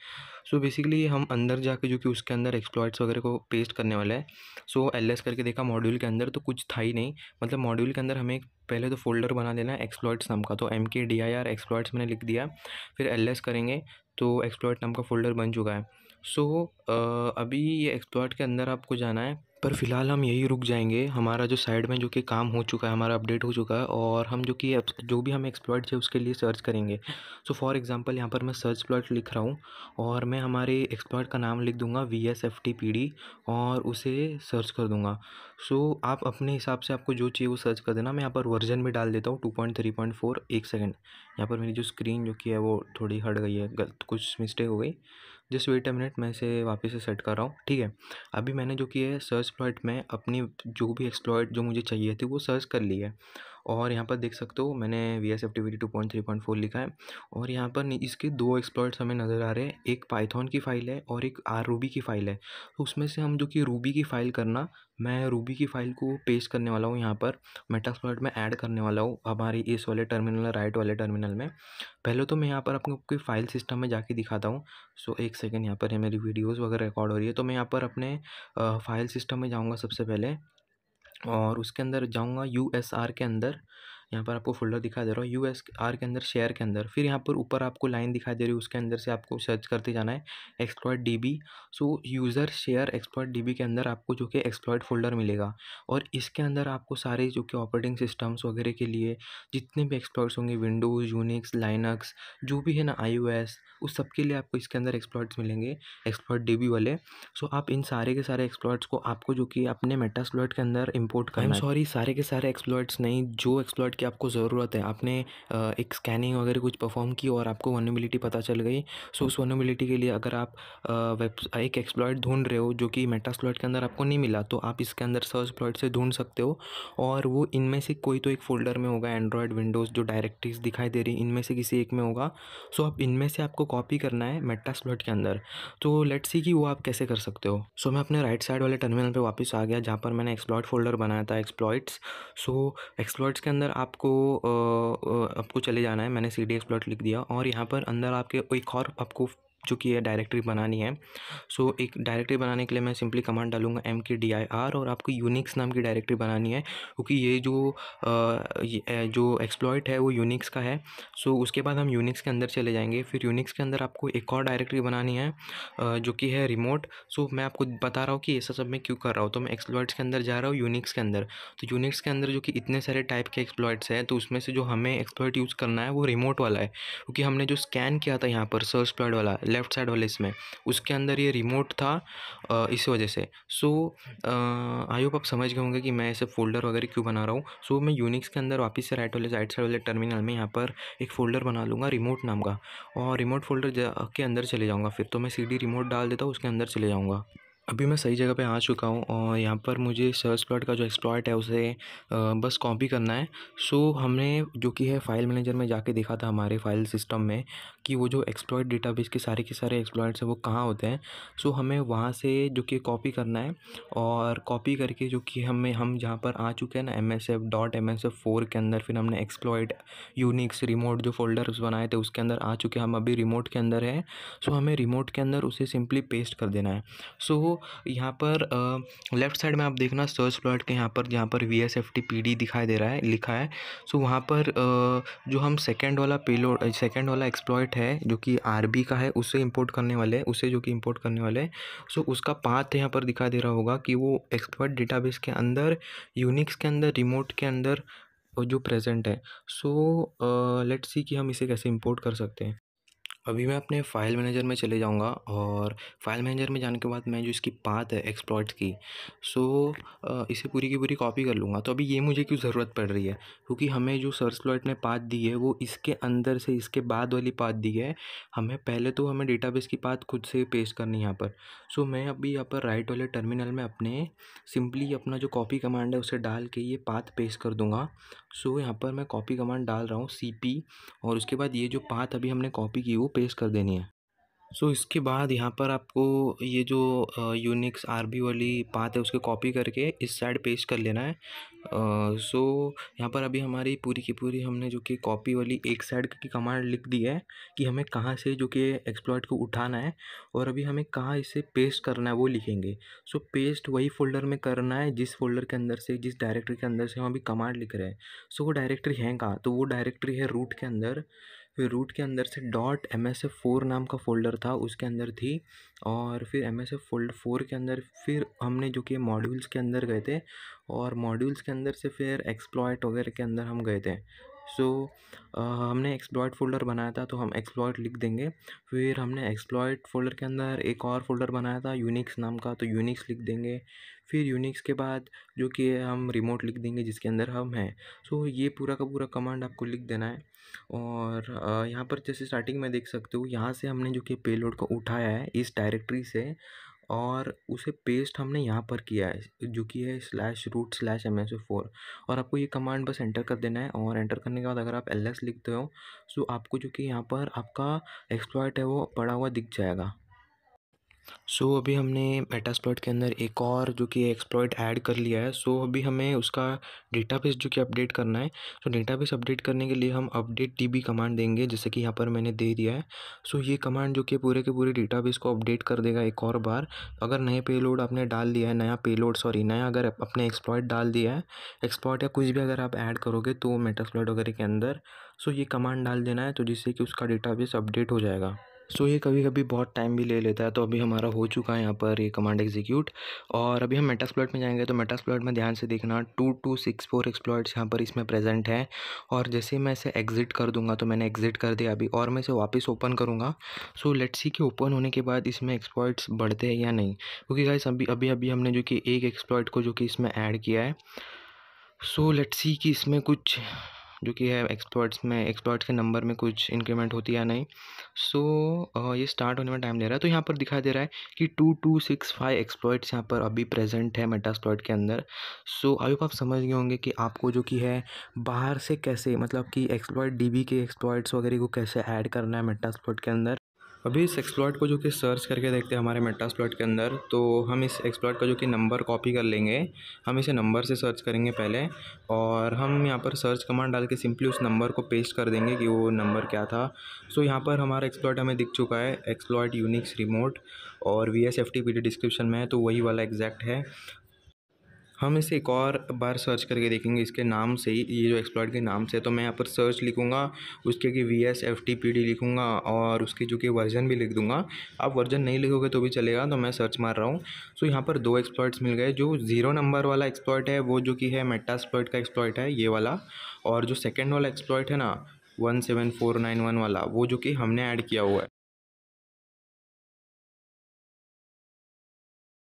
सो बेसिकली हम अंदर जाके जो कि उसके अंदर एक्सप्लॉइट्स वगैरह को पेस्ट करने वाले हैं। सो ls करके देखा मॉड्यूल के अंदर तो कुछ था ही नहीं। मतलब मॉड्यूल के अंदर हमें एक पहले तो फ़ोल्डर बना लेना है एक्सप्लॉइट्स नाम का, तो mkdir एक्सप्लॉइट्स मैंने लिख दिया। फिर ls करेंगे तो एक्सप्लॉइट नाम का फ़ोल्डर बन चुका है। सो अभी ये एक्सप्लॉइट के अंदर आपको जाना है, पर फ़िलहाल हम यहीं रुक जाएंगे। हमारा जो साइड में जो कि काम हो चुका है, हमारा अपडेट हो चुका है, और हम जो कि जो भी हमें एक्सप्लॉइट चाहिए उसके लिए सर्च करेंगे। सो फॉर एग्जांपल यहाँ पर मैं सर्च एक्सप्लॉइट लिख रहा हूँ और मैं हमारे एक्सप्लॉइट का नाम लिख दूंगा VSFTPD और उसे सर्च कर दूंगा। सो आप अपने हिसाब से आपको जो चाहिए वो सर्च कर देना। मैं यहाँ पर वर्जन भी डाल देता हूँ 2.3.4। एक सेकेंड, यहाँ पर मेरी जो स्क्रीन जो कि है वो थोड़ी हट गई है, गलत कुछ मिस्टेक हो गई। जस्ट वेट अ मिनट, मैं इसे वापस से सेट कर रहा हूँ। ठीक है, अभी मैंने जो किया है सर्च एक्सप्लॉइट में अपनी जो भी एक्सप्लॉइट जो मुझे चाहिए थी वो सर्च कर ली है। और यहाँ पर देख सकते हो मैंने VSFTPD 2.3.4 लिखा है, और यहाँ पर इसके दो एक्सप्लॉइट्स हमें नज़र आ रहे हैं। एक पाइथन की फ़ाइल है और एक रूबी की फ़ाइल है। तो उसमें से हम जो कि रूबी की फ़ाइल करना, मैं रूबी की फ़ाइल को पेस्ट करने वाला हूँ यहाँ पर मेटास्प्लॉइट में ऐड करने वाला हूँ हमारी इस वाले टर्मिनल, राइट वाले टर्मिनल में। पहले तो मैं यहाँ पर आपको फाइल सिस्टम में जाके दिखाता हूँ। सो एक सेकेंड, यहाँ पर है मेरी वीडियोज़ वगैरह रिकॉर्ड हो रही है। तो मैं यहाँ पर अपने फाइल सिस्टम में जाऊँगा सबसे पहले, और उसके अंदर जाऊँगा USR के अंदर। यहाँ पर आपको फ़ोल्डर दिखाई दे रहा है USR के अंदर, शेयर के अंदर। फिर यहाँ पर ऊपर आपको लाइन दिखाई दे रही है, उसके अंदर से आपको सर्च करते जाना है एक्सप्लॉइट DB। सो यूज़र शेयर एक्सप्लॉइट DB के अंदर आपको जो कि एक्सप्लॉइट फ़ोल्डर मिलेगा, और इसके अंदर आपको सारे जो कि ऑपरेटिंग सिस्टम्स वगैरह के लिए जितने भी एक्सप्लॉइट्स होंगे, विंडोज़, यूनिक्स, लाइनक्स, जो भी है ना, iOS, उस सब के लिए आपको इसके अंदर एक्सप्लॉइट्स मिलेंगे, एक्सप्लॉइट DB वाले। सो आप इन सारे के सारे एक्सप्लॉइट्स को आपको जो कि अपने मेटास्प्लॉइट के अंदर इंपोर्ट करना है। सॉरी, सारे के सारे एक्सप्लॉइट्स नहीं, जो एक्सप्लॉइट की आपको ज़रूरत है। आपने एक स्कैनिंग वगैरह कुछ परफॉर्म की और आपको वल्नरेबिलिटी पता चल गई। सो उस वल्नरेबिलिटी के लिए अगर आप एक एक्सप्लॉइट ढूंढ रहे हो जो कि मेटास्प्लॉइट के अंदर आपको नहीं मिला, तो आप इसके अंदर सर्च एक्सप्लॉइट से ढूंढ सकते हो, और वो इनमें से कोई तो एक फ़ोल्डर में होगा। एंड्रॉयड, विंडोज़ जो डायरेक्टरीज दिखाई दे रही इनमें से किसी एक में होगा। सो अब इनमें से आपको कॉपी करना है मेटास्प्लॉइट के अंदर। तो लेट्स सी कि वो आप कैसे कर सकते हो। सो मैं अपने राइट साइड वाले टर्मिनल पे वापस आ गया जहाँ पर मैंने एक्सप्लॉइट फ़ोल्डर बनाया था, एक्सप्लॉइट्स। सो एक्सप्लॉइट्स के अंदर आपको चले जाना है। मैंने CD एक्सप्लॉइट लिख दिया, और यहाँ पर अंदर आपके एक और आपको जो कि है डायरेक्टरी बनानी है। सो एक डायरेक्टरी बनाने के लिए मैं सिंपली कमांड डालूंगा mkdir, और आपको यूनिक्स नाम की डायरेक्टरी बनानी है, क्योंकि ये जो एक्सप्लॉइट है वो यूनिक्स का है। सो उसके बाद हम यूनिक्स के अंदर चले जाएंगे। फिर यूनिक्स के अंदर आपको एक और डायरेक्टरी बनानी है जो कि है रिमोट। सो मैं आपको बता रहा हूँ कि ऐसा सब मैं क्यों कर रहा हूँ। तो मैं एक्सप्लॉइट्स के अंदर जा रहा हूँ, यूनिक्स के अंदर। तो यूनिक्स के अंदर जो कि इतने सारे टाइप के एक्सप्लॉइट्स हैं, तो उसमें से जो हमें एक्सप्लॉइट यूज़ करना है वो रिमोट वाला है, क्योंकि हमने जो स्कैन किया था यहाँ पर सर्च एक्सप्लॉइट वाला लेफ्ट साइड वाले इसमें, उसके अंदर ये रिमोट था, इस वजह से। सो आई होप आप समझ गए होंगे कि मैं ऐसे फ़ोल्डर वगैरह क्यों बना रहा हूँ। सो मैं यूनिक्स के अंदर वापस से राइट साइड वाले टर्मिनल में यहाँ पर एक फ़ोल्डर बना लूँगा रिमोट नाम का, और रिमोट फ़ोल्डर के अंदर चले जाऊँगा। फिर तो मैं CD रिमोट डाल देता हूँ, उसके अंदर चले जाऊँगा। अभी मैं सही जगह पे आ चुका हूँ, और यहाँ पर मुझे सर्च एक्सप्लॉइट का जो एक्सप्लॉइट है उसे बस कॉपी करना है। सो हमने जो कि है फाइल मैनेजर में जाके देखा था हमारे फाइल सिस्टम में कि वो जो एक्सप्लॉइट डेटाबेस के सारे एक्सप्लॉइट्स हैं वो कहाँ होते हैं। सो हमें वहाँ से जो कि कॉपी करना है, और कॉपी करके जो कि हम जहाँ पर आ चुके हैं ना MSF.MSF4 के अंदर, फिर हमने एक्सप्लॉइट, यूनिक्स, रिमोट जो फोल्डर्स बनाए थे उसके अंदर आ चुके हैं। हम अभी रिमोट के अंदर है। सो हमें रिमोट के अंदर उसे सिंपली पेस्ट कर देना है। सो यहाँ पर लेफ़्ट साइड में आप देखना सर्च एक्सप्लॉइट के यहाँ पर जहाँ पर VSFTPD दिखाई दे रहा है, लिखा है। सो वहाँ पर जो हम सेकंड वाला एक्सप्लॉइट है जो कि RB का है, उसे इंपोर्ट करने वाले, सो उसका पाथ यहाँ पर दिखाई दे रहा होगा कि वो एक्सप्लॉइट डेटाबेस के अंदर, यूनिक्स के अंदर, रिमोट के अंदर जो प्रेजेंट है। सो लेट्स सी कि हम इसे कैसे इंपोर्ट कर सकते हैं। अभी मैं अपने फ़ाइल मैनेजर में चले जाऊंगा, और फाइल मैनेजर में जाने के बाद मैं जो इसकी पाथ है एक्सप्लॉइट्स की, सो इसे पूरी की पूरी कॉपी कर लूँगा। तो अभी ये मुझे क्यों ज़रूरत पड़ रही है, क्योंकि हमें जो सर्च एक्सप्लॉइट ने पाथ दी है वो इसके अंदर से इसके बाद वाली पाथ दी है। हमें डेटाबेस की पाथ खुद से पेस्ट करनी है यहाँ पर। सो मैं अभी यहाँ पर राइट वाले टर्मिनल में अपने सिंपली अपना जो कॉपी कमांड है उसे डाल के ये पाथ पेस्ट कर दूँगा। सो यहाँ पर मैं कॉपी कमांड डाल रहा हूँ CP, और उसके बाद ये जो पाथ अभी हमने कॉपी की वो पेस्ट कर देनी है। सो इसके बाद यहाँ पर आपको ये जो यूनिक्स RB वाली पाथ है उसको कॉपी करके इस साइड पेस्ट कर लेना है। सो यहाँ पर अभी हमारी पूरी की पूरी हमने जो कि कॉपी वाली एक साइड की कमांड लिख दी है कि हमें कहाँ से जो कि एक्सप्लॉइट को उठाना है, और अभी हमें कहाँ इसे पेस्ट करना है वो लिखेंगे। सो पेस्ट वही फ़ोल्डर में करना है जिस फ़ोल्डर के अंदर से, जिस डायरेक्टरी के अंदर से हम अभी कमांड लिख रहे हैं। सो वो डायरेक्टरी है कहाँ, तो वो डायरेक्टरी है रूट के अंदर। फिर रूट के अंदर से डॉट MSF4 नाम का फ़ोल्डर था, उसके अंदर थी। और फिर MSF4 के अंदर फिर हमने जो कि मॉड्यूल्स के अंदर गए थे, और मॉड्यूल्स के अंदर से फिर एक्सप्लॉइट वगैरह के अंदर हम गए थे। हमने एक्सप्लॉइट फ़ोल्डर बनाया था, तो हम एक्सप्लॉइट लिख देंगे। फिर हमने एक्सप्लॉइट फ़ोल्डर के अंदर एक और फ़ोल्डर बनाया था यूनिक्स नाम का, तो यूनिक्स लिख देंगे। फिर यूनिक्स के बाद जो कि हम रिमोट लिख देंगे जिसके अंदर हम हैं। ये पूरा का पूरा कमांड आपको लिख देना है। और यहाँ पर जैसे स्टार्टिंग में देख सकते हो, यहाँ से हमने जो कि पेलोड को उठाया है इस डायरेक्टरी से, और उसे पेस्ट हमने यहाँ पर किया है जो कि है /root/MSF4। और आपको ये कमांड बस एंटर कर देना है, और एंटर करने के बाद अगर आप ls लिखते हो आपको जो कि यहाँ पर आपका एक्सप्लॉइट है वो पड़ा हुआ दिख जाएगा। अभी हमने मेटास्प्लॉइट के अंदर एक और जो कि एक्सप्लॉइट ऐड कर लिया है। अभी हमें उसका डेटाबेस जो कि अपडेट करना है। डेटाबेस अपडेट करने के लिए हम अपडेट db कमांड देंगे, जैसे कि यहाँ पर मैंने दे दिया है। ये कमांड जो कि पूरे के पूरे डेटाबेस को अपडेट कर देगा एक और बार। अगर नए पेलोड आपने डाल दिया है, नया अगर आपने एक्सप्लॉइट डाल दिया है, एक्सप्लॉइट या कुछ भी अगर आप ऐड करोगे तो मेटास्प्लॉइट वगैरह के अंदर, ये कमांड डाल देना है, तो जिससे कि उसका डेटाबेस अपडेट हो जाएगा। ये कभी कभी बहुत टाइम भी ले लेता है। तो अभी हमारा हो चुका है यहाँ पर ये कमांड एग्जीक्यूट। और अभी हम मेटास्प्लॉइट में जाएंगे, तो मेटास्प्लॉइट में ध्यान से देखना 2264 एक्सप्लॉइट्स यहाँ पर इसमें प्रेजेंट है। और जैसे ही मैं इसे एग्जिट कर दूंगा, तो मैंने एग्जिट कर दिया अभी, और मैं इसे वापस ओपन करूँगा। लेट्स सी कि ओपन होने के बाद इसमें एक्सप्लॉइट्स बढ़ते हैं या नहीं, क्योंकि गाइस अभी हमने जो कि एक एक्सप्लॉइट को जो कि इसमें ऐड किया है। लेट्स सी कि इसमें कुछ जो कि है एक्सप्लॉइट्स के नंबर में कुछ इंक्रीमेंट होती है या नहीं। ये स्टार्ट होने में टाइम ले रहा है। तो यहाँ पर दिखाई दे रहा है कि 2265 एक्सप्लॉइट्स यहाँ पर अभी प्रेजेंट है मेटास्प्लॉइट के अंदर। अभी आप समझ गए होंगे कि आपको जो कि है बाहर से कैसे, मतलब कि एक्सप्लॉइट db के एक्सप्लॉइट्स वगैरह को कैसे ऐड करना है मेटास्प्लॉइट के अंदर। अभी इस एक्सप्लॉइट को जो कि सर्च करके देखते हैं हमारे मेटास्प्लॉइट के अंदर। तो हम इस एक्सप्लॉइट का जो कि नंबर कॉपी कर लेंगे, हम इसे नंबर से सर्च करेंगे पहले, और हम यहाँ पर सर्च कमांड डाल के सिंपली उस नंबर को पेस्ट कर देंगे कि वो नंबर क्या था। यहाँ पर हमारा एक्सप्लॉइट हमें दिख चुका है, एक्सप्लॉइट यूनिक्स रिमोट, और VSFTPD डिस्क्रिप्शन में है, तो वही वाला एग्जैक्ट है। हम इसे एक और बार सर्च करके देखेंगे इसके नाम से ही, ये जो एक्सप्लॉइट के नाम से। तो मैं यहाँ पर सर्च लिखूँगा, उसके कि VSFTPD लिखूँगा, और उसकी जो कि वर्जन भी लिख दूँगा। आप वर्जन नहीं लिखोगे तो भी चलेगा, तो मैं सर्च मार रहा हूँ। यहाँ पर 2 एक्सप्लॉइट्स मिल गए। जो 0 नंबर वाला एक्सप्लॉइट है वो जो कि है मेटास्प्लॉइट का एक्सप्लॉइट है, ये वाला। और जो सेकेंड वाला एक्सप्लॉइट है ना 17491 वाला, वो जो कि हमने ऐड किया हुआ है।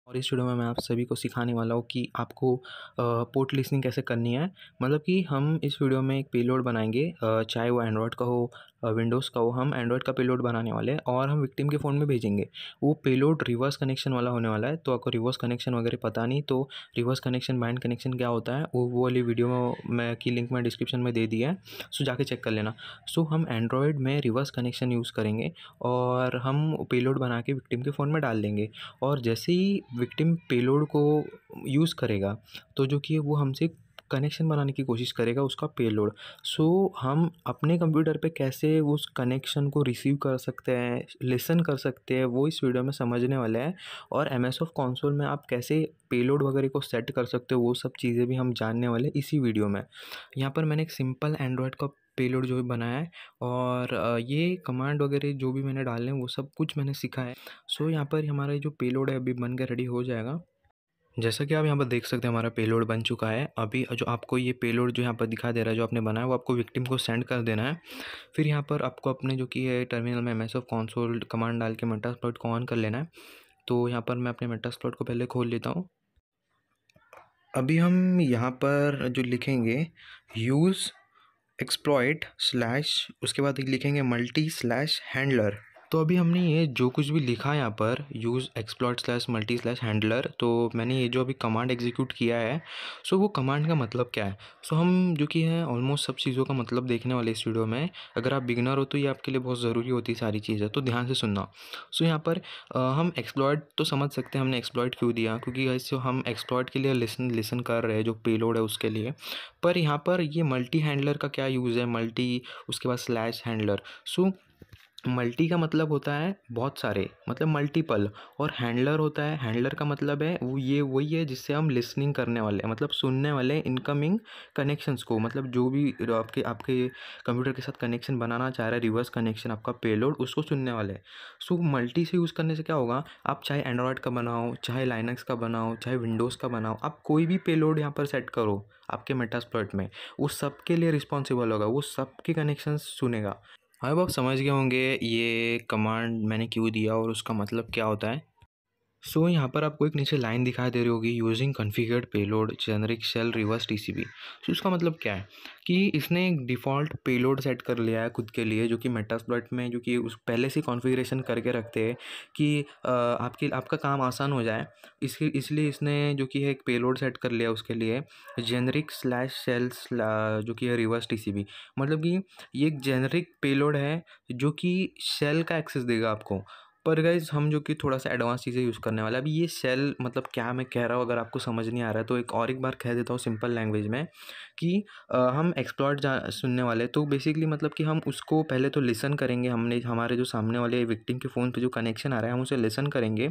और इस वीडियो में मैं आप सभी को सिखाने वाला हूँ कि आपको पोर्ट लिसनिंग कैसे करनी है। मतलब कि हम इस वीडियो में एक पेलोड बनाएंगे, चाहे वो एंड्रॉयड का हो विंडोज़ का हो। हम एंड्रॉयड का पेलोड बनाने वाले हैं, और हम विक्टिम के फ़ोन में भेजेंगे। वो पेलोड रिवर्स कनेक्शन वाला होने वाला है। तो आपको रिवर्स कनेक्शन वगैरह पता नहीं, तो रिवर्स कनेक्शन बाइंड कनेक्शन क्या होता है वो वाली वीडियो में की लिंक मैं डिस्क्रिप्शन में दे दी है, जाके चेक कर लेना। हम एंड्रॉयड में रिवर्स कनेक्शन यूज़ करेंगे, और हम पेलोड बना के विक्टिम के फ़ोन में डाल देंगे। और जैसे ही विक्टिम पेलोड को यूज़ करेगा, तो जो कि वो हमसे कनेक्शन बनाने की कोशिश करेगा उसका पेलोड। हम अपने कंप्यूटर पे कैसे उस कनेक्शन को रिसीव कर सकते हैं, लिसन कर सकते हैं, वो इस वीडियो में समझने वाले हैं। और MS ऑफ कंसोल में आप कैसे पेलोड वगैरह को सेट कर सकते हो, वो सब चीज़ें भी हम जानने वाले इसी वीडियो में। यहाँ पर मैंने एक सिंपल एंड्रॉयड का पेलोड जो भी बनाया है, और ये कमांड वगैरह जो भी मैंने डाले हैं वो सब कुछ मैंने सीखा है। यहाँ पर हमारा जो पेलोड है अभी बन के रेडी हो जाएगा। जैसा कि आप यहाँ पर देख सकते हैं हमारा पेलोड बन चुका है। अभी जो आपको ये पेलोड जो यहाँ पर दिखा दे रहा है, जो आपने बनाया है, वो आपको विक्टिम को सेंड कर देना है। फिर यहाँ पर आपको अपने जो कि है टर्मिनल में MS ऑफ कंसोल कमांड डाल के मेटास्प्लॉइट को ऑन कर लेना है। तो यहाँ पर मैं अपने मेटास्प्लॉइट को पहले खोल लेता हूँ। अभी हम यहाँ पर जो लिखेंगे यूज़ एक्सप्लॉइट स्लैश, उसके बाद लिखेंगे multi/handler। तो अभी हमने ये जो कुछ भी लिखा है यहाँ पर use exploit slash multi slash handler, तो मैंने ये जो अभी कमांड एग्जीक्यूट किया है, वो कमांड का मतलब क्या है। हम जो कि है ऑलमोस्ट सब चीज़ों का मतलब देखने वाले इस वीडियो में। अगर आप बिगिनर हो तो ये आपके लिए बहुत ज़रूरी होती है सारी चीज़ें, तो ध्यान से सुनना। यहाँ पर हम एक्सप्लॉइट तो समझ सकते हैं हमने एक्सप्लॉइट क्यों दिया, क्योंकि गाइस हम एक्सप्लॉइट के लिए लिसन कर रहे हैं जो पेलोड है उसके लिए। पर यहाँ पर ये मल्टी हैंडलर का क्या यूज़ है, मल्टी उसके बाद स्लैश हैंडलर। मल्टी का मतलब होता है बहुत सारे, मतलब मल्टीपल। और हैंडलर होता है, हैंडलर का मतलब है वो ये वही है जिससे हम लिसनिंग करने वाले हैं, मतलब सुनने वाले इनकमिंग कनेक्शंस को, मतलब जो भी आपके आपके कंप्यूटर के साथ कनेक्शन बनाना चाह रहा है, रिवर्स कनेक्शन आपका पेलोड, उसको सुनने वाले हैं। सो मल्टी से यूज़ करने से क्या होगा, आप चाहे एंड्रॉयड का बनाओ, चाहे लाइनक्स का बनाओ, चाहे विंडोज़ का बनाओ, आप कोई भी पेलोड यहाँ पर सेट करो आपके मेटास्प्लॉइट में, वो सबके लिए रिस्पॉन्सिबल होगा, वो सबके कनेक्शंस सुनेगा। अब आप समझ गए होंगे ये कमांड मैंने क्यों दिया और उसका मतलब क्या होता है। सो यहाँ पर आपको एक नीचे लाइन दिखाई दे रही होगी, using configured payload generic shell reverse TCP. So इसका मतलब क्या है कि इसने एक डिफ़ॉल्ट पेलोड सेट कर लिया है खुद के लिए, जो कि मेटास्प्लॉइट में जो कि उस पहले से कॉन्फ़िगरेशन करके रखते हैं कि आपका काम आसान हो जाए। इसलिए इसने जो कि है एक पेलोड सेट कर लिया उसके लिए, जेनेरिक स्लैश शेल्स जो कि है रिवर्स टीसीपी। मतलब कि ये एक जेनेरिक पेलोड है जो कि शेल का एक्सेस देगा आपको। पर गाइज़ हम जो कि थोड़ा-सा एडवांस चीज़ें यूज़ करने वाला है। अभी ये शेल मतलब क्या मैं कह रहा हूँ, अगर आपको समझ नहीं आ रहा है तो एक बार कह देता हूँ सिंपल लैंग्वेज में कि हम एक्सप्लॉइट सुनने वाले हैं, तो बेसिकली मतलब कि हम उसको पहले तो लिसन करेंगे, हमने हमारे जो सामने वाले विक्टिम के फ़ोन पे जो कनेक्शन आ रहा है हम उसे लिसन करेंगे।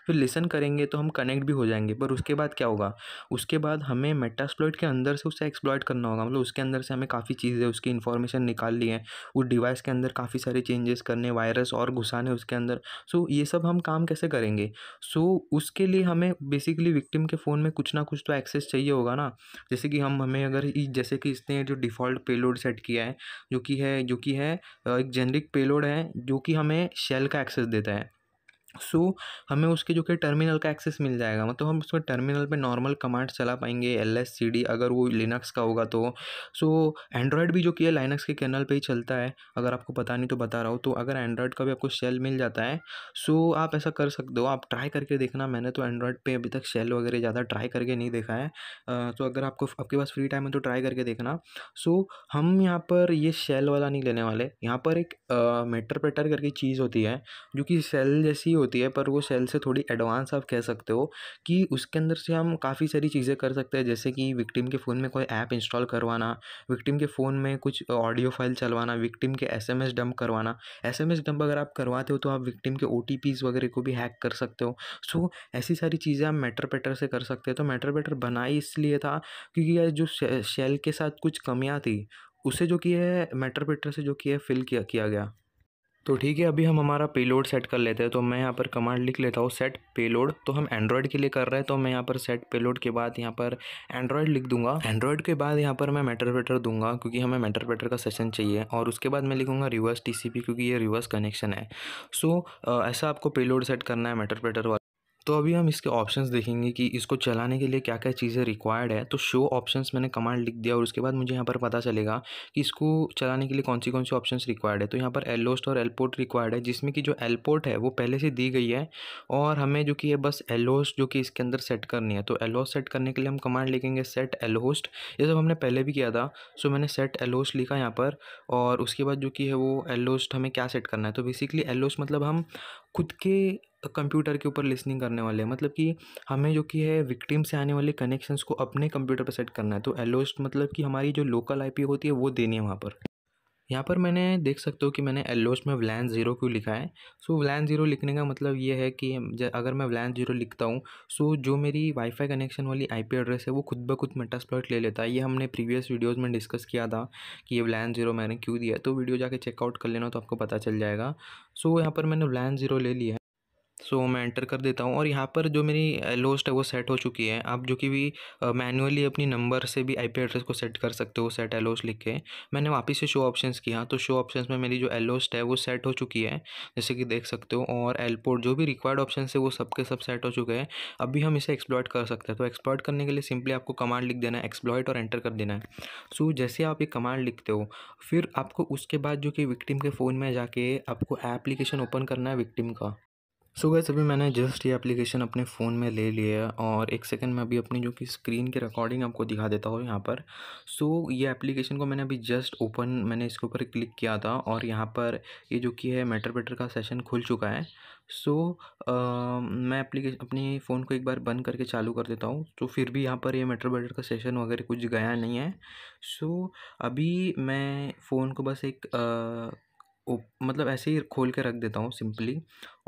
फिर लिसन करेंगे तो हम कनेक्ट भी हो जाएँगे, पर उसके बाद क्या होगा, उसके बाद हमें मेटास्प्लॉइट के अंदर से उसे एक्सप्लॉइट करना होगा। मतलब उसके अंदर से हमें काफ़ी चीज़ें, उसकी इन्फॉर्मेशन निकालनी है, उस डिवाइस के अंदर काफ़ी सारे चेंजेस करने, वायरस और घुसाने उसके अंदर। सो ये सब हम काम कैसे करेंगे? सो उसके लिए हमें बेसिकली विक्टिम के फ़ोन में कुछ ना कुछ तो एक्सेस चाहिए होगा ना। जैसे कि हमें अगर जैसे कि इसने जो डिफ़ॉल्ट पेलोड सेट किया है, जो कि है एक जेनेरिक पेलोड है जो कि हमें शेल का एक्सेस देता है। सो हमें उसके जो कि टर्मिनल का एक्सेस मिल जाएगा, मतलब हम उसमें टर्मिनल पे नॉर्मल कमांड्स चला पाएंगे, LSCD अगर वो लिनक्स का होगा तो। सो एंड्रॉयड भी जो कि है लाइनक्स के कर्नल पे ही चलता है, अगर आपको पता नहीं तो बता रहा हूँ। तो अगर एंड्रॉयड का भी आपको शेल मिल जाता है, सो आप ऐसा कर सकते हो, आप ट्राई करके देखना। मैंने तो एंड्रॉयड पे अभी तक शेल वगैरह ज़्यादा ट्राई करके नहीं देखा है। तो अगर आपके पास फ्री टाइम है तो ट्राई करके देखना। सो हम यहाँ पर ये शेल वाला नहीं लेने वाले, यहाँ पर एक मेटरप्रेटर करके चीज़ होती है जो कि सेल जैसी होती है, पर वो सेल से थोड़ी एडवांस आप कह सकते हो, कि उसके अंदर से हम काफ़ी सारी चीज़ें कर सकते हैं, जैसे कि विक्टिम के फ़ोन में कोई ऐप इंस्टॉल करवाना, विक्टिम के फ़ोन में कुछ ऑडियो फाइल चलवाना, विक्टिम के SMS डंप करवाना। SMS डंप अगर आप करवाते हो तो आप विक्टिम के OTPs वगैरह को भी हैक कर सकते हो। सो ऐसी सारी चीज़ें आप मेटरप्रेटर से कर सकते हैं। तो मेटरप्रेटर बना ही इसलिए था क्योंकि ये जो शेल के साथ कुछ कमियाँ थी, उसे जो कि है मेटरप्रेटर से जो कि है फिल किया गया। तो ठीक है, अभी हम हमारा पेलोड सेट कर लेते हैं। तो मैं यहाँ पर कमांड लिख लेता हूँ सेट पेलोड। तो हम एंड्रॉयड के लिए कर रहे हैं, तो मैं यहाँ पर सेट पेलोड के बाद यहाँ पर एंड्रॉयड लिख दूंगा। एंड्रॉयड के बाद यहाँ पर मैं मेटरप्रेटर दूंगा क्योंकि हमें मेटरप्रेटर का सेशन चाहिए, और उसके बाद मैं लिखूंगा रिवर्स TCP क्योंकि ये रिवर्स कनेक्शन है। सो ऐसा आपको पेलोड सेट करना है मेटरप्रेटर वाला। तो अभी हम इसके ऑप्शंस देखेंगे कि इसको चलाने के लिए क्या क्या चीज़ें रिक्वायर्ड है। तो शो ऑप्शंस मैंने कमांड लिख दिया, और उसके बाद मुझे यहाँ पर पता चलेगा कि इसको चलाने के लिए कौन सी ऑप्शंस रिक्वायर्ड है। तो यहाँ पर एलओस्ट और एलपोर्ट रिक्वायर्ड है, जिसमें कि जो एलपोर्ट है वो पहले से दी गई है, और हमें जो कि है बस एलओस्ट जो कि इसके अंदर सेट करनी है। तो एलओस्ट सेट करने के लिए हम कमांड लिखेंगे सेट एलहोस्ट। ये सब हमने पहले भी किया था। सो मैंने सेट एलहोस्ट लिखा यहाँ पर, और उसके बाद जो कि है वो एलहोस्ट हमें क्या सेट करना है। तो बेसिकली एलहोस्ट मतलब हम खुद के कंप्यूटर के ऊपर लिसनिंग करने वाले हैं, मतलब कि हमें जो कि है विक्टिम से आने वाले कनेक्शंस को अपने कंप्यूटर पर सेट करना है। तो एलोस्ट मतलब कि हमारी जो लोकल आईपी होती है वो देनी है वहाँ पर। यहाँ पर मैंने देख सकते हो कि मैंने एलोस्ट में WLAN 0 क्यों लिखा है। सो WLAN 0 लिखने का मतलब ये है कि अगर मैं WLAN 0 लिखता हूँ, सो जो मेरी वाईफाई कनेक्शन वाली आईपी एड्रेस है वो खुद ब खुद मेटास्प्लॉइट ले लेता है। ये हमने प्रीवियस वीडियोज़ में डिस्कस किया था कि ये WLAN 0 मैंने क्यों दिया है, तो वीडियो जाके चेकआउट कर लेना तो आपको पता चल जाएगा। सो यहाँ पर मैंने WLAN 0 ले लिया है। सो मैं एंटर कर देता हूँ, और यहाँ पर जो मेरी लोस्ट है वो सेट हो चुकी है। आप जो कि भी मैन्युअली अपनी नंबर से भी आईपी एड्रेस को सेट कर सकते हो, सेट एलोस्ट लिख के। मैंने वापस से शो ऑप्शंस किया, तो शो ऑप्शंस में मेरी जो एलोस्ट है वो सेट हो चुकी है, जैसे कि देख सकते हो। और एलपोर्ट जो भी रिक्वायर्ड ऑप्शन है वो सब के सब सेट हो चुके हैं। अभी हम इसे एक्सप्लॉइट कर सकते हैं। तो एक्सप्लॉइट करने के लिए सिंपली आपको कमांड लिख देना है एक्सप्लॉइट, और एंटर कर देना है। सो जैसे आप ये कमांड लिखते हो, फिर आपको उसके बाद जो कि विक्टिम के फ़ोन में जाके आपको एप्लीकेशन ओपन करना है विक्टिम का। सो गाइस अभी मैंने जस्ट ये एप्लीकेशन अपने फ़ोन में ले लिया है, और एक सेकंड में अभी अपनी जो कि स्क्रीन की रिकॉर्डिंग आपको दिखा देता हूँ यहाँ पर। सो ये एप्लीकेशन को मैंने अभी जस्ट ओपन, मैंने इसके ऊपर क्लिक किया था, और यहाँ पर ये जो कि है मेटरप्रेटर का सेशन खुल चुका है। सो मैं एप्लीकेशन अपनी फ़ोन को एक बार बंद करके चालू कर देता हूँ, तो फिर भी यहाँ पर ये मेटरप्रेटर का सेशन वगैरह कुछ गया नहीं है। सो अभी मैं फ़ोन को बस एक मतलब ऐसे ही खोल के रख देता हूँ सिंपली।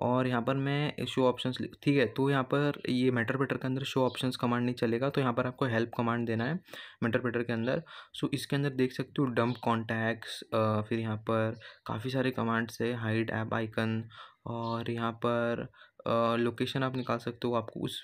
और यहाँ पर मैं शो ऑप्शंस ठीक है, तो यहाँ पर ये मेटरप्रेटर के अंदर शो ऑप्शंस कमांड नहीं चलेगा, तो यहाँ पर आपको हेल्प कमांड देना है मेटरप्रेटर के अंदर। सो इसके अंदर देख सकते हो डंप कॉन्टैक्ट्स, फिर यहाँ पर काफ़ी सारे कमांड्स है, हाइड ऐप आइकन, और यहाँ पर लोकेशन आप निकाल सकते हो, आपको उस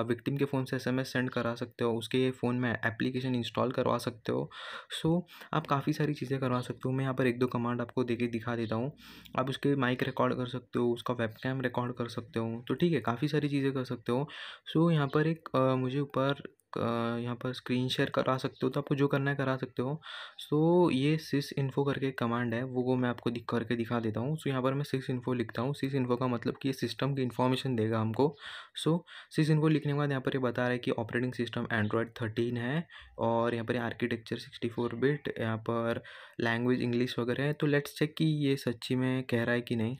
विक्टिम के फ़ोन से एसएमएस सेंड करा सकते हो, उसके फ़ोन में एप्लीकेशन इंस्टॉल करवा सकते हो। सो आप काफ़ी सारी चीज़ें करवा सकते हो। मैं यहाँ पर एक दो कमांड आपको देके दिखा देता हूँ। आप उसके माइक रिकॉर्ड कर सकते हो, उसका वेबकैम रिकॉर्ड कर सकते हो, तो ठीक है, काफ़ी सारी चीज़ें कर सकते हो। सो यहाँ पर एक मुझे ऊपर यहाँ पर स्क्रीन शेयर करा सकते हो, तो आपको जो करना है करा सकते हो। सो ये सिस इन्फो करके एक कमांड है, वो मैं आपको करके दिखा देता हूँ। सो यहाँ पर मैं सिस इन्फो लिखता हूँ। सिस इन्फो का मतलब कि ये सिस्टम की इन्फॉर्मेशन देगा हमको। सो सिस इन्फो लिखने के बाद यहाँ पर ये बता रहा है कि ऑपरेटिंग सिस्टम एंड्रॉयड 13 है, और यहाँ पर आर्किटेक्चर 64 बिट, यहाँ पर लैंग्वेज इंग्लिश वगैरह है। तो लेट्स चेक कि ये सच्ची में कह रहा है कि नहीं।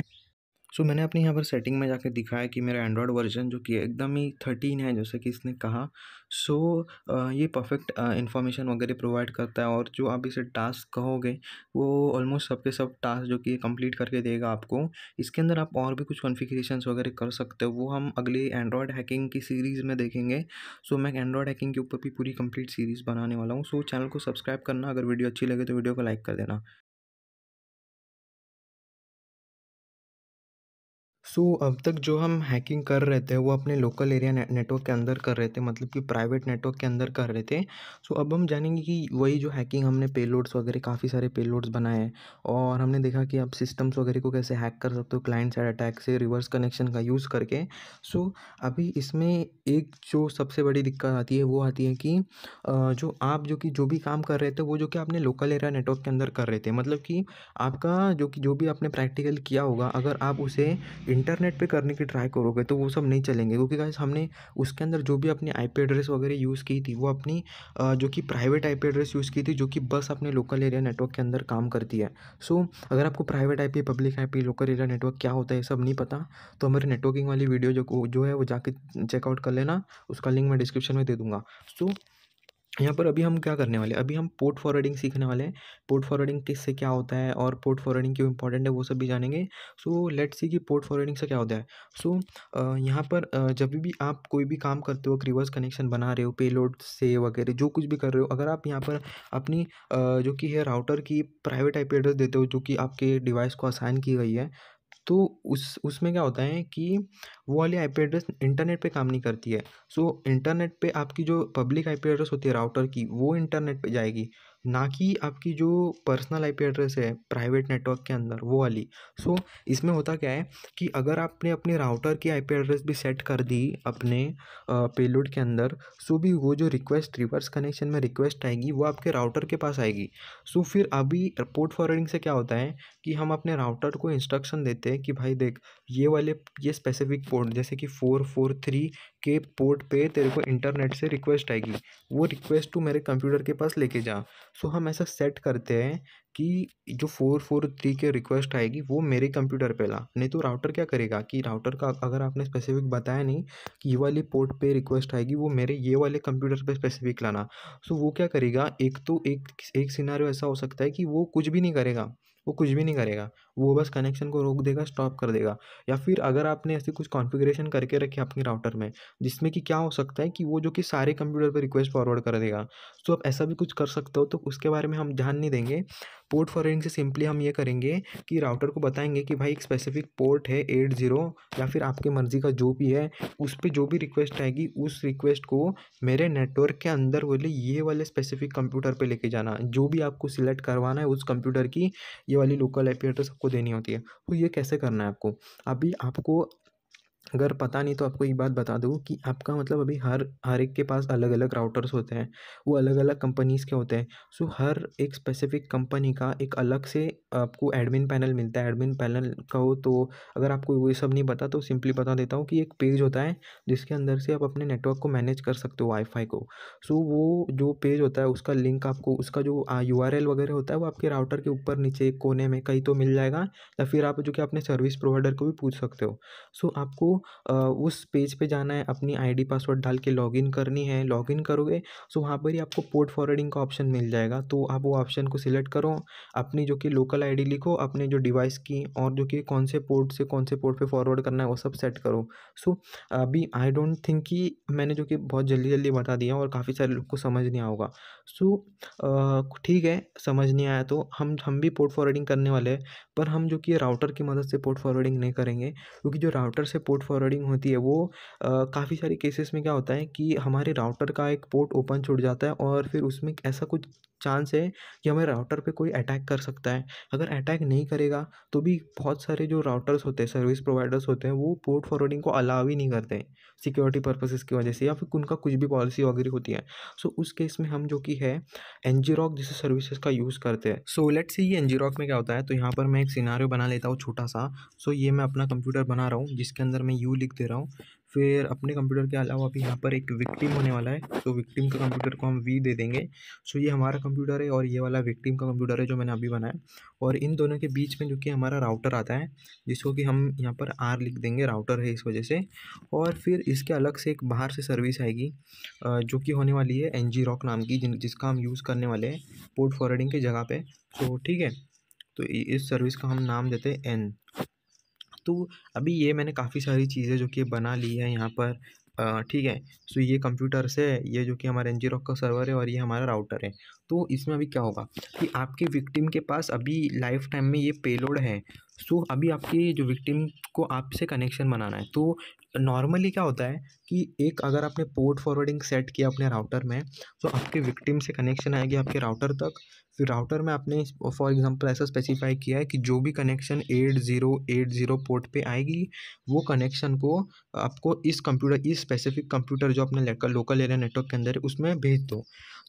सो मैंने अपने यहाँ पर सेटिंग में जाकर दिखाया कि मेरा एंड्रॉयड वर्जन जो कि एकदम ही 13 है, जैसे कि इसने कहा। सो ये परफेक्ट इन्फॉर्मेशन वगैरह प्रोवाइड करता है, और जो आप इसे टास्क कहोगे वो ऑलमोस्ट सब के सब टास्क जो कि कंप्लीट करके देगा आपको। इसके अंदर आप और भी कुछ कॉन्फ़िगरेशंस वगैरह कर सकते हो, वो हम अगले एंड्रॉयड हैकिंग की सीरीज़ में देखेंगे। सो मैं एंड्रॉयड हैकिंग के ऊपर भी पूरी कंप्लीट सीरीज़ बनाने वाला हूँ। सो चैनल को सब्सक्राइब करना, अगर वीडियो अच्छी लगे तो वीडियो को लाइक कर देना। अब तक जो हम हैकिंग कर रहे थे वो अपने लोकल एरिया नेटवर्क के अंदर कर रहे थे, मतलब कि प्राइवेट नेटवर्क के अंदर कर रहे थे। अब हम जानेंगे कि वही जो हैकिंग हमने पेलोड्स वगैरह काफ़ी सारे पेलोड्स बनाए हैं, और हमने देखा कि आप सिस्टम्स वगैरह को कैसे हैक कर सकते हो क्लाइंट साइड अटैक से रिवर्स कनेक्शन का यूज़ करके। अभी इसमें एक जो सबसे बड़ी दिक्कत आती है वो आती है कि जो आप जो भी काम कर रहे थे वो जो कि आपने लोकल एरिया नेटवर्क के अंदर कर रहे थे, मतलब कि आपका जो भी आपने प्रैक्टिकल किया होगा, अगर आप उसे इंटरनेट पे करने की ट्राई करोगे तो वो सब नहीं चलेंगे, क्योंकि गाइस हमने उसके अंदर जो भी अपनी आईपी एड्रेस वगैरह यूज़ की थी वो अपनी जो कि प्राइवेट आईपी एड्रेस यूज़ की थी, जो कि बस अपने लोकल एरिया नेटवर्क के अंदर काम करती है। अगर आपको private IP, public IP, local area network क्या होता है ये सब नहीं पता, तो हमारी नेटवर्किंग वाली वीडियो जो है वो जाके चेकआउट कर लेना, उसका लिंक मैं डिस्क्रिप्शन में दे दूँगा। सो यहाँ पर अभी हम क्या करने वाले हैं, अभी हम पोर्ट फॉरवर्डिंग सीखने वाले हैं। पोर्ट फॉरवर्डिंग किससे क्या होता है और पोर्ट फॉरवर्डिंग क्यों इंपॉर्टेंट है वो सब भी जानेंगे। लेट्स सी कि पोर्ट फॉरवर्डिंग से क्या होता है। यहाँ पर जब भी आप कोई भी काम करते हो, रिवर्स कनेक्शन बना रहे हो पेलोड से वगैरह जो कुछ भी कर रहे हो, अगर आप यहाँ पर अपनी जो कि है राउटर की प्राइवेट आईपी एड्रेस देते हो जो कि आपके डिवाइस को असाइन की गई है, तो उसमें क्या होता है कि वो वाली आईपी एड्रेस इंटरनेट पे काम नहीं करती है। इंटरनेट पे आपकी जो पब्लिक आईपी एड्रेस होती है राउटर की, वो इंटरनेट पे जाएगी, ना कि आपकी जो पर्सनल आईपी एड्रेस है प्राइवेट नेटवर्क के अंदर वो वाली। इसमें होता क्या है कि अगर आपने अपने राउटर की आईपी एड्रेस भी सेट कर दी अपने पेलोड के अंदर, भी वो जो रिक्वेस्ट रिवर्स कनेक्शन में रिक्वेस्ट आएगी वो आपके राउटर के पास आएगी। फिर अभी पोर्ट फॉरवर्डिंग से क्या होता है कि हम अपने राउटर को इंस्ट्रक्शन देते हैं कि भाई देख, ये स्पेसिफिक पोर्ट जैसे कि 443 के पोर्ट पे तेरे को इंटरनेट से रिक्वेस्ट आएगी, वो रिक्वेस्ट तू मेरे कंप्यूटर के पास लेके जा। हम ऐसा सेट करते हैं कि जो 443 के रिक्वेस्ट आएगी वो मेरे कंप्यूटर पे ला, नहीं तो राउटर क्या करेगा कि राउटर का अगर आपने स्पेसिफिक बताया नहीं कि ये वाली पोर्ट पे रिक्वेस्ट आएगी वो मेरे ये वाले कंप्यूटर पे स्पेसिफिक लाना, वो क्या करेगा, एक सिनारियो ऐसा हो सकता है कि वो कुछ भी नहीं करेगा, वो बस कनेक्शन को रोक देगा, स्टॉप कर देगा। या फिर अगर आपने ऐसी कुछ कॉन्फ़िगरेशन करके रखी है अपने राउटर में, जिसमें कि क्या हो सकता है कि वो जो कि सारे कंप्यूटर पे रिक्वेस्ट फॉरवर्ड कर देगा। आप ऐसा भी कुछ कर सकते हो, तो उसके बारे में हम ध्यान नहीं देंगे। पोर्ट फॉरवर्डिंग से सिंपली हम ये करेंगे कि राउटर को बताएंगे कि भाई एक स्पेसिफिक पोर्ट है 80, या फिर आपके मर्ज़ी का जो भी है, उस पे जो भी रिक्वेस्ट आएगी उस रिक्वेस्ट को मेरे नेटवर्क के अंदर बोले ये वाले स्पेसिफिक कंप्यूटर पे लेके जाना, जो भी आपको सिलेक्ट करवाना है उस कंप्यूटर की ये वाली लोकल आईपी एड्रेस आपको देनी होती है। ये कैसे करना है आपको, अभी आपको अगर पता नहीं तो आपको एक बात बता दूँ कि आपका मतलब अभी हर एक के पास अलग-अलग राउटर्स होते हैं, वो अलग-अलग कंपनीज़ के होते हैं। हर एक स्पेसिफ़िक कंपनी का एक अलग से आपको एडमिन पैनल मिलता है। एडमिन पैनल कहो तो अगर आपको ये सब नहीं पता तो सिंपली बता देता हूँ कि एक पेज होता है जिसके अंदर से आप अपने नेटवर्क को मैनेज कर सकते हो, वाईफ़ाई को। वो जो पेज होता है उसका लिंक आपको, उसका जो यूआरएल वगैरह होता है वो आपके राउटर के ऊपर नीचे एक कोने में कहीं तो मिल जाएगा, या फिर आप जो कि अपने सर्विस प्रोवाइडर को भी पूछ सकते हो। आपको उस पेज पे जाना है, अपनी आईडी पासवर्ड डाल के लॉगिन करनी है। लॉगिन करोगे सो वहाँ पर ही आपको पोर्ट फॉरवर्डिंग का ऑप्शन मिल जाएगा, तो आप वो ऑप्शन को सिलेक्ट करो, अपनी जो कि लोकल आईडी लिखो, अपने जो डिवाइस की, और जो कि कौन से पोर्ट से कौन से पोर्ट पे फॉरवर्ड करना है वो सब सेट करो। सो अभी आई डोंट थिंक कि मैंने जो कि बहुत जल्दी जल्दी बता दिया और काफ़ी सारे लोग को समझ नहीं आया होगा। सो ठीक है, समझ नहीं आया तो हम भी पोर्ट फॉरवर्डिंग करने वाले हैं, पर हम जो कि राउटर की मदद से पोर्ट फॉरवर्डिंग नहीं करेंगे, क्योंकि जो राउटर से पोर्ट फॉरवर्डिंग होती है वो काफ़ी सारे केसेस में क्या होता है कि हमारे राउटर का एक पोर्ट ओपन छूट जाता है और फिर उसमें ऐसा कुछ चांस है कि हमारे राउटर पे कोई अटैक कर सकता है। अगर अटैक नहीं करेगा तो भी बहुत सारे जो राउटर्स होते हैं, सर्विस प्रोवाइडर्स होते हैं, वो पोर्ट फॉरवर्डिंग को अलाउ ही नहीं करते हैं सिक्योरिटी पर्पसेस की वजह से, या फिर उनका कुछ भी पॉलिसी वगैरह होती है। सो उस केस में हम जो कि है एनजीरॉक जैसे सर्विसेज का यूज़ करते हैं। सो लेट्स सी ये एनजीरॉक में क्या होता है, तो यहाँ पर मैं एक सिनारियो बना लेता हूँ छोटा सा। सो ये मैं अपना कंप्यूटर बना रहा हूँ जिसके अंदर मैं यू लिख दे रहा हूँ। फिर अपने कंप्यूटर के अलावा भी यहाँ पर एक विक्टिम होने वाला है, तो विक्टिम का कंप्यूटर को हम वी दे देंगे। सो ये हमारा कंप्यूटर है और ये वाला विक्टिम का कंप्यूटर है जो मैंने अभी बनाया, और इन दोनों के बीच में जो कि हमारा राउटर आता है, जिसको कि हम यहाँ पर आर लिख देंगे, राउटर है इस वजह से। और फिर इसके अलग से एक बाहर से सर्विस आएगी जो कि होने वाली है एनजीरॉक नाम की, जिसका हम यूज़ करने वाले हैं पोर्ट फॉरवर्डिंग की जगह पे। तो ठीक है, तो इस सर्विस का हम नाम देते हैं एन। तो अभी ये मैंने काफ़ी सारी चीज़ें जो कि बना ली है यहाँ पर, ठीक है। सो ये कंप्यूटर्स है, ये जो कि हमारा एनजीरॉक का सर्वर है, और ये हमारा राउटर है। तो इसमें अभी क्या होगा कि आपके विक्टिम के पास अभी लाइफ टाइम में ये पेलोड है। सो अभी आपकी जो विक्टिम को आपसे कनेक्शन बनाना है, तो नॉर्मली क्या होता है कि एक अगर आपने पोर्ट फॉरवर्डिंग सेट किया अपने राउटर में, तो आपके विक्टिम से कनेक्शन आएगी आपके राउटर तक। फिर राउटर में आपने फॉर एग्जांपल ऐसा स्पेसिफाई किया है कि जो भी कनेक्शन 8080 पोर्ट पे आएगी, वो कनेक्शन को आपको इस कंप्यूटर, इस स्पेसिफिक कंप्यूटर जो अपने लोकल एरिया नेटवर्क के अंदर है उसमें भेज दो।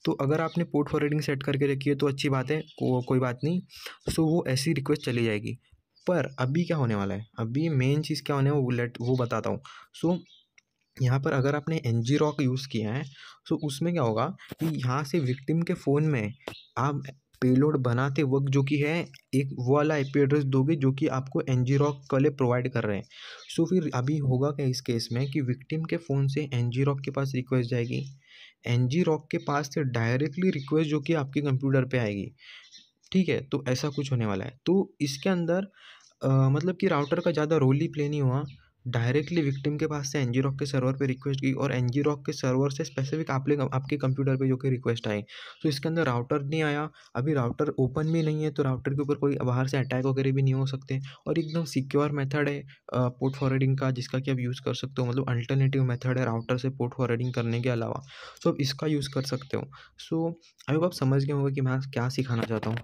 तो अगर आपने पोर्ट फॉरवर्डिंग सेट करके रखी है तो अच्छी बात है, कोई बात नहीं। सो वो ऐसी रिक्वेस्ट चली जाएगी। पर अभी क्या होने वाला है, अभी मेन चीज़ क्या होने वाला है वो बताता हूँ। सो यहाँ पर अगर आपने एनजीरॉक यूज़ किया है, तो उसमें क्या होगा कि यहाँ से विक्टिम के फ़ोन में आप पेलोड बनाते वक्त जो कि है एक वो वाला आईपी एड्रेस दोगे जो कि आपको एनजीरॉक वाले प्रोवाइड कर रहे हैं। सो फिर अभी होगा क्या इस केस में कि विक्टिम के फ़ोन से एनजीरॉक के पास रिक्वेस्ट जाएगी, एनजीरॉक के पास से डायरेक्टली रिक्वेस्ट जो कि आपके कंप्यूटर पे आएगी। ठीक है, तो ऐसा कुछ होने वाला है। तो इसके अंदर मतलब कि राउटर का ज़्यादा रोल ही प्ले नहीं हुआ, डायरेक्टली विक्टिम के पास से एनजीरॉक के सर्वर पे रिक्वेस्ट गई और एनजीरॉक के सर्वर से स्पेसिफिक आपके कंप्यूटर पे जो कि रिक्वेस्ट आई। तो इसके अंदर राउटर नहीं आया, अभी राउटर ओपन भी नहीं है, तो राउटर के ऊपर कोई बाहर से अटैक वगैरह भी नहीं हो सकते, और एकदम सिक्योर मेथड है पोर्ट फॉरवर्डिंग का, जिसका कि आप यूज़ कर सकते हो। मतलब अल्टरनेटिव मेथड है राउटर से पोर्ट फॉरवर्डिंग करने के अलावा, सो आप इसका यूज़ कर सकते हो। सो आई होप आप समझ गए होंगे कि मैं क्या सिखाना चाहता हूँ।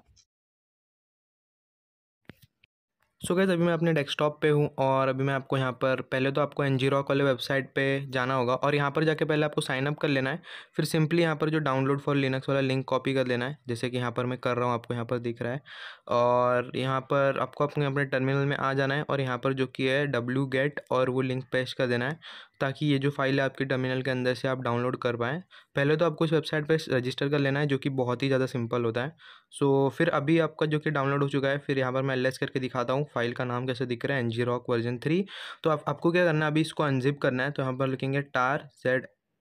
सो गाइस अभी मैं अपने डेस्कटॉप पे हूँ, और अभी मैं आपको यहाँ पर पहले तो आपको एनजीरॉक वाले वेबसाइट पे जाना होगा, और यहाँ पर जाके पहले आपको साइन अप कर लेना है। फिर सिंपली यहाँ पर जो डाउनलोड फॉर लिनक्स वाला लिंक कॉपी कर लेना है, जैसे कि यहाँ पर मैं कर रहा हूँ, आपको यहाँ पर दिख रहा है। और यहाँ पर आपको अपने टर्मिनल में आ जाना है, और यहाँ पर जो कि है wget और वो लिंक पेस्ट कर देना है, ताकि ये जो फाइल है आपकी टर्मिनल के अंदर से आप डाउनलोड कर पाएँ। पहले तो आपको इस वेबसाइट पर रजिस्टर कर लेना है, जो कि बहुत ही ज़्यादा सिंपल होता है। सो फिर अभी आपका जो कि डाउनलोड हो चुका है, फिर यहाँ पर मैं एलएस करके दिखाता हूँ, फाइल का नाम कैसे दिख रहा है, एनजीरॉक वर्जन 3। तो आपको क्या करना है, अभी इसको अनजिप करना है, तो यहाँ पर लिखेंगे tar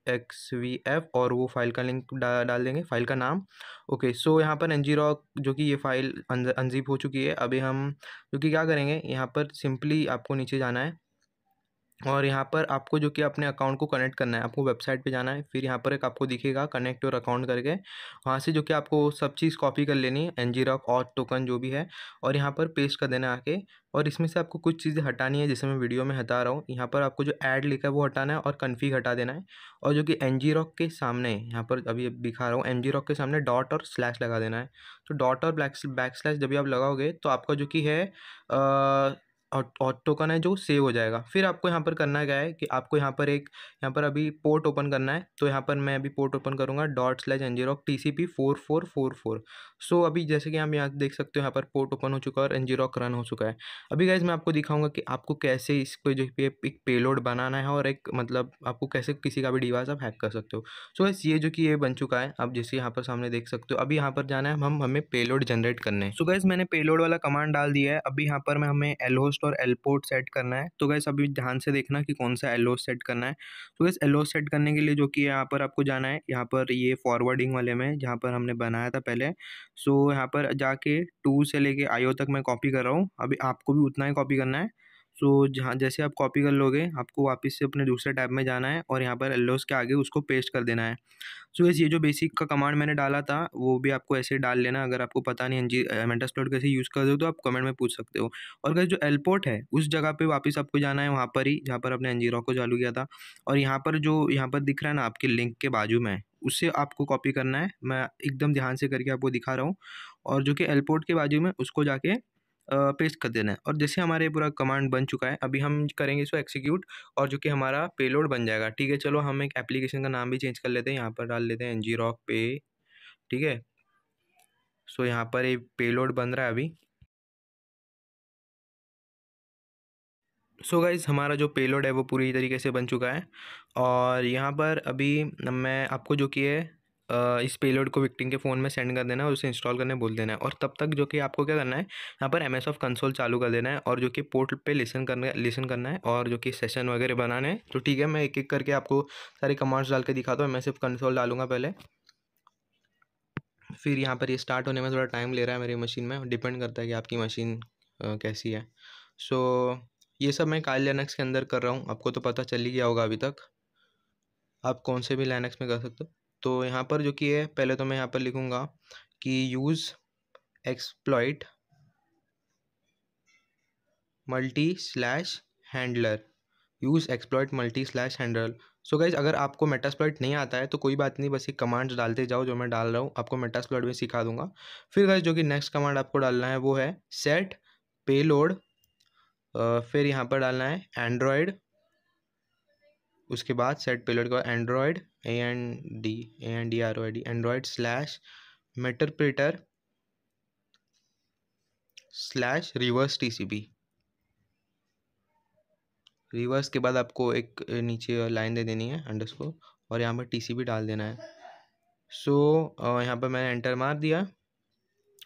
zxvf और वो फाइल का लिंक डाल देंगे, फाइल का नाम। ओके, सो यहाँ पर एनजीरॉक जो कि ये फाइल अनजिप हो चुकी है। अभी हम जो कि क्या करेंगे, यहाँ पर सिंपली आपको नीचे जाना है, और यहाँ पर आपको जो कि अपने अकाउंट को कनेक्ट करना है, आपको वेबसाइट पे जाना है, फिर यहाँ पर एक आपको दिखेगा कनेक्ट योर अकाउंट करके, वहाँ से जो कि आपको सब चीज़ कॉपी कर लेनी है, एनजीरॉक ऑथ टोकन जो भी है, और यहाँ पर पेस्ट कर देना है आके। और इसमें से आपको कुछ चीज़ें हटानी है, जैसे मैं वीडियो में हटा रहा हूँ। यहाँ पर आपको जो ऐड लिखा है वो हटाना है, और कन्फिग हटा देना है, और जो कि एनजीरॉक के सामने यहाँ पर अभी दिखा रहा हूँ, एनजीरॉक के सामने डॉट और स्लैश लगा देना है। तो डॉट और बैक स्लैश जब भी आप लगाओगे तो आपका जो कि है और टोकन है जो सेव हो जाएगा। फिर आपको यहाँ पर करना क्या है कि आपको यहाँ पर अभी पोर्ट ओपन करना है, तो यहाँ पर मैं अभी पोर्ट ओपन करूँगा ./ngrok TCP 4444। सो अभी जैसे कि हम यहाँ देख सकते हो, यहाँ पर पोर्ट ओपन हो चुका है और ngrok रन हो चुका है। अभी गाइज मैं आपको दिखाऊंगा कि आपको कैसे इसको जो एक पेलोड बनाना है, और एक मतलब आपको कैसे किसी का भी डिवाइस आप हैक कर सकते हो। सो गाइस ये जो कि ये बन चुका है, आप जैसे यहाँ पर सामने देख सकते हो। अभी यहाँ पर जाना है, हमें पेलोड जनरेट करने हैं। सो गाइस मैंने पेलोड वाला कमांड डाल दिया है। अभी यहाँ पर मैं हमें lhost होस्ट और एल पोर्ट सेट करना है। तो गाइस अभी ध्यान से देखना कि कौन सा एल होस्ट सेट करना है। तो गाइस एल होस्ट सेट करने के लिए जो कि यहाँ पर आपको जाना है, यहाँ पर ये फॉरवर्डिंग वाले में जहाँ पर हमने बनाया था पहले। सो यहाँ पर जाके 2 से लेके IO तक मैं कॉपी कर रहा हूँ, अभी आपको भी उतना ही कॉपी करना है। सो जहाँ जैसे आप कॉपी कर लोगे आपको वापस से अपने दूसरे टैब में जाना है और यहाँ पर एल होस्ट के आगे उसको पेस्ट कर देना है। सो गाइस ये जो बेसिक का कमांड मैंने डाला था वो भी आपको ऐसे डाल लेना। अगर आपको पता नहीं मेंटास्प्लॉइट कैसे यूज़ कर दो तो आप कमेंट में पूछ सकते हो। और गाइस जो एलपोर्ट है उस जगह पे वापस आपको जाना है, वहाँ पर ही जहाँ पर आपने ngrok को चालू किया था। और यहाँ पर दिख रहा है ना आपके लिंक के बाजू में, उससे आपको कॉपी करना है। मैं एकदम ध्यान से करके आपको दिखा रहा हूँ। और जो कि एलपोर्ट के बाजू में उसको जाके पेस्ट कर देना है। और जैसे हमारे पूरा कमांड बन चुका है अभी हम करेंगे इसको एक्सिक्यूट, और जो कि हमारा पेलोड बन जाएगा। ठीक है, चलो हम एक एप्लीकेशन का नाम भी चेंज कर लेते हैं, यहाँ पर डाल लेते हैं ngrok पे। ठीक है, सो यहाँ पर एक पेलोड बन रहा है अभी। सो गाइज़ हमारा जो पेलोड है वो पूरी तरीके से बन चुका है। और यहाँ पर अभी मैं आपको जो कि है इस पेलोड को विक्टिम के फ़ोन में सेंड कर देना है और उसे इंस्टॉल करने बोल देना है। और तब तक जो कि आपको क्या करना है, यहाँ पर MS ऑफ कंसोल चालू कर देना है और जो कि पोर्ट पे लिसन करना है और जो कि सेशन वगैरह बनाने हैं। तो ठीक है, मैं एक एक करके आपको सारे कमांड्स डाल के दिखाता हूँ। MS ऑफ कंसोल डालूंगा पहले, फिर यहाँ पर ये स्टार्ट होने में थोड़ा टाइम ले रहा है मेरी मशीन में, डिपेंड करता है कि आपकी मशीन कैसी है। सो ये सब मैं काली लिनक्स के अंदर कर रहा हूँ, आपको तो पता चल ही गया होगा अभी तक। आप कौन से भी लिनक्स में कर सकते हो। तो यहाँ पर जो कि है, पहले तो मैं यहाँ पर लिखूँगा कि use exploit multi slash handler, use exploit multi slash handler. So guys अगर आपको मेटास्प्लॉइट नहीं आता है तो कोई बात नहीं, बस ये कमांड्स डालते जाओ जो मैं डाल रहा हूँ, आपको मेटास्प्लॉइट में सिखा दूंगा। फिर गाइज जो कि नेक्स्ट कमांड आपको डालना है वो है सेट पेलोड, फिर यहाँ पर डालना है एंड्रॉयड, उसके बाद सेट पेलोड के बाद Android ANDROID Android slash meterpreter slash reverse TCP। Reverse के बाद आपको एक नीचे लाइन दे देनी है अंडरस्कोर, और यहाँ पर TCP डाल देना है। सो यहाँ पर मैंने एंटर मार दिया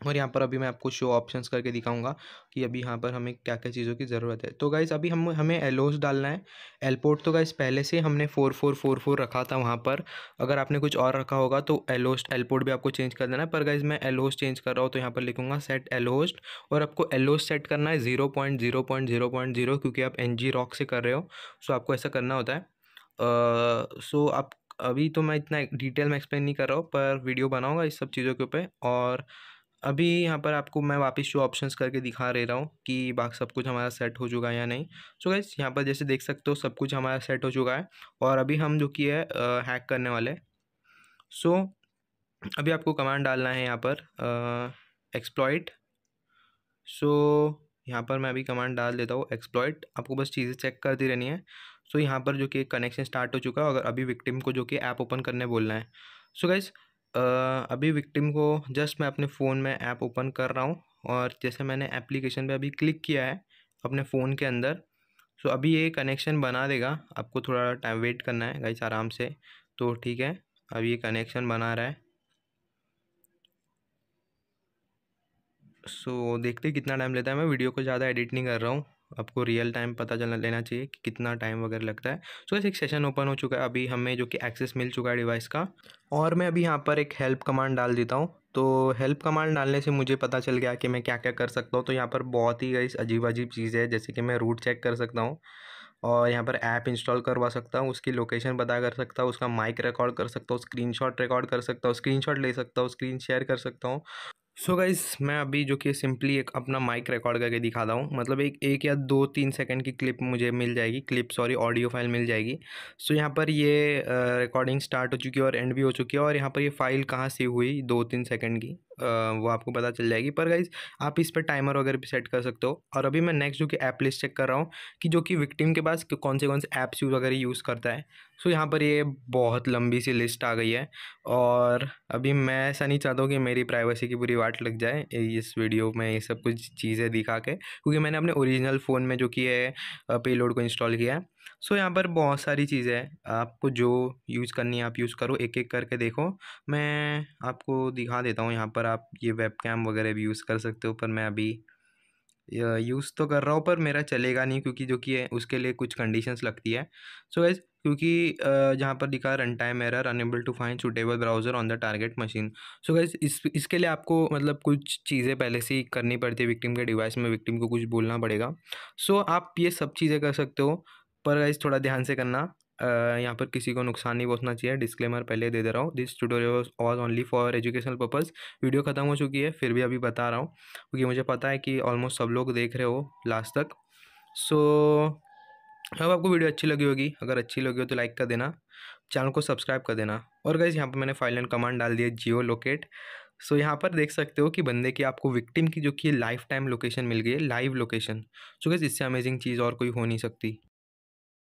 और यहाँ पर अभी मैं आपको शो ऑप्शंस करके दिखाऊंगा कि अभी यहाँ पर हमें क्या क्या चीज़ों की ज़रूरत है। तो गाइज़ अभी हमें एलोस डालना है। एलपोर्ट तो गाइज़ पहले से हमने 4444 रखा था वहाँ पर, अगर आपने कुछ और रखा होगा तो एलोस्ट एलपोर्ट भी आपको चेंज कर देना है। पर गाइज़ मैं एलोस चेंज कर रहा हूँ तो यहाँ पर लिखूँगा सेट एलोस्ट, और आपको एलोस सेट करना है 0.0.0.0 क्योंकि आप ngrok से कर रहे हो, सो आपको ऐसा करना होता है। सो आप अभी तो मैं इतना डिटेल में एक्सप्लेन नहीं कर रहा हूँ, पर वीडियो बनाऊँगा इस सब चीज़ों के ऊपर। और अभी यहाँ पर आपको मैं वापस शो ऑप्शंस करके दिखा दे रहा हूँ कि बाकी सब कुछ हमारा सेट हो चुका है या नहीं। सो गाइस यहाँ पर जैसे देख सकते हो सब कुछ हमारा सेट हो चुका है, और अभी हम जो कि है हैक करने वाले। सो अभी आपको कमांड डालना है यहाँ पर एक्सप्लॉइट। सो यहाँ पर मैं अभी कमांड डाल देता हूँ एक्सप्लॉइट, आपको बस चीज़ें चेक करती रहनी है। सो यहाँ पर जो कि कनेक्शन स्टार्ट हो चुका है, अगर अभी विक्टिम को जो कि ऐप ओपन करने बोलना है। सो गाइस अभी विक्टिम को जस्ट मैं अपने फ़ोन में ऐप ओपन कर रहा हूँ, और जैसे मैंने एप्लीकेशन पे अभी क्लिक किया है अपने फ़ोन के अंदर, सो अभी ये कनेक्शन बना देगा। आपको थोड़ा टाइम वेट करना है गाइस आराम से। तो ठीक है, अभी ये कनेक्शन बना रहा है। सो देखते कितना टाइम लेता है। मैं वीडियो को ज़्यादा एडिट नहीं कर रहा हूँ, आपको रियल टाइम पता चलना लेना चाहिए कि कितना टाइम वगैरह लगता है। सो एक सेशन ओपन हो चुका है अभी हमें जो कि एक्सेस मिल चुका है डिवाइस का, और मैं अभी यहाँ पर एक हेल्प कमांड डाल देता हूँ। तो हेल्प कमांड डालने से मुझे पता चल गया कि मैं क्या क्या कर सकता हूँ। तो यहाँ पर बहुत ही गाइस अजीब अजीब चीज़ें हैं, जैसे कि मैं रूट चेक कर सकता हूँ, और यहाँ पर ऐप इंस्टॉल करवा सकता हूँ, उसकी लोकेशन पता कर सकता हूँ, उसका माइक रिकॉर्ड कर सकता हूँ, स्क्रीनशॉट रिकॉर्ड कर सकता हूँ, स्क्रीनशॉट ले सकता हूँ, स्क्रीन शेयर कर सकता हूँ। सो गाइस मैं अभी जो कि सिंपली एक अपना माइक रिकॉर्ड करके दिखाता हूँ, मतलब एक या 2-3 सेकंड की क्लिप मुझे मिल जाएगी, ऑडियो फाइल मिल जाएगी। सो यहाँ पर ये रिकॉर्डिंग स्टार्ट हो चुकी है और एंड भी हो चुकी है, और यहाँ पर ये फाइल कहाँ से हुई 2-3 सेकंड की वो आपको पता चल जाएगी। पर गाइज आप इस पर टाइमर वगैरह भी सेट कर सकते हो। और अभी मैं नेक्स्ट जो कि ऐप लिस्ट चेक कर रहा हूँ कि जो कि विक्टिम के पास कौन से ऐप्स वगैरह यूज़ करता है। सो यहाँ पर ये बहुत लंबी सी लिस्ट आ गई है, और अभी मैं ऐसा नहीं चाहता हूँ कि मेरी प्राइवेसी की पूरी वाट लग जाए इस वीडियो में ये सब कुछ चीज़ें दिखा के, क्योंकि मैंने अपने ओरिजिनल फ़ोन में जो कि है पेलोड को इंस्टॉल किया है। सो यहाँ पर बहुत सारी चीज़ें हैं, आपको जो यूज़ करनी है आप यूज़ करो, एक एक करके देखो। मैं आपको दिखा देता हूँ, यहाँ पर आप ये वेबकैम वगैरह भी यूज़ कर सकते हो, पर मैं अभी यूज़ तो कर रहा हूँ पर मेरा चलेगा नहीं, क्योंकि जो कि है उसके लिए कुछ कंडीशंस लगती है। सो गाइस, क्योंकि जहाँ पर लिखा है run time error, unable to find suitable browser on the target machine. So guys, इसके लिए आपको मतलब कुछ चीज़ें पहले से ही करनी पड़ती है विक्टिम के डिवाइस में, विक्टिम को कुछ बोलना पड़ेगा। सो आप ये सब चीज़ें कर सकते हो, पर गाइस थोड़ा ध्यान से करना। यहाँ पर किसी को नुकसान नहीं पहुँचना चाहिए, डिस्क्लेमर पहले दे दे रहा हूँ। This tutorial was only for educational purpose. Video खत्म हो चुकी है, फिर भी अभी बता रहा हूँ, क्योंकि मुझे पता है कि ऑलमोस्ट सब लोग देख रहे हो लास्ट तक। सो अब आपको वीडियो अच्छी लगी होगी, अगर अच्छी लगी हो तो लाइक कर देना, चैनल को सब्सक्राइब कर देना। और गाइस, यहाँ पर मैंने फाइल एंड कमांड डाल दिया जियो लोकेट। सो यहाँ पर देख सकते हो कि बंदे की आपको विक्टिम की जो कि लाइफ टाइम लोकेशन मिल गई है, लाइव लोकेशन। सो गाइस, इससे अमेजिंग चीज़ और कोई हो नहीं सकती।